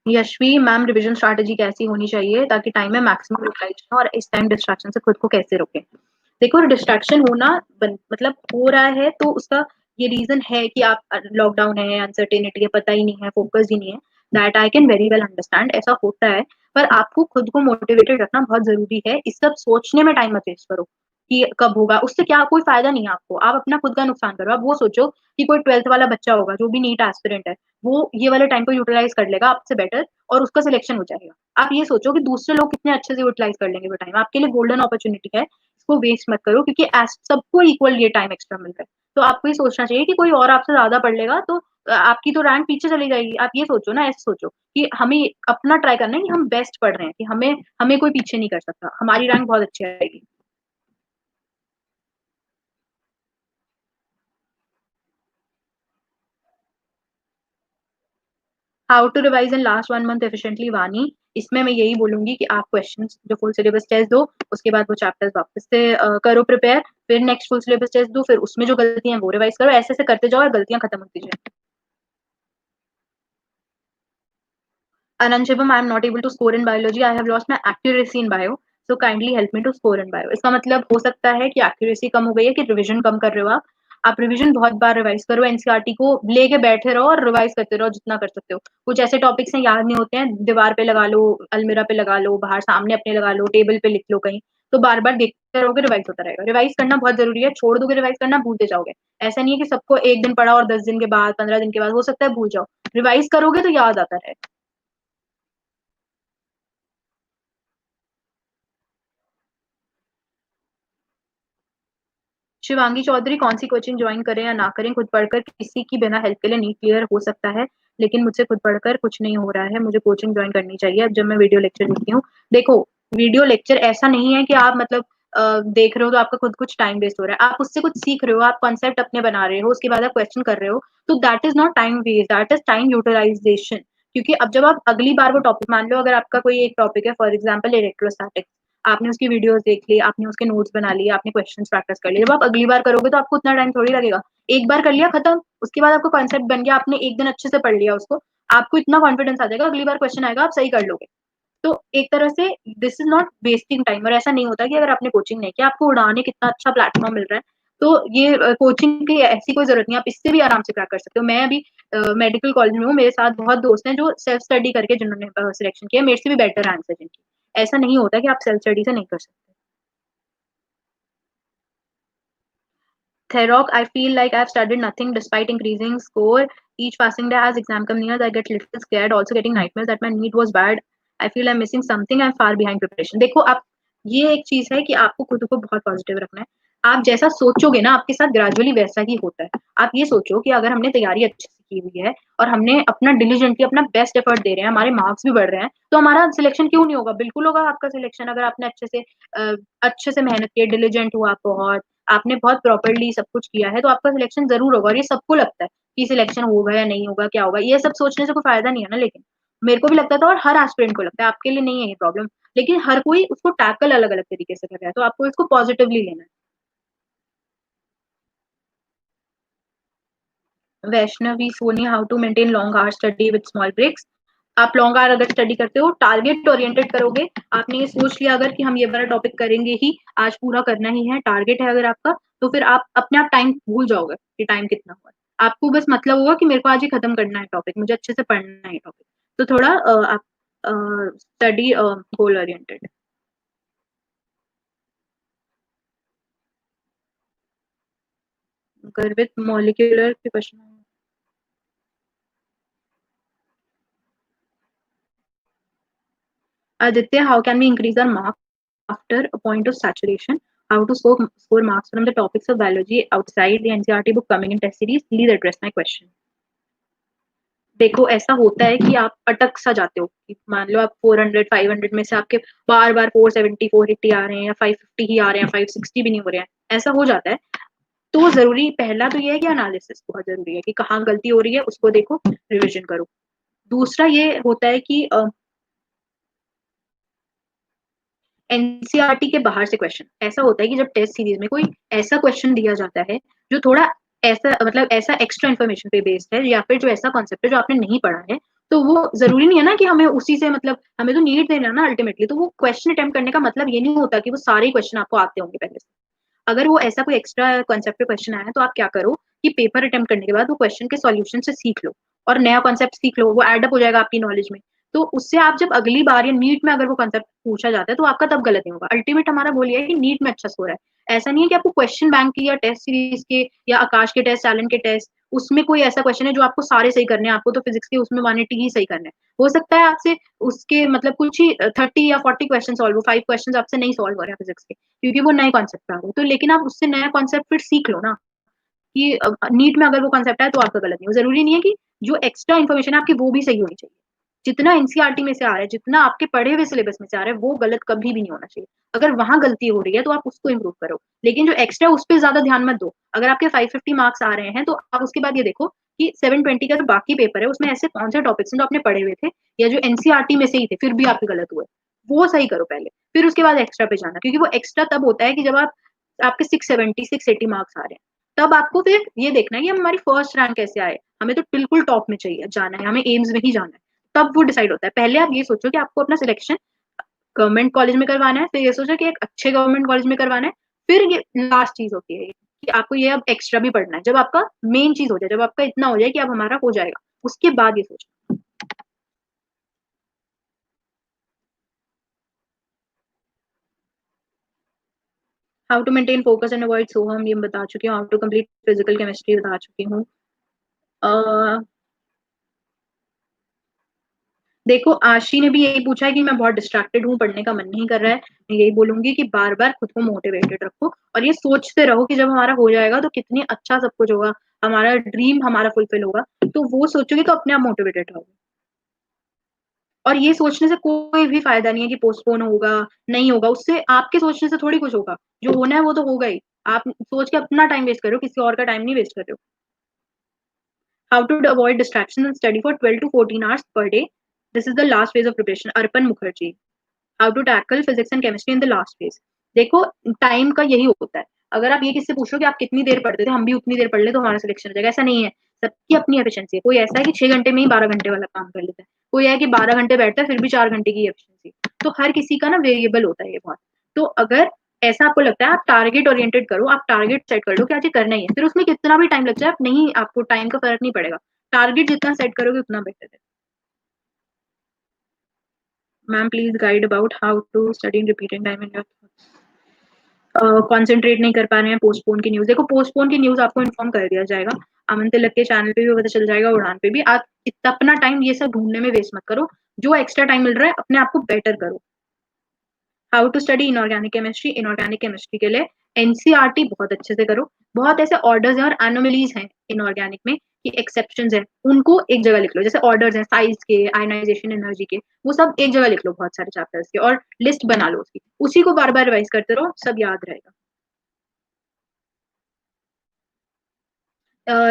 [SPEAKER 1] यशवी मैम, रिवीजन स्ट्रैटेजी कैसी होनी चाहिए ताकि टाइम में मैक्सिमम यूटिलाइज हो, और इस टाइम डिस्ट्रैक्शन से खुद को कैसे रोकें? देखो डिस्ट्रैक्शन होना मतलब हो रहा है तो उसका ये रीजन है कि आप लॉकडाउन है, अनसर्टेनिटी है, पता ही नहीं है, फोकस ही नहीं है, that I can very well understand, ऐसा होता है। पर आपको खुद को मोटिवेटेड रखना बहुत जरूरी है, इस सब सोचने में टाइम मत वेस्ट करो कि कब होगा, उससे क्या कोई फायदा नहीं है आपको, आप अपना खुद का नुकसान करो। आप वो सोचो कि कोई 12th वाला बच्चा होगा जो भी नीट एस्पिरेंट है, वो ये वाले टाइम को यूटिलाइज कर लेगा आपसे बेटर और उसका सिलेक्शन हो जाएगा। आप ये सोचो कि दूसरे लोग कितने अच्छे से यूटिलाइज कर लेंगे वो टाइम, आपके लिए गोल्डन अपॉर्चुनिटी है, इसको वेस्ट मत करो, क्योंकि सबको इक्वल ये टाइम एक्स्ट्रा मिल रहा है। तो आपको ये सोचना चाहिए कि कोई और आपसे ज्यादा पढ़ लेगा तो आपकी तो रैंक पीछे चली जाएगी। आप ये सोचो ना, ऐसे सोचो कि हमें अपना ट्राई करना है कि हम बेस्ट पढ़ रहे हैं, कि हमें हमें कोई पीछे नहीं कर सकता, हमारी रैंक बहुत अच्छी आएगी। How to revise in last 1 month efficiently, Vani, इसमें मैं यही बोलूंगी कि आप क्वेश्चंस जो फुल सिलेबस टेस्ट दो, उसके बाद वो चैप्टर्स वापस से करो प्रिपेयर, फिर नेक्स्ट फुल सिलेबस टेस्ट दो, फिर उसमें जो गलतियां हैं वो रिवाइज करो, ऐसे ऐसे करते जाओ और गलतियां खत्म होती जाए। Anand Shivam, I am not able to score in biology. I have lost my accuracy in bio. So kindly help me to score in bio. इसका मतलब हो सकता है कि एक्यूरेसी कम हो गई है, कि रिविजन कम कर रहे हो आप रिविजन बहुत बार रिवाइज करो, एनसीईआरटी को लेके बैठे रहो और रिवाइज करते रहो जितना कर सकते हो। कुछ ऐसे टॉपिक्स हैं याद नहीं होते हैं, दीवार पे लगा लो, अलमीरा पे लगा लो, बाहर सामने अपने लगा लो, टेबल पे लिख लो कहीं, तो बार बार देखते रहोगे, रिवाइज होता रहेगा। रिवाइज करना बहुत जरूरी है, छोड़ दोगे रिवाइज करना भूलते जाओगे। ऐसा नहीं है कि सबको एक दिन पढ़ा और 10 दिन के बाद 15 दिन के बाद हो सकता है भूल जाओ। रिवाइज करोगे तो याद आता है। शिवांगी चौधरी, कौन सी कोचिंग ज्वाइन करें या ना करें? खुद पढ़कर किसी की बिना हेल्प के लिए नीट क्लियर हो सकता है, लेकिन मुझसे खुद पढ़कर कुछ नहीं हो रहा है, मुझे कोचिंग ज्वाइन करनी चाहिए। अब जब मैं वीडियो लेक्चर देखती हूँ, देखो वीडियो लेक्चर ऐसा नहीं है कि आप मतलब देख रहे हो तो आपका खुद कुछ टाइम वेस्ट हो रहा है, आप उससे कुछ सीख रहे हो, आप कॉन्सेप्ट अपने बना रहे हो, उसके बाद आप क्वेश्चन कर रहे हो, तो that is not time waste, that is time utilisation. क्योंकि अब जब आप अगली बार वो टॉपिक, मान लो अगर आपका कोई एक टॉपिक है, फॉर एग्जाम्पल इलेक्ट्रोस्टैटिक्स, आपने उसकी वीडियोस देख ली, आपने उसके नोट्स बना लिए, आपने क्वेश्चंस प्रैक्टिस कर लिए, जब आप अगली बार करोगे तो आपको उतना टाइम थोड़ी लगेगा। एक बार कर लिया खत्म, उसके बाद आपको कॉन्सेप्ट बन गया, आपने एक दिन अच्छे से पढ़ लिया उसको, आपको इतना कॉन्फिडेंस आ जाएगा, अगली बार क्वेश्चन आएगा आप सही कर लोगे। तो एक तरह से this is not wasting time. और ऐसा नहीं होता कि अगर आपने कोचिंग नहीं किया, आपको उड़ाने कितना अच्छा प्लेटफॉर्म मिल रहा है, तो ये कोचिंग की ऐसी कोई जरूरत नहीं, आप इससे भी आराम से क्रैक कर सकते हो। मैं अभी मेडिकल कॉलेज में हूँ, मेरे साथ बहुत दोस्त हैं जो सेल्फ स्टडी करके जिन्होंने सिलेक्शन किया, मेरे से भी बेटर आंसर जिनकी। ऐसा नहीं होता कि आप सेल्फ स्टडी से नहीं कर सकते। Therok, I feel like I've studied nothing despite increasing score. Each passing day as exam come near, I get little scared. Also getting nightmares that my NEET was bad. I feel I'm missing something. I'm far behind preparation. देखो आप, ये एक चीज है कि आपको खुद को बहुत पॉजिटिव रखना है। आप जैसा सोचोगे ना, आपके साथ ग्रेजुअली वैसा ही होता है। आप ये सोचो कि अगर हमने तैयारी अच्छे से की हुई है और हमने अपना डिलीजेंटली अपना बेस्ट एफर्ट दे रहे हैं, हमारे मार्क्स भी बढ़ रहे हैं, तो हमारा सिलेक्शन क्यों नहीं होगा? बिल्कुल होगा आपका सिलेक्शन, अगर आपने अच्छे से मेहनत की, डिलीजेंट हुआ आप बहुत, आपने बहुत प्रॉपरली सब कुछ किया है, तो आपका सिलेक्शन जरूर होगा। और ये सबको लगता है कि सिलेक्शन होगा या नहीं होगा, क्या होगा, ये सब सोचने से कोई फायदा नहीं है ना। लेकिन मेरे को भी लगता था और हर एस्पिरेंट को लगता है, आपके लिए नहीं है ये प्रॉब्लम। लेकिन हर कोई उसको टैकल अलग अलग तरीके से कर रहा है, तो आपको इसको पॉजिटिवली लेना है। Vaishnavi Soni, how to maintain long hour study with small breaks? आप लॉन्ग आवर अगर स्टडी करते हो, टारगेट ओरिएंटेड करोगे, आपने ये सोच लिया अगर कि हम ये वाला टॉपिक करेंगे ही, आज पूरा करना ही है, टारगेट है अगर आपका, तो फिर आप अपने आप टाइम भूल जाओगे कि टाइम कितना हुआ है। आपको बस मतलब होगा कि मेरे को आज ही खत्म करना है टॉपिक, मुझे अच्छे से पढ़ना है टॉपिक। तो थोड़ा आप स्टडी गोल ओरिएंटेड। गर्वित मॉलिक्यूलर के question. Aditya, how can we increase our marks after a point of saturation? How to score marks from the topics of biology outside the NCERT book coming in test series? Please address my question. देखो ऐसा होता है कि आप अटक सा जाते हो कि मान लो आप 400 500 में से आपके बार बार 470 480 आ रहे हैं, या 550 ही आ रहे हैं, 560 भी नहीं हो रहे हैं, ऐसा हो जाता है। तो जरूरी पहला तो ये है कि एनालिसिस बहुत जरूरी है, कि कहाँ गलती हो रही है उसको देखो, रिविजन करो। दूसरा ये होता है कि एनसीईआरटी के बाहर से क्वेश्चन, ऐसा होता है कि जब टेस्ट सीरीज में कोई ऐसा क्वेश्चन दिया जाता है जो थोड़ा ऐसा मतलब ऐसा एक्स्ट्रा इन्फॉर्मेशन पे बेस्ड है, या फिर जो ऐसा कॉन्सेप्ट है जो आपने नहीं पढ़ा है, तो वो जरूरी नहीं है ना कि हमें उसी से मतलब, हमें तो नीट देना ना अल्टीमेटली। तो वो क्वेश्चन अटेम्प्ट करने का मतलब ये नहीं होता कि वो सारे क्वेश्चन आपको आते होंगे पहले से। अगर वो ऐसा कोई एक्स्ट्रा कॉन्सेप्ट पे क्वेश्चन आया है, तो आप क्या करो कि पेपर अटेम्प्ट करने के बाद वो क्वेश्चन के सॉल्यूशन से सीख लो, और नया कॉन्सेप्ट सीख लो, वो एडअप हो जाएगा आपकी नॉलेज में। तो उससे आप जब अगली बार या नीट में अगर वो कॉन्सेप्ट पूछा जाता है, तो आपका तब गलत नहीं होगा। अल्टीमेट हमारा गोल ये है कि नीट में अच्छा स्कोर है। ऐसा नहीं है कि आपको क्वेश्चन बैंक की या टेस्ट सीरीज के या आकाश के टेस्ट, चैलेंज के टेस्ट, उसमें कोई ऐसा क्वेश्चन है जो आपको सारे सही करने हैं, आपको तो फिजिक्स के उसमें 180 ही सही करने हैं। हो सकता है आपसे उसके मतलब कुछ ही 30 या 40 क्वेश्चन सॉल्व हो, 5 क्वेश्चन आपसे नहीं सॉल्व हो रहे हैं फिजिक्स के, क्योंकि वो नए कॉन्सेप्ट पे आ गए। तो लेकिन आप उससे नया कॉन्सेप्ट फिर सीख लो ना, कि नीट में अगर वो कॉन्सेप्ट है तो आपका गलत नहीं हो। जरूरी नहीं है कि जो एक्स्ट्रा इन्फॉर्मेशन है आपकी वो भी सही होनी चाहिए। जितना एनसीईआरटी में से आ रहा है, जितना आपके पढ़े हुए सिलेबस में से आ रहा है, वो गलत कभी भी नहीं होना चाहिए। अगर वहां गलती हो रही है तो आप उसको इम्प्रूव करो, लेकिन जो एक्स्ट्रा उस पर ज्यादा ध्यान मत दो। अगर आपके 550 मार्क्स आ रहे हैं, तो आप उसके बाद ये देखो कि 720 का जो बाकी पेपर है उसमें ऐसे कौन से टॉपिक्स हैं जो आपने पढ़े हुए थे, या जो एनसीईआरटी में से ही थे फिर भी आपके गलत हुए, वो सही करो पहले, फिर उसके बाद एक्स्ट्रा पे जाना। क्योंकि वो एक्स्ट्रा तब होता है कि जब आप आपके 670 680 मार्क्स आ रहे हैं, तब आपको फिर ये देखना है कि हम हमारी फर्स्ट रैंक कैसे आए, हमें तो बिल्कुल टॉप में चाहिए जाना है, हमें एम्स में ही जाना है। तब वो डिसाइड होता है। पहले आप ये सोचो कि आपको अपना सिलेक्शन गवर्नमेंट कॉलेज में करवाना है, फिर ये सोचा कि एक अच्छे गवर्नमेंट कॉलेज में करवाना है, फिर ये लास्ट चीज होती है कि आपको ये अब एक्स्ट्रा भी पढ़ना है, जब आपका मेन चीज हो जाए, जब आपका इतना हो जाए कि अब हमारा हो जाएगा, उसके बाद ये सोचो। How to maintain focus and avoid Soham ये बता चुकी हूँ, how to complete physical chemistry बता चुकी हूँ। देखो आशी ने भी यही पूछा है कि मैं बहुत डिस्ट्रैक्टेड हूँ, पढ़ने का मन नहीं कर रहा है। मैं यही बोलूंगी कि बार बार खुद को मोटिवेटेड रखो और ये सोचते रहो कि जब हमारा हो जाएगा तो कितनी अच्छा सब कुछ होगा, हमारा ड्रीम हमारा फुलफिल होगा। तो वो सोचोगे तो अपने आप मोटिवेटेड रहोगे। और ये सोचने से कोई भी फायदा नहीं है कि पोस्टपोन होगा, नहीं होगा, उससे आपके सोचने से थोड़ी कुछ होगा। जो होना है वो तो होगा ही। आप सोच के अपना टाइम वेस्ट करो, किसी और का टाइम नहीं वेस्ट कर रहे हो। How to avoid distraction and study for 12 to 14 hours per day, this is the last phase of preparation, Arpan Mukherjee. How to tackle physics and chemistry in the last phase. देखो time का यही होता है। अगर आप ये किससे पूछो कि आप कितनी देर पढ़ते थे, हम भी उतनी देर पढ़ ले तो हमारा सिलेक्शन हो जाएगा, ऐसा नहीं है। सबकी अपनी एफिशिएंसी है। कोई ऐसा है कि 6 घंटे में ही 12 घंटे वाला काम कर लेता है, कोई है कि 12 घंटे बैठता है फिर भी 4 घंटे की एफिशिएंसी। तो हर किसी का ना वेरिएबल होता है ये बहुत। तो अगर ऐसा आपको लगता है, आप टारगेट ओरिएंटेड करो, आप टारगेट सेट कर लो कि आज ये करना ही है, फिर उसमें कितना भी टाइम लग जाए, आप नहीं, आपको टाइम का फर्क नहीं पड़ेगा। टारगेट जितना सेट करोगे उतना बेटर है। Ma'am please guide about how to study in repeating time in your concentrate नहीं कर पा रहे हैं, पोस्टपोन की न्यूज। देखो पोस्टपोन की न्यूज आपको इन्फॉर्म कर दिया जाएगा, अमन तिलक के चैनल पे भी पता चल जाएगा, उड़ान पे भी। आप इतना अपना टाइम ये सब ढूंढने में वेस्ट मत करो, जो एक्स्ट्रा टाइम मिल रहा है अपने आप को बेटर करो। How to study inorganic chemistry, inorganic chemistry के लिए एनसीईआरटी बहुत अच्छे से करो। बहुत ऐसे ऑर्डर्स हैं और एनोमलीज हैं इनऑर्गेनिक में कि एक्सेप्शंस हैं, उनको एक जगह लिख लो। जैसे ऑर्डर्स हैं साइज के, आयनाइजेशन एनर्जी के, वो सब एक जगह लिख लो बहुत सारे चैप्टर्स के, और लिस्ट बना लो उसकी, उसी को बार बार रिवाइज करते रहो, सब याद रहेगा।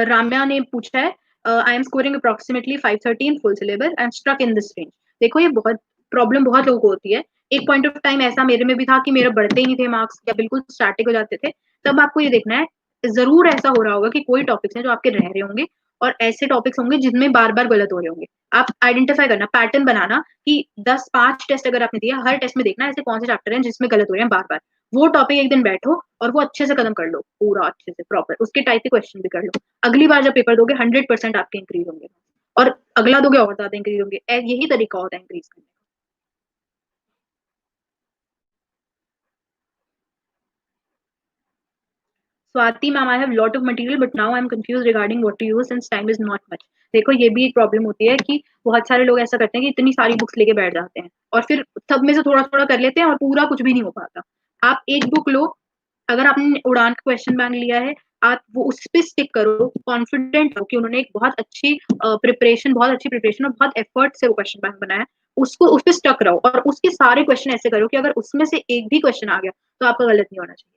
[SPEAKER 1] राम्या ने पूछा है, I am scoring approximately 530 in full syllabus, I am struck in this range. देखो ये बहुत प्रॉब्लम बहुत लोगों को होती है। एक पॉइंट ऑफ टाइम ऐसा मेरे में भी था कि मेरे बढ़ते ही नहीं थे मार्क्स, या बिल्कुल स्टैटिक हो जाते थे। तब आपको ये देखना है, जरूर ऐसा हो रहा होगा कि कोई टॉपिक्स हैं जो आपके रह रहे होंगे, और ऐसे टॉपिक्स होंगे जिनमें बार बार गलत हो रहे होंगे। आप आइडेंटिफाई करना, पैटर्न बनाना कि 10 5 टेस्ट अगर आपने दिया, हर टेस्ट में देखना ऐसे कौन से चैप्टर हैं जिसमें गलत हो रहे हैं बार बार। वो टॉपिक एक दिन बैठो और वो अच्छे से खत्म कर लो, पूरा अच्छे से प्रॉपर उसके टाइप के क्वेश्चन भी कर लो। अगली बार जब पेपर दोगे 100% आपके इंक्रीज होंगे, और अगला दोगे और ज्यादा इंक्रीज होंगे। यही तरीका होता है इंक्रीज करने का। Swati ma'am, I have lot of material but now I am confuse regarding what to use since time is not much. देखो ये भी एक प्रॉब्लम होती है कि बहुत सारे लोग ऐसा करते हैं कि इतनी सारी बुक्स लेके बैठ जाते हैं, और फिर सब में से थोड़ा थोड़ा कर लेते हैं और पूरा कुछ भी नहीं हो पाता। आप एक बुक लो, अगर आपने उड़ान का क्वेश्चन बैंक लिया है, आप वो उस पर स्टिक करो, कॉन्फिडेंट हो कि उन्होंने एक बहुत अच्छी प्रिपरेशन और बहुत एफर्ट से वो क्वेश्चन बैंक बनाया है, उसको उस पर स्टक रहो और उसके सारे क्वेश्चन ऐसे करो कि अगर उसमें से एक भी क्वेश्चन आ गया तो आपका गलत नहीं होना चाहिए।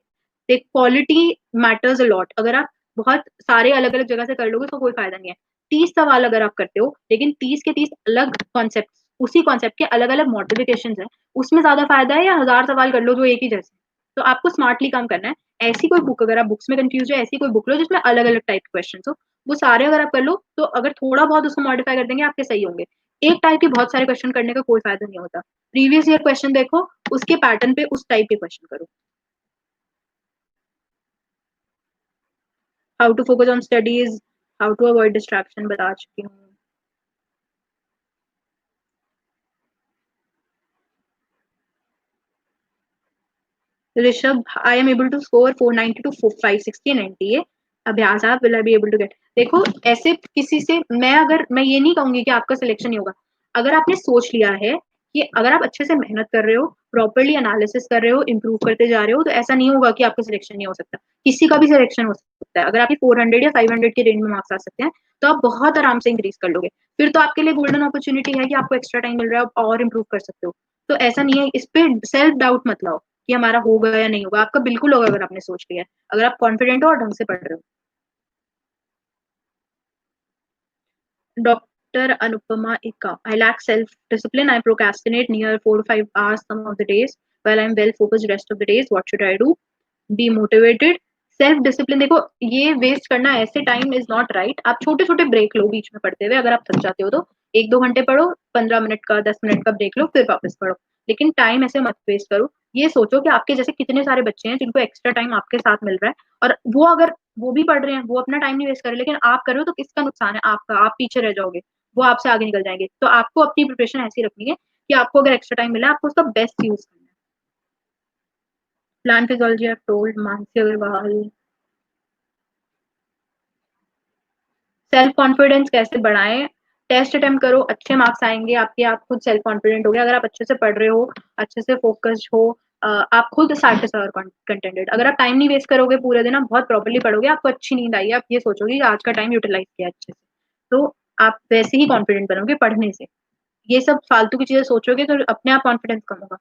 [SPEAKER 1] देख क्वालिटी मैटर्स अ लॉट। अगर आप बहुत सारे अलग अलग जगह से कर लोगे तो कोई फायदा नहीं है। 30 सवाल अगर आप करते हो, लेकिन 30 के 30 अलग कॉन्सेप्ट, उसी कॉन्सेप्ट के अलग अलग मॉडिफिकेशन है, उसमें ज्यादा फायदा है या 1000 सवाल कर लो जो एक ही जैसे। तो आपको स्मार्टली काम करना है। ऐसी कोई बुक, अगर आप बुक्स में कंफ्यूज हो, ऐसी कोई बुक लो जिसमें अलग अलग टाइप के क्वेश्चन हो, वो सारे अगर आप कर लो तो अगर थोड़ा बहुत उसको मॉडिफाई कर देंगे आपके सही होंगे। एक टाइप के बहुत सारे क्वेश्चन करने का कोई फायदा नहीं होता। प्रीवियस ईयर क्वेश्चन देखो, उसके पैटर्न पे उस टाइप के क्वेश्चन करो। How to focus on studies, how to avoid distraction बता चुकी हूँ। Rishabh, I am able to score 490 to 560 in NTA Abhyas, आप will I be able to get. देखो ऐसे किसी से मैं ये नहीं कहूंगी कि आपका सिलेक्शन नहीं होगा। अगर आपने सोच लिया है कि अगर आप अच्छे से मेहनत कर रहे हो, प्रॉपरली एनालिसिस कर रहे हो, इंप्रूव करते जा रहे हो, तो ऐसा नहीं होगा कि आपका सिलेक्शन नहीं हो सकता। किसी का भी सिलेक्शन हो सकता है। अगर आपके 400 या 500 के रेंज में मार्क्स आ सकते हैं, तो आप बहुत आराम से इंक्रीज कर लोगे। फिर तो आपके लिए गोल्डन अपॉर्चुनिटी है कि आपको एक्स्ट्रा टाइम मिल रहा है, आप और इंप्रूव कर सकते हो। तो ऐसा नहीं है, इस पे सेल्फ डाउट मत लाओ कि हमारा होगा या नहीं होगा। आपका बिल्कुल होगा अगर आपने सोच लिया है, अगर आप कॉन्फिडेंट हो और ढंग से पढ़ रहे हो। Doctor Anupama Ekka, I lack self discipline, I procrastinate near 4 to 5 hours some of the days while I'm well focused rest of the days, what should I do? Be motivated। Self discipline, देखो ये waste करना ऐसे time is not right. आप छोटे छोटे break लो बीच में पढ़ते हुए, अगर आप थक जाते हो तो 1 2 घंटे पढ़ो, 15 मिनट का 10 मिनट का ब्रेक लो, फिर वापस पढ़ो। लेकिन टाइम ऐसे मत वेस्ट करो। ये सोचो कि आपके जैसे कितने सारे बच्चे हैं जिनको एक्स्ट्रा टाइम आपके साथ मिल रहा है, और वो अगर वो भी पढ़ रहे हैं, वो अपना टाइम नहीं वेस्ट कर रहे, लेकिन आप कर रहे हो तो किसका नुकसान है? आपका। आप पीछे रह जाओगे, वो आपसे आगे निकल जाएंगे। तो आपको अपनी प्रिपरेशन ऐसी रखनी है कि आपको अगर एक्स्ट्रा टाइम मिला है, आपको उसका बेस्ट यूज करना है। Plan physiology I told Mansi Agarwal. Self confidence कैसे बढ़ाएं? टेस्ट अटेम्प्ट करो, अच्छे मार्क्स आएंगे आपके, आप खुद सेल्फ कॉन्फिडेंट हो गए। अगर आप अच्छे से पढ़ रहे हो, अच्छे से फोकस्ड हो, आप खुद सेटिस्फाई और कंटेंटेड। अगर आप टाइम नहीं वेस्ट करोगे पूरे दिन, आप बहुत प्रॉपर्ली पढ़ोगे, आपको अच्छी नींद आई, आप ये सोचोगे कि आज का टाइम यूटिलाइज किया अच्छे से, तो आप वैसे ही कॉन्फिडेंट बनोगे पढ़ने से। ये सब फालतू की चीजें सोचोगे तो अपने आप कॉन्फिडेंस कम होगा।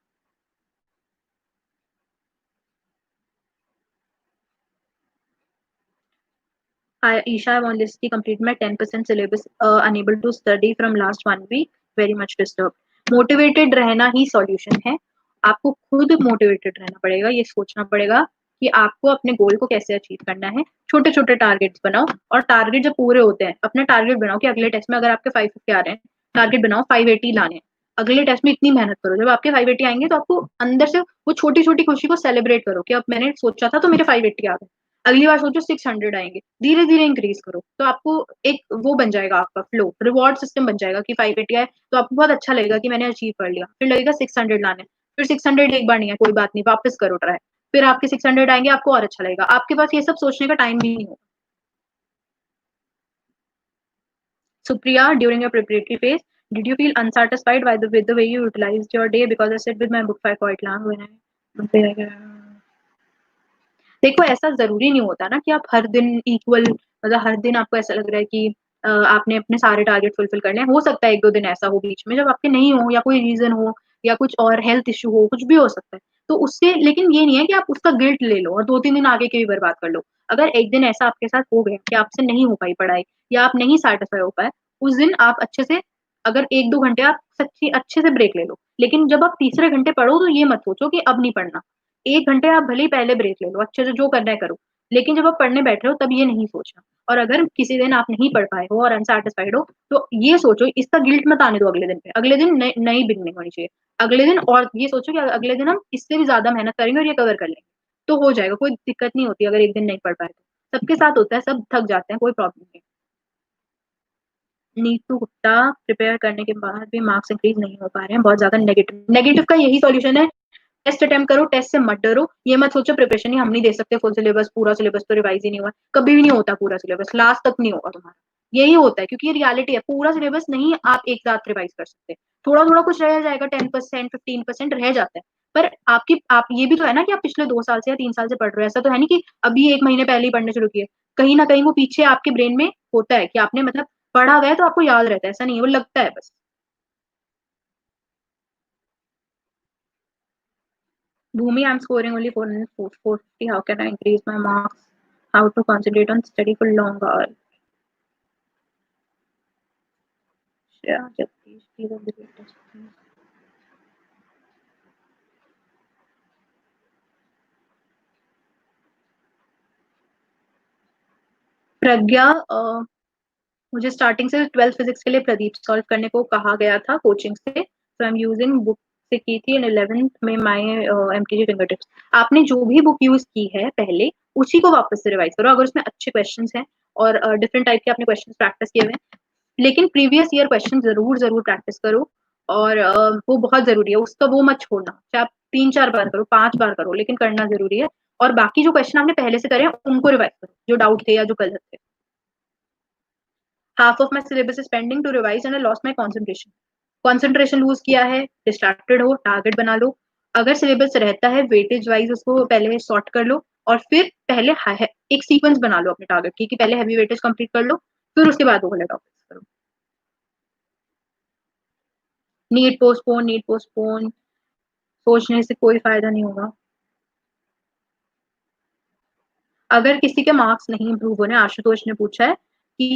[SPEAKER 1] Isha, I want to complete my 10% syllabus. Unable to study from last 1 week. Very much disturbed. Motivated रहना ही सॉल्यूशन है। आपको खुद मोटिवेटेड रहना पड़ेगा, ये सोचना पड़ेगा कि आपको अपने गोल को कैसे अचीव करना है। छोटे छोटे टारगेट्स बनाओ, और टारगेट जब पूरे होते हैं, अपना टारगेट बनाओ कि अगले टेस्ट में अगर आपके 550 आ रहे हैं, टारगेट बनाओ 580 लाने हैं। अगले टेस्ट में इतनी मेहनत करो, जब आपके 580 आएंगे तो आपको अंदर से वो छोटी छोटी खुशी को सेलिब्रेट करो कि अब मैंने सोचा था तो मेरे 580 आ गए। अगली बार सोचो 600 आएंगे, धीरे धीरे इंक्रीज करो, तो आपको एक वो बन जाएगा, आपका फ्लो रिवॉर्ड सिस्टम बन जाएगा कि 580 आए तो आपको बहुत अच्छा लगेगा कि मैंने अचीव कर लिया। फिर लगेगा 600 लाने, फिर 600 एक बार नहीं है, कोई बात नहीं, वापस करो ट्राई। फिर आपके 600 आएंगे, आपको और अच्छा लगेगा। आपके पास ये सब सोचने का टाइम भी नहीं होगा। Supriya, during your preparatory phase, did you feel unsatisfied with the way you utilized your day? Because I sit with my book for quite long when I देखो, ऐसा जरूरी नहीं होता ना कि आप हर दिन इक्वल, मतलब हर दिन आपको ऐसा लग रहा है कि आपने अपने सारे टारगेट फुलफिल करने हैं। हो सकता है एक दो दिन ऐसा हो बीच में जब आपके नहीं हो, या कोई रीजन हो, या कुछ और हेल्थ इश्यू हो, कुछ भी हो सकता है। तो उससे, लेकिन ये नहीं है कि आप उसका गिल्ट ले लो और 2-3 दिन आगे के भी बर्बाद कर लो। अगर एक दिन ऐसा आपके साथ हो गया कि आपसे नहीं हो पाई पढ़ाई, या आप नहीं सेटिस्फाई हो पाए, उस दिन आप अच्छे से, अगर 1-2 घंटे आप सच्ची अच्छे से ब्रेक ले लो। लेकिन जब आप तीसरे घंटे पढ़ो तो ये मत सोचो कि अब नहीं पढ़ना। 1 घंटे आप भले ही पहले ब्रेक ले लो, अच्छे से जो करना है करो, लेकिन जब आप पढ़ने बैठ रहे हो तब ये नहीं सोचना। और अगर किसी दिन आप नहीं पढ़ पाए हो और अनसेटिस्फाइड हो, तो ये सोचो, इसका गिल्ट मत आने दो अगले दिन पे। अगले दिन नई बिगनिंग होनी चाहिए। अगले दिन और ये सोचो कि अगले दिन हम इससे भी ज्यादा मेहनत करेंगे और ये कवर कर लेंगे, तो हो जाएगा। कोई दिक्कत नहीं होती अगर एक दिन नहीं पढ़ पाए तो। सबके साथ होता है, सब थक जाते हैं, कोई प्रॉब्लम नहीं। नीतू गुप्ता, प्रिपेयर करने के बाद भी मार्क्स इंक्रीज नहीं हो पा रहे हैं, बहुत ज्यादा नेगेटिव। नेगेटिव का यही सॉल्यूशन है, टेस्ट अटेम्प्ट करो, टेस्ट से मत डरो। ये मत सोचो प्रिपरेशन ही हम नहीं दे सकते फुल सिलेबस, पूरा सिलेबस तो रिवाइज ही नहीं हुआ। कभी भी नहीं होता पूरा सिलेबस, लास्ट तक नहीं होगा तुम्हारा। यही होता है क्योंकि ये रियलिटी है, पूरा सिलेबस नहीं आप एक साथ रिवाइज कर सकते। थोड़ा थोड़ा कुछ रह जाएगा, 10%, 15% रह जाता है। पर आप ये भी तो है ना कि आप पिछले 2 साल से या 3 साल से पढ़ रहे हो। ऐसा तो है नहीं कि अभी एक महीने पहले ही पढ़ने शुरू किए। कहीं ना कहीं वो पीछे आपके ब्रेन में होता है कि आपने मतलब पढ़ा गया तो आपको याद रहता है, ऐसा नहीं है, वो लगता है बस। Bhumi, I'm scoring only 450. How can I increase my marks? How to concentrate on study for long hours? Yeah, Jagdish, please on the latest. प्रज्ञा, मुझे स्टार्टिंग से 12th फिजिक्स के लिए प्रदीप सॉल्व करने को कहा गया था कोचिंग से, तो आई एम यूजिंग बुक से की थी। इन 11th में माय एमटीजी फिंगर टिप्स। आपने जो भी बुक यूज की है पहले, उसी को वापस से रिवाइज करो। अगर उसमें अच्छे क्वेश्चंस हैं और डिफरेंट टाइप के आपने क्वेश्चंस प्रैक्टिस किए हुए हैं, लेकिन प्रीवियस ईयर क्वेश्चन जरूर जरूर प्रैक्टिस करो। और वो बहुत जरूरी है, उसका वो मत छोड़ना। चाहे आप 3-4 बार करो, 5 बार करो, लेकिन करना जरूरी है। और बाकी जो क्वेश्चन आपने पहले से करे हैं, उनको रिवाइज करो, जो डाउट थे या जो गलत थे। Half of my syllabus is pending to revise and I lost my concentration. Concentration lose किया है, डिस्ट्रैक्टेड हो, टारगेट बना लो। अगर सिलेबस रहता है वेटेज वाइज, उसको पहले सॉर्ट कर लो, और फिर पहले एक सीक्वेंस बना लो अपने टारगेट की, कि पहले हैवी वेटेज कंप्लीट कर लो, फिर उसके बाद वो वाले टॉपिक्स करो। नीट पोस्टपोन सोचने से कोई फायदा नहीं होगा। अगर किसी के मार्क्स नहीं इंप्रूव होने, आशुतोष ने पूछा है कि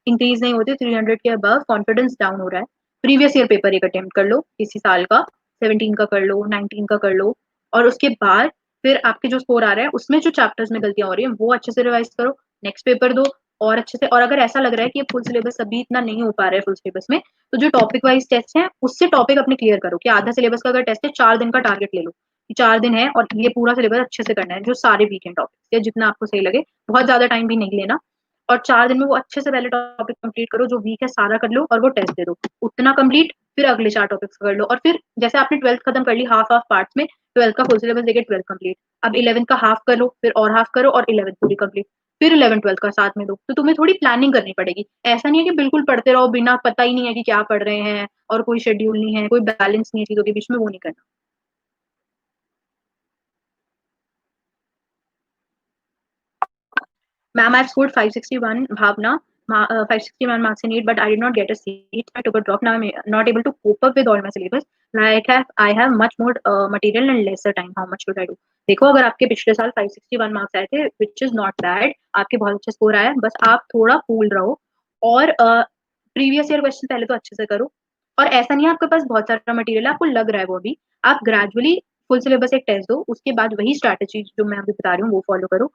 [SPEAKER 1] इंक्रीज नहीं होते 300 के अबव, कॉन्फिडेंस डाउन हो रहा है, प्रीवियस ईयर पेपर एक अटेम्प्ट कर लो इसी साल का, 17 का कर लो, 19 का कर लो, और उसके बाद फिर आपके जो स्कोर आ रहा है उसमें जो चैप्टर्स में गलतियां हो रही है वो अच्छे से रिवाइज करो। नेक्स्ट पेपर दो, और अच्छे से। और अगर ऐसा लग रहा है कि फुल सिलेबस अभी इतना नहीं हो पा रहा है फुल सिलेबस में, तो जो टॉपिक वाइज टेस्ट है उससे टॉपिक अपने क्लियर करो। कि आधा सिलेबस का अगर टेस्ट है, 4 दिन का टारगेट ले लो कि 4 दिन है और ये पूरा सिलेबस अच्छे से करना है, जो सारे वीकेंड टॉपिक या जितना आपको सही लगे, बहुत ज्यादा टाइम भी नहीं लेना। और 4 दिन में वो अच्छे से पहले टॉपिक कंप्लीट करो, जो वीक है सारा कर लो और वो टेस्ट दे दो, उतना कंप्लीट। फिर अगले 4 टॉपिक्स कर लो, और फिर जैसे आपने 12th खत्म कर ली हाफ हाफ पार्ट्स में, 12th का फुल सिलेबस लेके 12th कंप्लीट, अब 11th का हाफ करो, फिर और हाफ करो, और 11th पूरी कंप्लीट, फिर 11th 12th का साथ में दो। तो तुम्हें थोड़ी प्लानिंग करनी पड़ेगी। ऐसा नहीं है कि बिल्कुल पढ़ते रहो बिना, पता ही नहीं है कि क्या पढ़ रहे हैं, और कोई शेड्यूल नहीं है, कोई बैलेंस नहीं है चीजों के बीच में, वो नहीं करना। Ma'am, I've scored 561, Bhavna, 561 marks in it, but I did not get a seat. I took a drop. Now I'm not able to cope up with all my syllabus. I have much more material and lesser time. How much should I do? देखो, अगर आपके पिछले साल 561 marks आए थे, which is not bad, आपके बहुत अच्छे स्कोर आया, बस आप थोड़ा कूल रहो। और प्रीवियस ईयर क्वेश्चन पहले तो अच्छे से करो। और ऐसा नहीं है आपके पास बहुत सारा मटेरियल है, आपको लग रहा है वो अभी, आप ग्रेजुअली फुल सिलेबस एक टेस्ट दो, उसके बाद वही स्ट्रैटेजी जो मैं अभी बता रही हूँ वो फॉलो करो।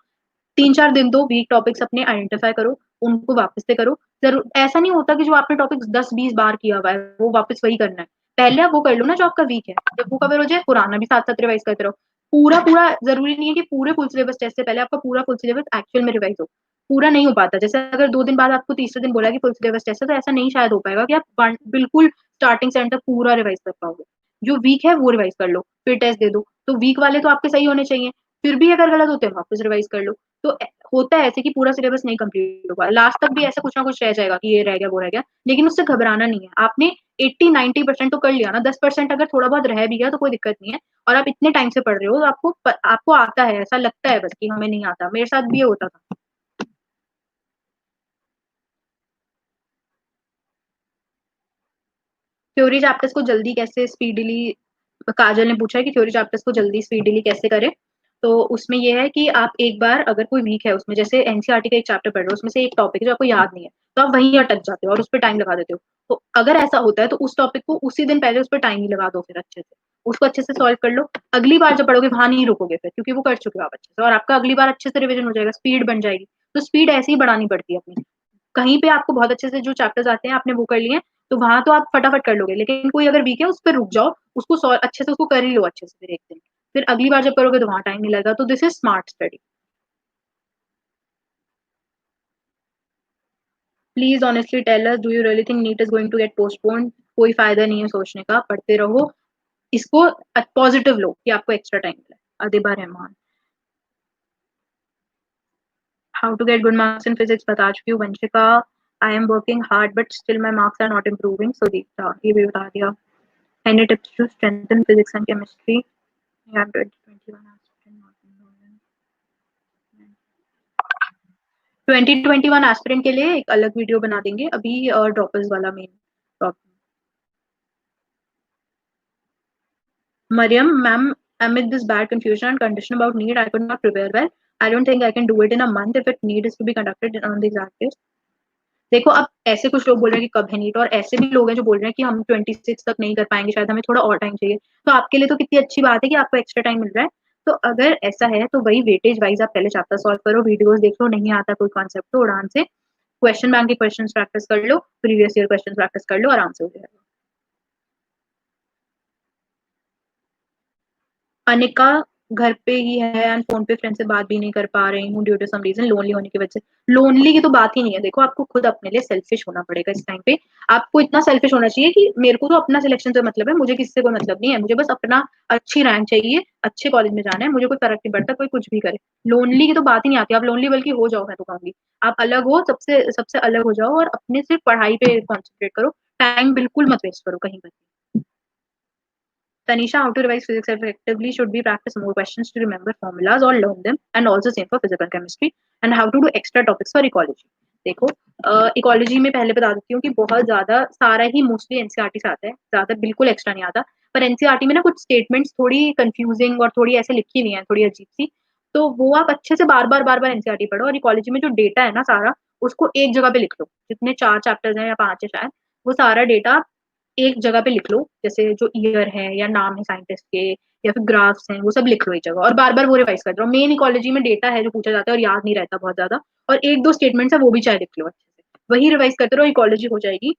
[SPEAKER 1] 3-4 दिन दो, वीक टॉपिक्स अपने आइडेंटिफाई करो, उनको वापस से करो। जरूर ऐसा नहीं होता कि जो आपने टॉपिक्स 10-20 बार किया हुआ है वो वापस वही करना है। पहले आप वो कर लो ना जो आपका वीक है, जब वो कवर हो जाए पुराना भी साथ साथ रिवाइज करते रहो। पूरा पूरा जरूरी नहीं है कि पूरे फुल सिलेबस टेस्ट से पहले आपका पूरा फुल सिलेबस एक्चुअल में रिवाइज हो। पूरा नहीं हो पाता। जैसे अगर 2 दिन बाद आपको तीसरे दिन बोला कि फुल सिलेबस टेस्ट है, तो ऐसा नहीं शायद हो पाएगा कि आप बिल्कुल स्टार्टिंग से एंड तक पूरा रिवाइज कर पाओगे। जो वीक है वो रिवाइज कर लो, फिर टेस्ट दे दो। तो वीक वाले तो आपके सही होने चाहिए, फिर भी अगर गलत होते हैं वापस रिवाइज कर लो। तो होता है ऐसे कि पूरा सिलेबस नहीं कंप्लीट होगा, लास्ट तक भी ऐसा कुछ ना कुछ रह जाएगा कि ये रह गया वो रह गया, लेकिन उससे घबराना नहीं है। आपने 80-90% तो कर लिया ना, 10% अगर थोड़ा बहुत रह भी गया तो कोई दिक्कत नहीं है। और आप इतने टाइम से पढ़ रहे हो तो आपको आता है, ऐसा लगता है बस कि हमें नहीं आता। मेरे साथ भी ये होता था। थ्योरी चैप्टर्स को जल्दी कैसे स्पीडीली, काजल ने पूछा है कि थ्योरी चैप्टर्स को जल्दी स्पीडीली कैसे करें। तो उसमें ये है कि आप एक बार अगर कोई वीक है उसमें, जैसे एनसीईआरटी का एक चैप्टर पढ़ रहे हो, उसमें से एक टॉपिक है जो आपको याद नहीं है, तो आप वहीं अटक जाते हो और उस पर टाइम लगा देते हो। तो अगर ऐसा होता है तो उस टॉपिक को उसी दिन पहले उस पर टाइम ही लगा दो, फिर अच्छे से उसको अच्छे से सॉल्व कर लो। अगली बार जब पढ़ोगे वहां नहीं रुकोगे फिर, क्योंकि वो कर चुके हो आप अच्छे से, और आपका अगली बार अच्छे से रिविजन हो जाएगा, स्पीड बन जाएगी। तो स्पीड ऐसे ही बढ़ानी पड़ती है अपनी। कहीं पे आपको बहुत अच्छे से जो चैप्टर्स आते हैं आपने वो कर लिए हैं, तो वहां तो आप फटाफट कर लोगे, लेकिन कोई अगर वीक है उस पर रुक जाओ, उसको अच्छे से उसको कर ही लो अच्छे से, फिर एक दिन, फिर अगली बार जब करोगे तो वहां टाइम नहीं लगेगा। तो this is smart study. Please honestly tell us, do you really think NEET is going to get postponed? कोई फायदा नहीं है सोचने का, पढ़ते रहो। इसको पॉजिटिव लो कि आपको एक्स्ट्रा टाइम मिला है। Adiba Rahman, how to get good marks in physics बता चुकी हूँ। Vanshika, I am working hard but still my marks are not improving. So Diksha, ये भी बता दिया। Any tips to strengthen physics and chemistry? 2021 aspirant के लिए एक अलग वीडियो बना देंगे, अभी ड्रॉपर्स वाला main. Mariam, ma'am, amid this bad confusion and condition about need, I could not prepare well. I don't think I can do it in a month if it need is to be conducted on the exact days. देखो, अब ऐसे कुछ लोग बोल रहे हैं कि कब है नीट, और ऐसे भी लोग हैं जो बोल रहे हैं कि हम 26 तक नहीं कर पाएंगे, शायद हमें थोड़ा और टाइम चाहिए। तो आपके लिए तो कितनी अच्छी बात है कि आपको एक्स्ट्रा टाइम मिल रहा है। तो अगर ऐसा है तो वही वेटेज वाइज आप पहले चैप्टर सॉल्व करो, वीडियोस देख लो, नहीं आता कोई कॉन्सेप्ट तो आराम से क्वेश्चन बैंक के क्वेश्चन प्रैक्टिस कर लो, प्रीवियस ईयर क्वेश्चन प्रैक्टिस कर लो, आराम से हो जाएगा। अनिका, घर पे ही है एंड फोन पे फ्रेंड से बात भी नहीं कर पा रही हूँ due to some reason, lonely होने की वजह से। लोनली की तो बात ही नहीं है। देखो, आपको खुद अपने लिए सेल्फिश होना पड़ेगा इस टाइम पे। आपको इतना सेल्फिश होना चाहिए कि मेरे को तो अपना सिलेक्शन से मतलब है, मुझे किसी से कोई मतलब नहीं है, मुझे बस अपना अच्छी रैंक चाहिए, अच्छे कॉलेज में जाना है, मुझे कोई फर्क नहीं पड़ता कोई कुछ भी करे। लोनली की तो बात ही नहीं आती। आप लोनली बल्कि हो जाओ, मैं तो कहूंगी आप अलग हो, सबसे सबसे अलग हो जाओ और अपने सिर्फ पढ़ाई पे कॉन्सेंट्रेट करो। टाइम बिल्कुल मत वेस्ट करो कहीं पर। Tanisha, how to revise physics effectively should be practice more questions to remember formulas or learn them, and also same for physical chemistry, and how to do extra topics for ecology. देखो, ecology में पहले बता देती हूँ कि बहुत ज्यादा सारा ही मोस्टली एनसीईआरटी से आता है, ज्यादा बिल्कुल एक्स्ट्रा नहीं आता। पर एनसीईआरटी में ना कुछ स्टेटमेंट्स थोड़ी कंफ्यूजिंग और थोड़ी ऐसे लिखी हुई हैं, थोड़ी अजीब सी। तो वो आप अच्छे से बार बार एनसीईआरटी पढ़ो, और इकोलॉजी में जो डेटा है ना सारा, उसको एक जगह पे लिख लो। जितने 4 चैप्टर्स हैं या 5 है शायद, वो सारा डेटा एक जगह पे लिख लो, जैसे जो ईयर है या नाम है साइंटिस्ट के या फिर ग्राफ्स हैं, वो सब लिख लो एक जगह, और बार बार वो रिवाइज करते रहो। मेन इकोलॉजी में डेटा है जो पूछा जाता है और याद नहीं रहता बहुत ज्यादा, और एक दो स्टेटमेंट्स है वो भी चाहे लिख लो अच्छे से, वही रिवाइज करते रहो, इकोलॉजी हो जाएगी।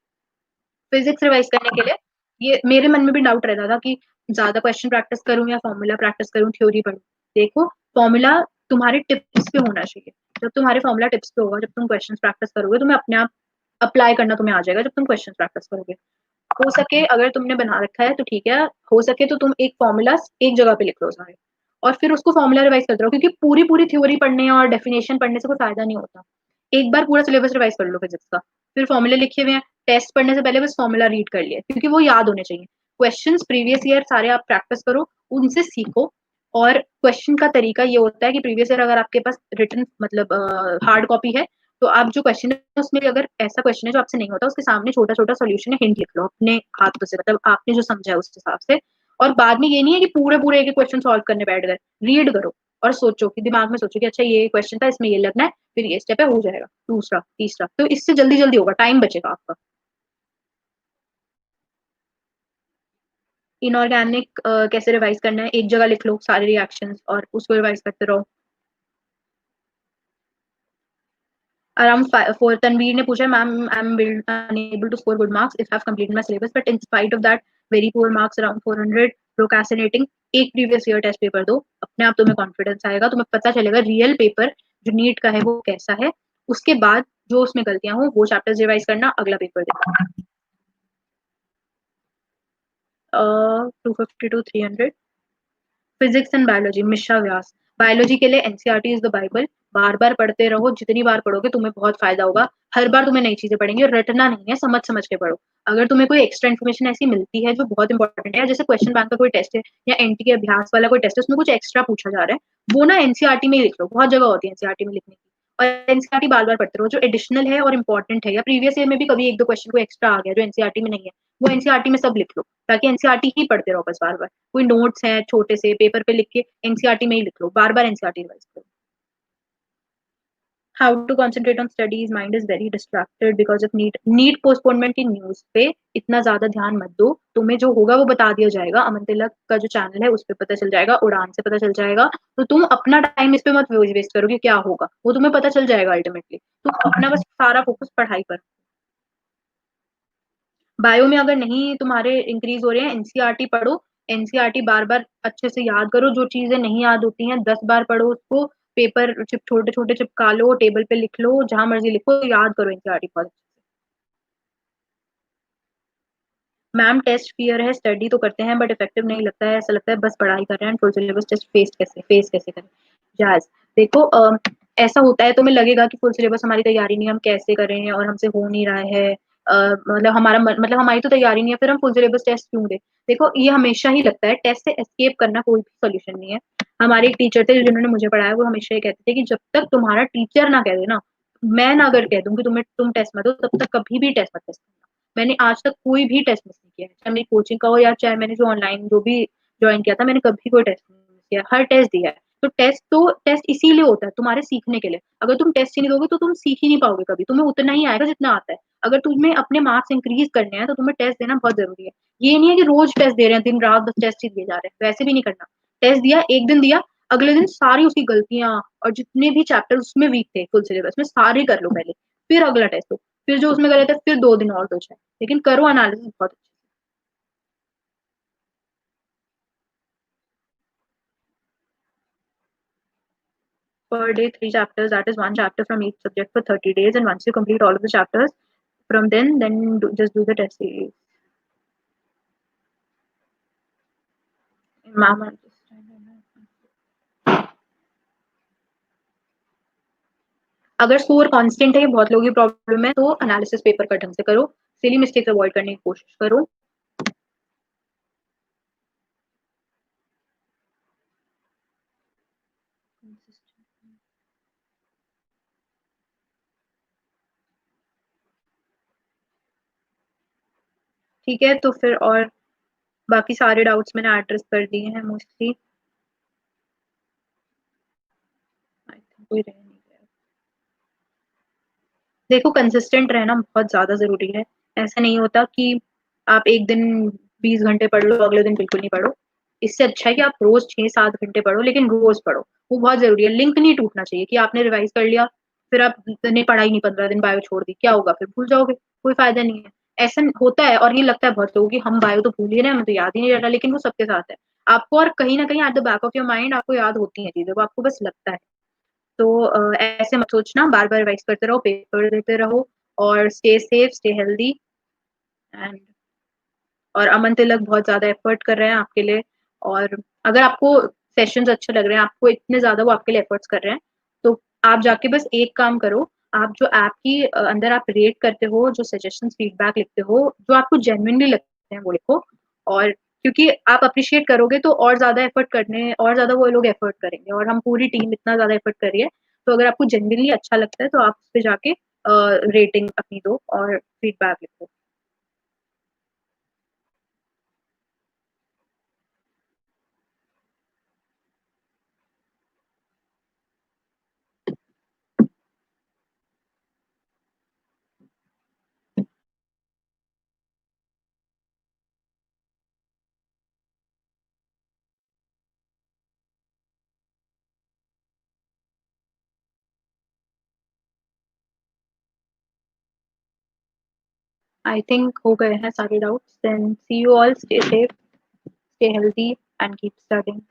[SPEAKER 1] फिजिक्स रिवाइज करने के लिए ये मेरे मन में भी डाउट रहता था कि ज्यादा क्वेश्चन प्रैक्टिस करूं या फॉर्मूला प्रैक्टिस करूं, थ्योरी पढ़ूं। देखो, फॉर्मूला तुम्हारे टिप्स पे होना चाहिए। जब तुम्हारे फॉर्मूला टिप्स पे होगा, जब तुम क्वेश्चन प्रैक्टिस करोगे, तुम्हें अपने आप अप्लाई करना तुम्हें आ जाएगा जब तुम क्वेश्चन प्रैक्टिस करोगे। हो सके अगर तुमने बना रखा है तो ठीक है, हो सके तो तुम एक फॉर्मूला एक जगह पे लिख लो सारे, और फिर उसको फॉर्मूला रिवाइज करते रहो, क्योंकि पूरी पूरी थ्योरी पढ़ने और डेफिनेशन पढ़ने से कोई फायदा नहीं होता। एक बार पूरा सिलेबस रिवाइज कर लो फिजिक्स का, फिर फॉर्मूले लिखे हुए हैं, टेस्ट पढ़ने से पहले बस फॉर्मूला रीड कर लिया, क्योंकि वो याद होने चाहिए। क्वेश्चंस प्रीवियस ईयर सारे आप प्रैक्टिस करो, उनसे सीखो। और क्वेश्चन का तरीका ये होता है कि प्रीवियस ईयर अगर आपके पास रिटन मतलब हार्ड कॉपी है, तो आप जो क्वेश्चन है उसमें अगर ऐसा क्वेश्चन है जो आपसे नहीं होता, उसके सामने छोटा छोटा सोल्यूशन है, हिंट लिख लो अपने हाथों से, मतलब आपने जो समझा है उस हिसाब से। और बाद में ये नहीं है कि पूरे पूरे एक क्वेश्चन सॉल्व करने बैठ गए, रीड करो और सोचो कि दिमाग में सोचो कि अच्छा ये क्वेश्चन था, इसमें ये लगना है, फिर ये स्टेप है, हो जाएगा दूसरा तीसरा, तो इससे जल्दी जल्दी होगा, टाइम बचेगा आपका। इनऑर्गेनिक कैसे रिवाइज करना है, एक जगह लिख लो सारे रिएक्शंस और उसको रिवाइज करते रहो। Around four, Tanveer ने पूछा, ma'am I am unable to score good marks if I have completed my syllabus, but in spite of that very poor marks around 400, procrastinating। एक प्रीवियस ईयर टेस्ट पेपर दो, अपने आप तुम्हें confidence आएगा, तुम्हें पता चलेगा रियल पेपर जो नीट का है वो कैसा है। उसके बाद जो उसमें गलतियां हो वो चैप्टर्स रिवाइज करना, अगला पेपर देना। 250 to 300। Physics and biology Mishra Vyas. Biology के लिए एनसीईआरटी इज द बाइबल। बार बार पढ़ते रहो, जितनी बार पढ़ोगे तुम्हें बहुत फायदा होगा। हर बार तुम्हें नई चीजें पढ़ेंगे, और रटना नहीं है, समझ समझ के पढ़ो। अगर तुम्हें कोई एक्स्ट्रा इन्फॉर्मेशन ऐसी मिलती है जो बहुत इंपॉर्टेंट है, जैसे क्वेश्चन बैंक का कोई टेस्ट है या एनटी के अभ्यास वाला कोई टेस्ट है, उसमें कुछ एक्स्ट्रा पूछा जा रहा है, वो ना एनसीईआरटी में ही लिख लो, बहुत जगह होती है एनसीईआरटी में लिखने की। और एनसीईआरटी बार बार पढ़ते रहो, जो एडिशनल है और इंपॉर्टेंट है, या प्रीवियस ईयर में भी कभी एक दो क्वेश्चन को एक्स्ट्रा आ गया जो एनसीईआरटी में नहीं है, वो एनसीईआरटी में सब लिख लो, ताकि एनसीईआरटी ही पढ़ते रहो बस बार बार। कोई नोट्स है छोटे से पेपर पे लिख के एनसीईआरटी में ही लिख लो, बार बार एनसीईआरटी रिवाइज करो। How to concentrate on studies, mind is very distracted because of NEET postponement की न्यूज पे इतना ज्यादा ध्यान मत दो, तुम्हें जो होगा वो बता दिया जाएगा, अमन तिलक का जो चैनल है उस पर पता चल जाएगा, उड़ान से पता चल जाएगा। तो तुम अपना टाइम इस पे मत वेस्ट करो कि क्या होगा, वो तुम्हें पता चल जाएगा अल्टीमेटली। तुम अपना बस सारा फोकस पढ़ाई पर। बायो में अगर नहीं तुम्हारे इंक्रीज हो रहे हैं, एनसीईआरटी पढ़ो। एनसीईआरटी बार बार अच्छे से याद करो, जो चीजें नहीं याद होती हैं 10 बार पढ़ो उसको, पेपर चिप छोटे छोटे चिपका लो, टेबल पे लिख लो, जहां मर्जी लिखो, याद करो एनसीईआरटी बहुत। मैम टेस्ट फियर है, स्टडी तो करते हैं बट इफेक्टिव नहीं लगता है, ऐसा लगता है बस पढ़ाई कर रहे हैं, फुल सिलेबस टेस्ट फेस कैसे करें। जहाज, देखो ऐसा होता है, तुम्हें लगेगा कि फुल सिलेबस हमारी तैयारी नहीं है, हम कैसे करें और हमसे हो नहीं रहा है। मतलब मतलब हमारी तो तैयारी नहीं है, फिर हम फुल सिलेबस टेस्ट क्यों दे। देखो ये हमेशा ही लगता है, टेस्ट से एस्केप करना कोई भी सोल्यूशन नहीं है। हमारे एक टीचर थे जिन्होंने मुझे पढ़ाया, वो हमेशा ये कहते थे कि जब तक तुम्हारा टीचर ना कह दे ना, मैं ना अगर कह दूं कि तुम टेस्ट मत दो, तब तक कभी भी टेस्ट मत टेस्ट। मैंने आज तक कोई भी टेस्ट मिस नहीं किया है, चाहे मेरी कोचिंग का हो या चाहे मैंने जो ऑनलाइन जो भी ज्वाइन किया था, मैंने कभी कोई टेस्ट नहीं मिस किया, हर टेस्ट दिया है। तो टेस्ट इसीलिए होता है तुम्हारे सीखने के लिए। अगर तुम टेस्ट ही नहीं दोगे तो तुम सीख ही नहीं पाओगे कभी, तुम्हें उतना ही आएगा जितना आता है। अगर तुम्हें अपने मार्क्स इंक्रीज करने हैं तो तुम्हें टेस्ट देना बहुत जरूरी है। ये नहीं है कि रोज टेस्ट दे रहे हैं, दिन रात बस टेस्ट ही दिए जा रहे हैं, वैसे भी नहीं करना। टेस्ट दिया, एक दिन दिया, अगले दिन सारी उसकी गलतियां और जितने भी चैप्टर उसमें वीक थे फुल सिलेबस में सारे कर लो पहले, फिर अगला टेस्ट दो, फिर जो उसमें गलत है फिर 2 दिन और दो चाहे, लेकिन करो एनालिसिस बहुत अच्छे से। Per day 3 chapters, that is one chapter from each subject for 30 days, and once you complete all of the chapters from then just do the test series. Ma'am, अगर स्कोर कांस्टेंट है, बहुत लोगों की problem है, तो analysis paper का ढंग से करो, सिली मिस्टेक्स अवॉइड करने की कोशिश करो। ठीक है, तो फिर और बाकी सारे डाउट्स मैंने एड्रेस कर दिए हैं मोस्टली। आई थिंक कोई रह नहीं गया। देखो कंसिस्टेंट रहना बहुत ज्यादा जरूरी है। ऐसा नहीं होता कि आप एक दिन 20 घंटे पढ़ लो, अगले दिन बिल्कुल नहीं पढ़ो। इससे अच्छा है कि आप रोज 6-7 घंटे पढ़ो, लेकिन रोज पढ़ो। वो बहुत जरूरी है। लिंक नहीं टूटना चाहिए कि आपने रिवाइज कर लिया, फिर आप ने पढ़ाई नहीं, 15 दिन बायो छोड़ दी, क्या होगा? फिर भूल जाओगे, कोई फायदा नहीं है। ऐसा होता है और ये लगता है बहुत लोगों की, हम बायो तो भूल ही रहे हैं, हमें तो याद ही नहीं रहता, लेकिन वो सबके साथ है। आपको और कहीं ना कहीं at the back of your mind आपको याद होती है चीजें, वो आपको बस लगता है। तो ऐसे मत सोचना, बार बार रिवाइज करते रहो, पेपर देते रहो, और stay safe, stay healthy. And और अमन तिलक बहुत ज्यादा एफर्ट कर रहे हैं आपके लिए। और अगर आपको सेशंस अच्छे लग रहे हैं, आपको इतने ज्यादा वो आपके लिए एफर्ट्स कर रहे हैं, तो आप जाके बस एक काम करो। आप जो ऐप की अंदर आप रेट करते हो, जो सजेशन फीडबैक लिखते हो, जो आपको जेन्युइनली लगते हैं वो लिखो। और क्योंकि आप अप्रिशिएट करोगे तो और ज्यादा एफर्ट करने, और ज्यादा वो लोग एफर्ट करेंगे, और हम पूरी टीम इतना ज्यादा एफर्ट कर रही है। तो अगर आपको जेन्युइनली अच्छा लगता है तो आप उस पे जाके रेटिंग अपनी दो और फीडबैक लिखो। आई थिंक हो गए हैं सारे doubts. Then see you all, stay safe, stay healthy, and keep studying.